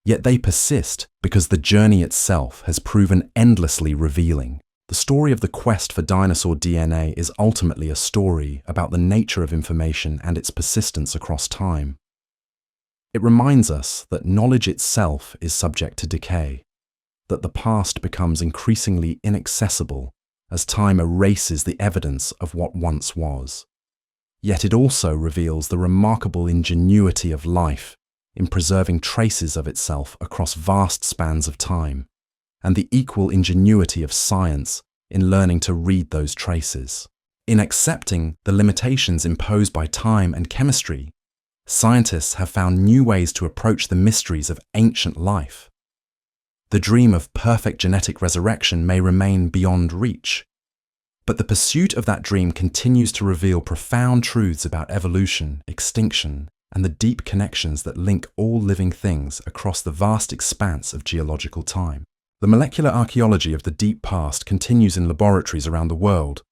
Yet they persist because the journey itself has proven endlessly revealing. The story of the quest for dinosaur DNA is ultimately a story about the nature of information and its persistence across time. It reminds us that knowledge itself is subject to decay, that the past becomes increasingly inaccessible as time erases the evidence of what once was. Yet it also reveals the remarkable ingenuity of life in preserving traces of itself across vast spans of time, and the equal ingenuity of science in learning to read those traces. In accepting the limitations imposed by time and chemistry, scientists have found new ways to approach the mysteries of ancient life. The dream of perfect genetic resurrection may remain beyond reach, but the pursuit of that dream continues to reveal profound truths about evolution, extinction, and the deep connections that link all living things across the vast expanse of geological time. The molecular archaeology of the deep past continues in laboratories around the world,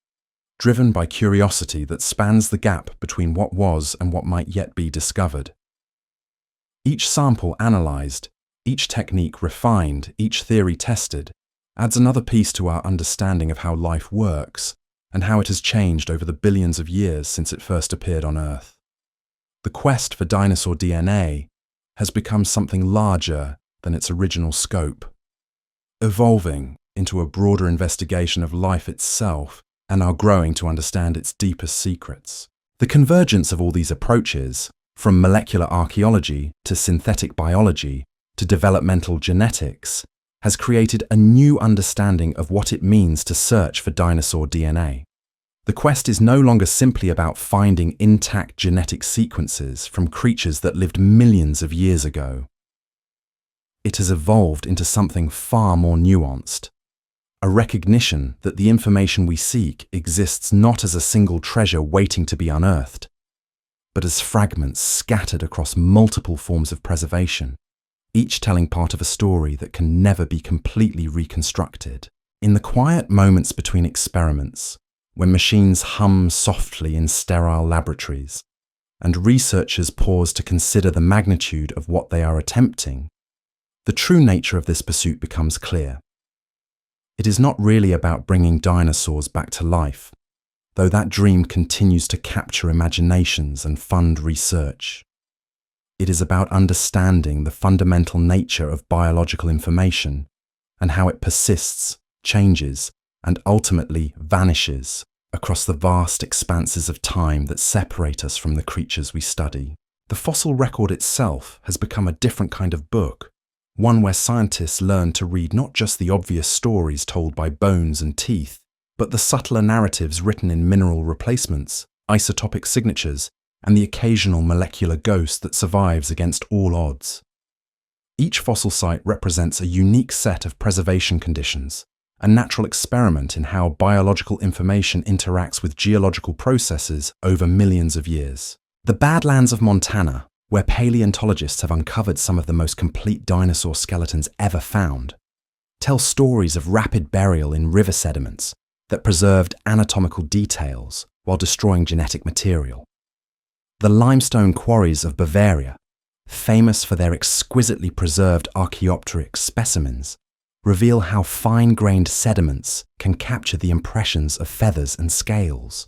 driven by curiosity that spans the gap between what was and what might yet be discovered. Each sample analyzed, each technique refined, each theory tested, adds another piece to our understanding of how life works and how it has changed over the billions of years since it first appeared on Earth. The quest for dinosaur DNA has become something larger than its original scope, evolving into a broader investigation of life itself and our growing to understand its deepest secrets. The convergence of all these approaches, from molecular archaeology to synthetic biology to developmental genetics, has created a new understanding of what it means to search for dinosaur DNA. The quest is no longer simply about finding intact genetic sequences from creatures that lived millions of years ago. It has evolved into something far more nuanced, a recognition that the information we seek exists not as a single treasure waiting to be unearthed, but as fragments scattered across multiple forms of preservation, each telling part of a story that can never be completely reconstructed. In the quiet moments between experiments, when machines hum softly in sterile laboratories, and researchers pause to consider the magnitude of what they are attempting, the true nature of this pursuit becomes clear. It is not really about bringing dinosaurs back to life, though that dream continues to capture imaginations and fund research. It is about understanding the fundamental nature of biological information and how it persists, changes, and ultimately vanishes across the vast expanses of time that separate us from the creatures we study. The fossil record itself has become a different kind of book, one where scientists learn to read not just the obvious stories told by bones and teeth, but the subtler narratives written in mineral replacements, isotopic signatures, and the occasional molecular ghost that survives against all odds. Each fossil site represents a unique set of preservation conditions, a natural experiment in how biological information interacts with geological processes over millions of years. The Badlands of Montana, where paleontologists have uncovered some of the most complete dinosaur skeletons ever found, tell stories of rapid burial in river sediments that preserved anatomical details while destroying genetic material. The limestone quarries of Bavaria, famous for their exquisitely preserved Archaeopteryx specimens, reveal how fine-grained sediments can capture the impressions of feathers and scales.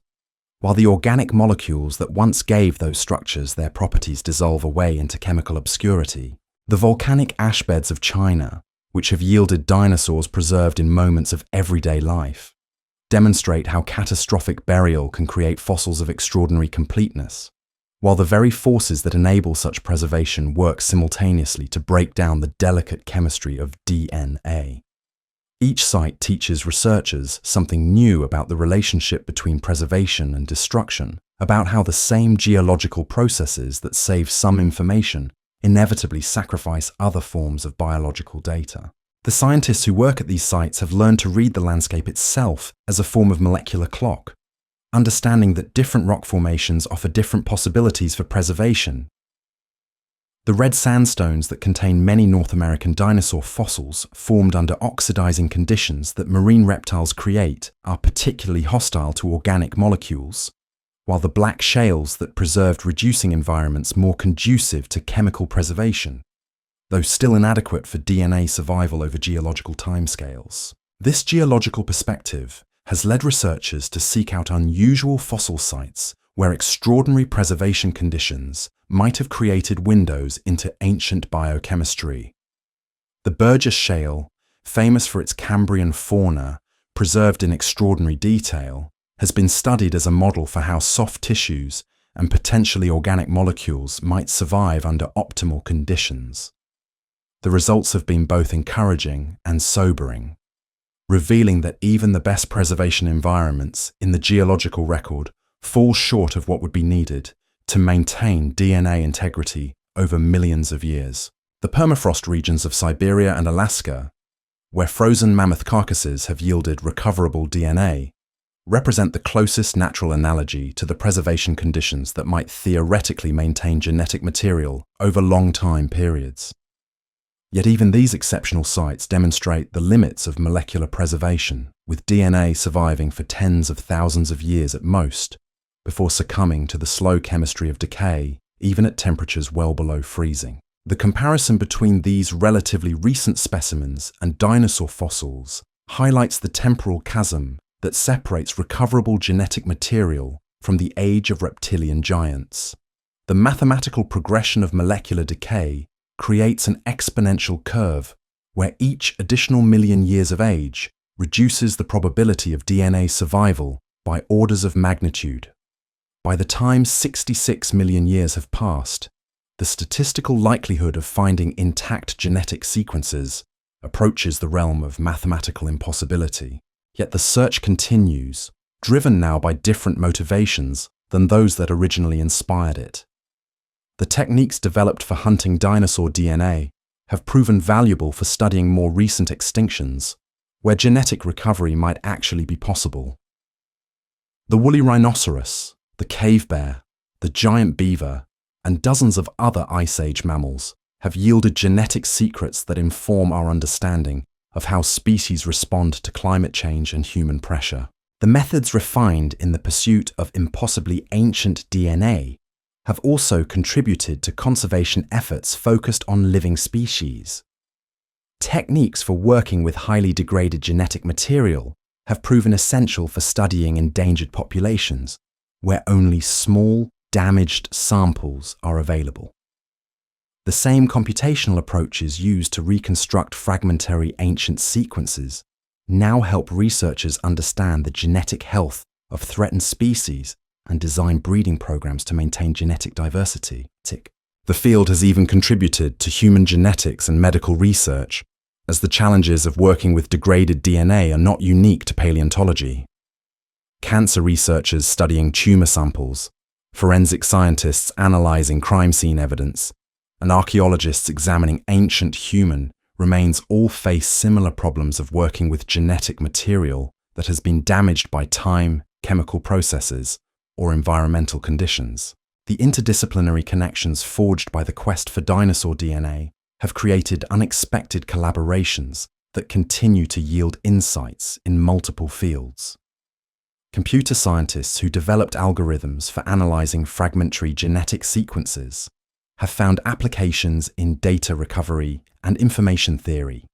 While the organic molecules that once gave those structures their properties dissolve away into chemical obscurity, the volcanic ash beds of China, which have yielded dinosaurs preserved in moments of everyday life, demonstrate how catastrophic burial can create fossils of extraordinary completeness, while the very forces that enable such preservation work simultaneously to break down the delicate chemistry of DNA. Each site teaches researchers something new about the relationship between preservation and destruction, about how the same geological processes that save some information inevitably sacrifice other forms of biological data. The scientists who work at these sites have learned to read the landscape itself as a form of molecular clock, understanding that different rock formations offer different possibilities for preservation. The red sandstones that contain many North American dinosaur fossils formed under oxidizing conditions that marine reptiles create are particularly hostile to organic molecules, while the black shales that preserved reducing environments more conducive to chemical preservation, though still inadequate for DNA survival over geological timescales. This geological perspective has led researchers to seek out unusual fossil sites where extraordinary preservation conditions might have created windows into ancient biochemistry. The Burgess Shale, famous for its Cambrian fauna, preserved in extraordinary detail, has been studied as a model for how soft tissues and potentially organic molecules might survive under optimal conditions. The results have been both encouraging and sobering, revealing that even the best preservation environments in the geological record fall short of what would be needed to maintain DNA integrity over millions of years. The permafrost regions of Siberia and Alaska, where frozen mammoth carcasses have yielded recoverable DNA, represent the closest natural analogy to the preservation conditions that might theoretically maintain genetic material over long time periods. Yet even these exceptional sites demonstrate the limits of molecular preservation, with DNA surviving for tens of thousands of years at most, before succumbing to the slow chemistry of decay, even at temperatures well below freezing. The comparison between these relatively recent specimens and dinosaur fossils highlights the temporal chasm that separates recoverable genetic material from the age of reptilian giants. The mathematical progression of molecular decay creates an exponential curve where each additional million years of age reduces the probability of DNA survival by orders of magnitude. By the time 66 million years have passed, the statistical likelihood of finding intact genetic sequences approaches the realm of mathematical impossibility. Yet the search continues, driven now by different motivations than those that originally inspired it. The techniques developed for hunting dinosaur DNA have proven valuable for studying more recent extinctions, where genetic recovery might actually be possible. The woolly rhinoceros, the cave bear, the giant beaver, and dozens of other Ice Age mammals have yielded genetic secrets that inform our understanding of how species respond to climate change and human pressure. The methods refined in the pursuit of impossibly ancient DNA have also contributed to conservation efforts focused on living species. Techniques for working with highly degraded genetic material have proven essential for studying endangered populations, where only small, damaged samples are available. The same computational approaches used to reconstruct fragmentary ancient sequences now help researchers understand the genetic health of threatened species and design breeding programs to maintain genetic diversity. The field has even contributed to human genetics and medical research, as the challenges of working with degraded DNA are not unique to paleontology. Cancer researchers studying tumor samples, forensic scientists analyzing crime scene evidence, and archaeologists examining ancient human remains all face similar problems of working with genetic material that has been damaged by time, chemical processes, or environmental conditions. The interdisciplinary connections forged by the quest for dinosaur DNA have created unexpected collaborations that continue to yield insights in multiple fields. Computer scientists who developed algorithms for analyzing fragmentary genetic sequences have found applications in data recovery and information theory.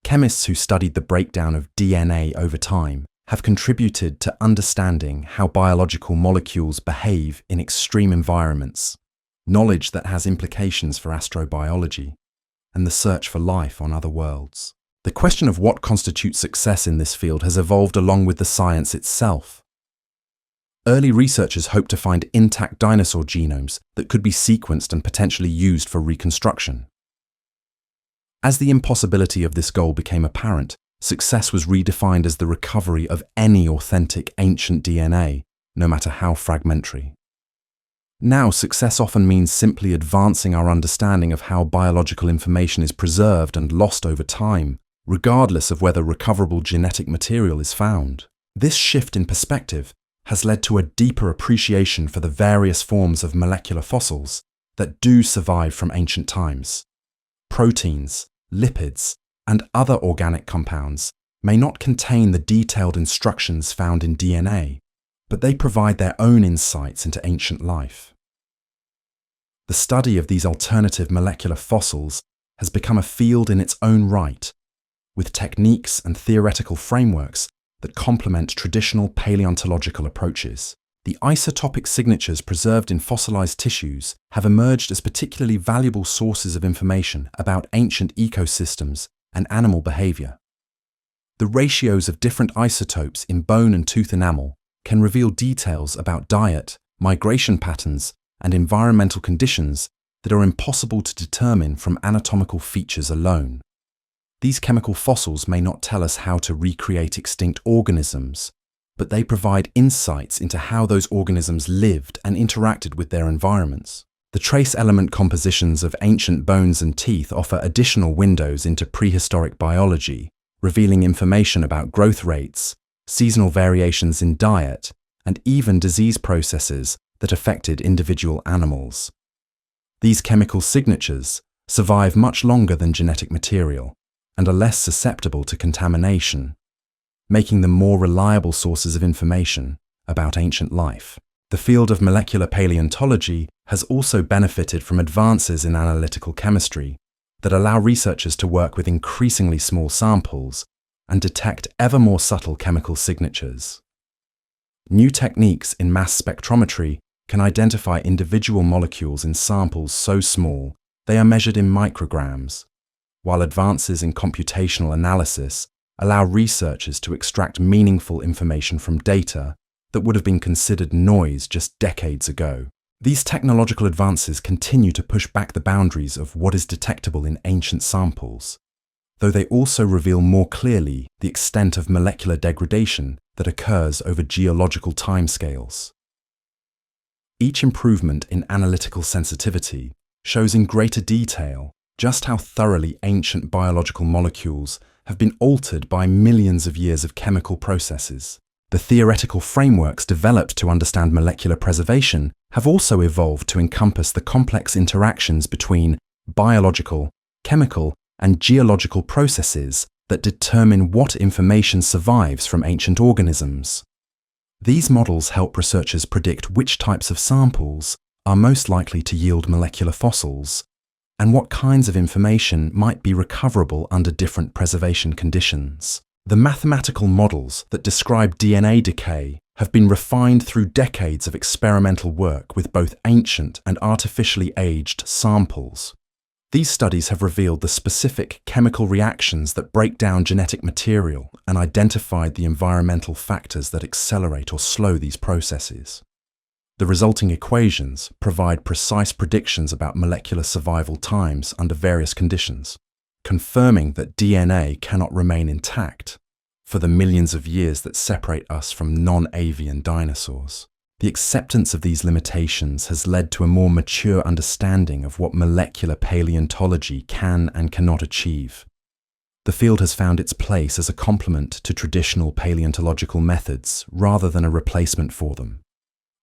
Chemists who studied the breakdown of DNA over time have contributed to understanding how biological molecules behave in extreme environments, knowledge that has implications for astrobiology and the search for life on other worlds. The question of what constitutes success in this field has evolved along with the science itself. Early researchers hoped to find intact dinosaur genomes that could be sequenced and potentially used for reconstruction. As the impossibility of this goal became apparent, success was redefined as the recovery of any authentic ancient DNA, no matter how fragmentary. Now, success often means simply advancing our understanding of how biological information is preserved and lost over time, regardless of whether recoverable genetic material is found. This shift in perspective has led to a deeper appreciation for the various forms of molecular fossils that do survive from ancient times. Proteins, lipids, and other organic compounds may not contain the detailed instructions found in DNA, but they provide their own insights into ancient life. The study of these alternative molecular fossils has become a field in its own right, with techniques and theoretical frameworks that complement traditional paleontological approaches. The isotopic signatures preserved in fossilized tissues have emerged as particularly valuable sources of information about ancient ecosystems and animal behavior. The ratios of different isotopes in bone and tooth enamel can reveal details about diet, migration patterns, and environmental conditions that are impossible to determine from anatomical features alone. These chemical fossils may not tell us how to recreate extinct organisms, but they provide insights into how those organisms lived and interacted with their environments. The trace element compositions of ancient bones and teeth offer additional windows into prehistoric biology, revealing information about growth rates, seasonal variations in diet, and even disease processes that affected individual animals. These chemical signatures survive much longer than genetic material and are less susceptible to contamination, making them more reliable sources of information about ancient life. The field of molecular paleontology has also benefited from advances in analytical chemistry that allow researchers to work with increasingly small samples and detect ever more subtle chemical signatures. New techniques in mass spectrometry can identify individual molecules in samples so small they are measured in micrograms, while advances in computational analysis allow researchers to extract meaningful information from data that would have been considered noise just decades ago. These technological advances continue to push back the boundaries of what is detectable in ancient samples, though they also reveal more clearly the extent of molecular degradation that occurs over geological timescales. Each improvement in analytical sensitivity shows in greater detail just how thoroughly ancient biological molecules have been altered by millions of years of chemical processes. The theoretical frameworks developed to understand molecular preservation have also evolved to encompass the complex interactions between biological, chemical, and geological processes that determine what information survives from ancient organisms. These models help researchers predict which types of samples are most likely to yield molecular fossils, and what kinds of information might be recoverable under different preservation conditions. The mathematical models that describe DNA decay have been refined through decades of experimental work with both ancient and artificially aged samples. These studies have revealed the specific chemical reactions that break down genetic material and identified the environmental factors that accelerate or slow these processes. The resulting equations provide precise predictions about molecular survival times under various conditions, confirming that DNA cannot remain intact for the millions of years that separate us from non-avian dinosaurs. The acceptance of these limitations has led to a more mature understanding of what molecular paleontology can and cannot achieve. The field has found its place as a complement to traditional paleontological methods rather than a replacement for them,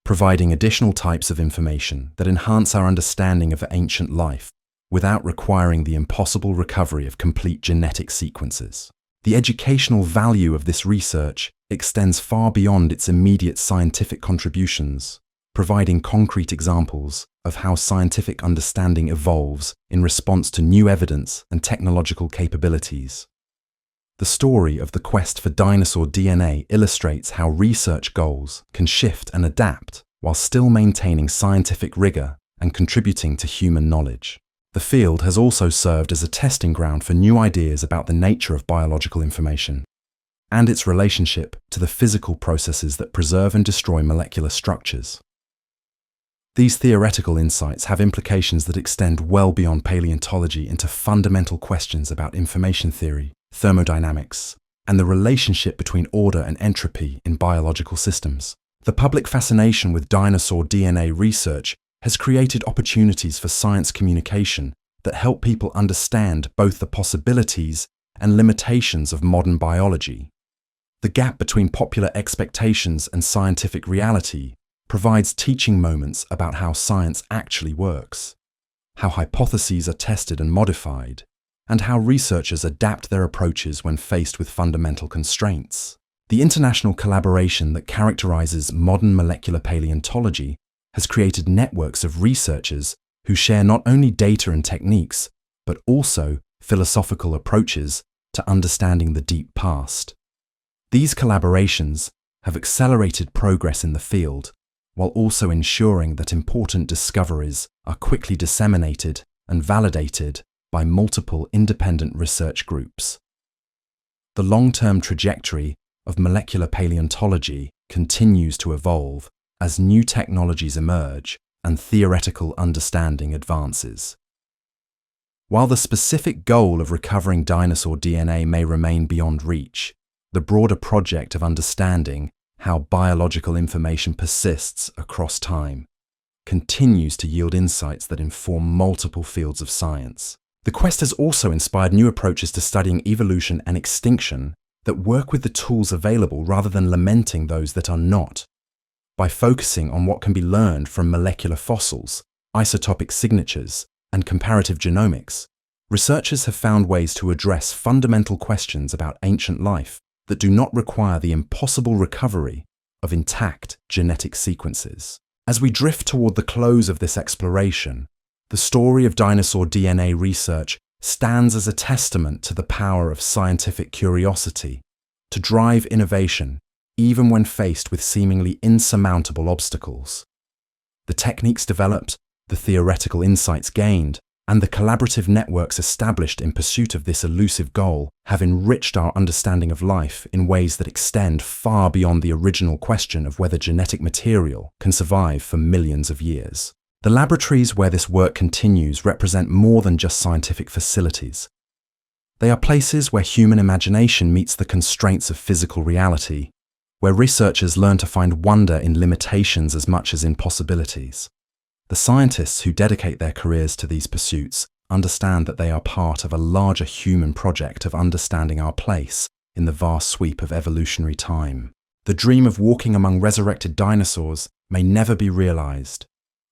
providing additional types of information that enhance our understanding of ancient life without requiring the impossible recovery of complete genetic sequences. The educational value of this research extends far beyond its immediate scientific contributions, providing concrete examples of how scientific understanding evolves in response to new evidence and technological capabilities. The story of the quest for dinosaur DNA illustrates how research goals can shift and adapt while still maintaining scientific rigor and contributing to human knowledge. The field has also served as a testing ground for new ideas about the nature of biological information and its relationship to the physical processes that preserve and destroy molecular structures. These theoretical insights have implications that extend well beyond paleontology into fundamental questions about information theory, thermodynamics, and the relationship between order and entropy in biological systems. The public fascination with dinosaur DNA research has created opportunities for science communication that help people understand both the possibilities and limitations of modern biology. The gap between popular expectations and scientific reality provides teaching moments about how science actually works, how hypotheses are tested and modified, and how researchers adapt their approaches when faced with fundamental constraints. The international collaboration that characterizes modern molecular paleontology has created networks of researchers who share not only data and techniques, but also philosophical approaches to understanding the deep past. These collaborations have accelerated progress in the field, while also ensuring that important discoveries are quickly disseminated and validated by multiple independent research groups. The long-term trajectory of molecular paleontology continues to evolve as new technologies emerge and theoretical understanding advances. While the specific goal of recovering dinosaur DNA may remain beyond reach, the broader project of understanding how biological information persists across time continues to yield insights that inform multiple fields of science. The quest has also inspired new approaches to studying evolution and extinction that work with the tools available rather than lamenting those that are not. By focusing on what can be learned from molecular fossils, isotopic signatures, and comparative genomics, researchers have found ways to address fundamental questions about ancient life that do not require the impossible recovery of intact genetic sequences. As we drift toward the close of this exploration, the story of dinosaur DNA research stands as a testament to the power of scientific curiosity to drive innovation even when faced with seemingly insurmountable obstacles. The techniques developed, the theoretical insights gained, and the collaborative networks established in pursuit of this elusive goal have enriched our understanding of life in ways that extend far beyond the original question of whether genetic material can survive for millions of years. The laboratories where this work continues represent more than just scientific facilities. They are places where human imagination meets the constraints of physical reality, where researchers learn to find wonder in limitations as much as in possibilities. The scientists who dedicate their careers to these pursuits understand that they are part of a larger human project of understanding our place in the vast sweep of evolutionary time. The dream of walking among resurrected dinosaurs may never be realized,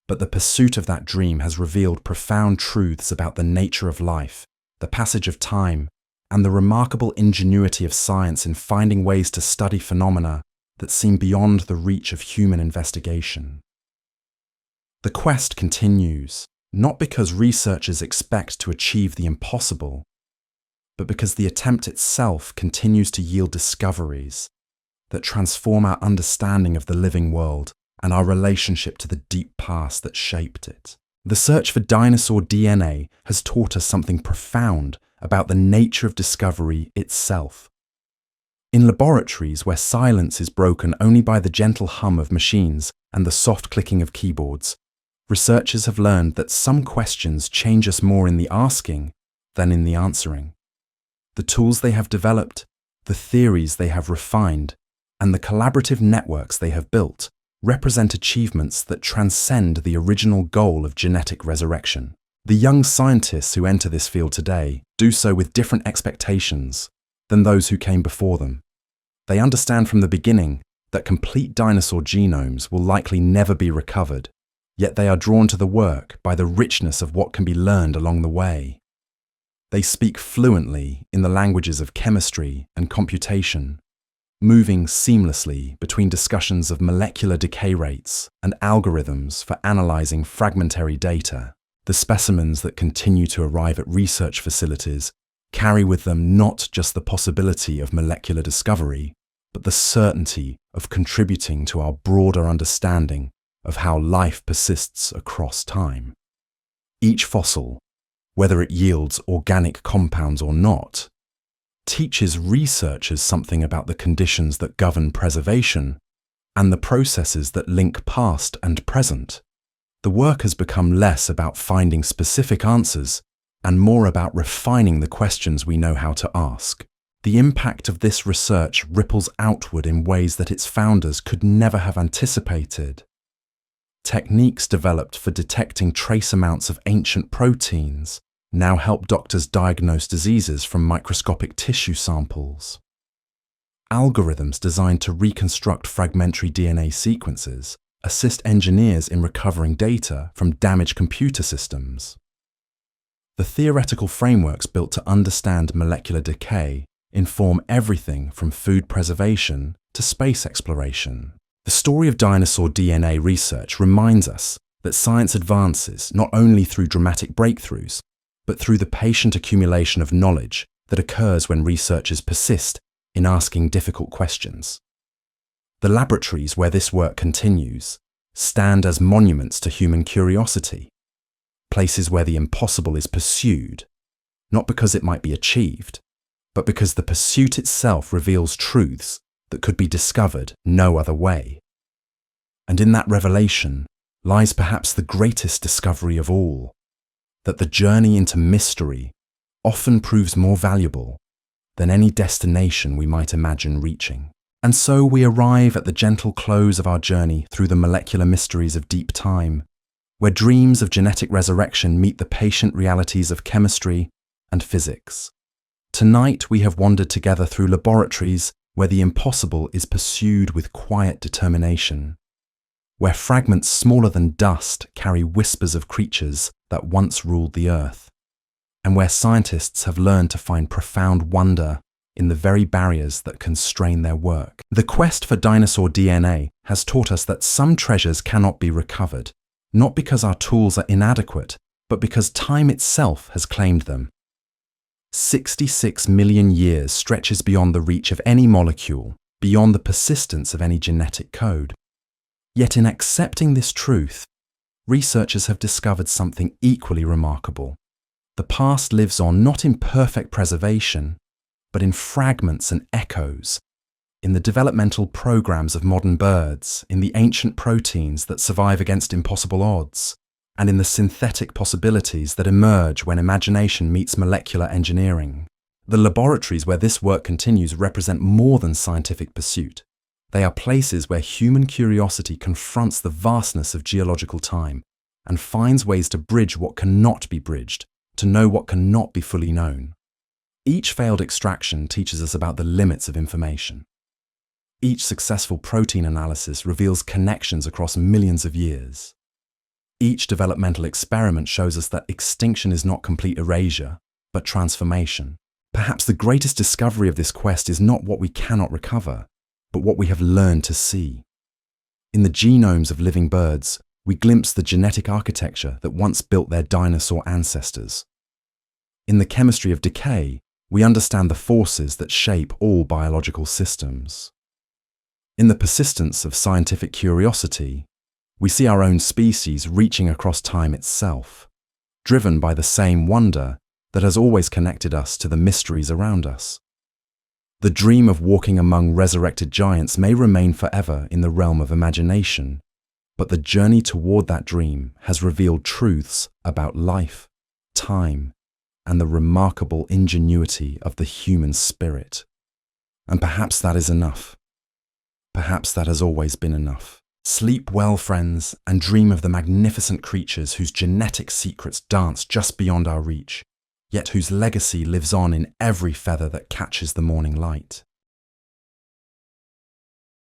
but the pursuit of that dream has revealed profound truths about the nature of life, the passage of time, and the remarkable ingenuity of science in finding ways to study phenomena that seem beyond the reach of human investigation. The quest continues, not because researchers expect to achieve the impossible, but because the attempt itself continues to yield discoveries that transform our understanding of the living world and our relationship to the deep past that shaped it. The search for dinosaur DNA has taught us something profound about the nature of discovery itself. In laboratories where silence is broken only by the gentle hum of machines and the soft clicking of keyboards, researchers have learned that some questions change us more in the asking than in the answering. The tools they have developed, the theories they have refined, and the collaborative networks they have built represent achievements that transcend the original goal of genetic resurrection. The young scientists who enter this field today do so with different expectations than those who came before them. They understand from the beginning that complete dinosaur genomes will likely never be recovered, yet they are drawn to the work by the richness of what can be learned along the way. They speak fluently in the languages of chemistry and computation, moving seamlessly between discussions of molecular decay rates and algorithms for analyzing fragmentary data. The specimens that continue to arrive at research facilities carry with them not just the possibility of molecular discovery, but the certainty of contributing to our broader understanding of how life persists across time. Each fossil, whether it yields organic compounds or not, teaches researchers something about the conditions that govern preservation and the processes that link past and present. The work has become less about finding specific answers and more about refining the questions we know how to ask. The impact of this research ripples outward in ways that its founders could never have anticipated. Techniques developed for detecting trace amounts of ancient proteins now help doctors diagnose diseases from microscopic tissue samples. Algorithms designed to reconstruct fragmentary DNA sequences assist engineers in recovering data from damaged computer systems. The theoretical frameworks built to understand molecular decay inform everything from food preservation to space exploration. The story of dinosaur DNA research reminds us that science advances not only through dramatic breakthroughs, but through the patient accumulation of knowledge that occurs when researchers persist in asking difficult questions. The laboratories where this work continues stand as monuments to human curiosity, places where the impossible is pursued, not because it might be achieved, but because the pursuit itself reveals truths that could be discovered no other way. And in that revelation lies perhaps the greatest discovery of all, that the journey into mystery often proves more valuable than any destination we might imagine reaching. And so we arrive at the gentle close of our journey through the molecular mysteries of deep time, where dreams of genetic resurrection meet the patient realities of chemistry and physics. Tonight we have wandered together through laboratories where the impossible is pursued with quiet determination, where fragments smaller than dust carry whispers of creatures that once ruled the earth, and where scientists have learned to find profound wonder in the very barriers that constrain their work. The quest for dinosaur DNA has taught us that some treasures cannot be recovered, not because our tools are inadequate, but because time itself has claimed them. 66 million years stretches beyond the reach of any molecule, beyond the persistence of any genetic code. Yet in accepting this truth, researchers have discovered something equally remarkable. The past lives on not in perfect preservation, but in fragments and echoes, in the developmental programs of modern birds, in the ancient proteins that survive against impossible odds, and in the synthetic possibilities that emerge when imagination meets molecular engineering. The laboratories where this work continues represent more than scientific pursuit. They are places where human curiosity confronts the vastness of geological time and finds ways to bridge what cannot be bridged, to know what cannot be fully known. Each failed extraction teaches us about the limits of information. Each successful protein analysis reveals connections across millions of years. Each developmental experiment shows us that extinction is not complete erasure, but transformation. Perhaps the greatest discovery of this quest is not what we cannot recover, but what we have learned to see. In the genomes of living birds, we glimpse the genetic architecture that once built their dinosaur ancestors. In the chemistry of decay, we understand the forces that shape all biological systems. In the persistence of scientific curiosity, we see our own species reaching across time itself, driven by the same wonder that has always connected us to the mysteries around us. The dream of walking among resurrected giants may remain forever in the realm of imagination, but the journey toward that dream has revealed truths about life, time, and the remarkable ingenuity of the human spirit. And perhaps that is enough. Perhaps that has always been enough. Sleep well, friends, and dream of the magnificent creatures whose genetic secrets dance just beyond our reach, yet whose legacy lives on in every feather that catches the morning light.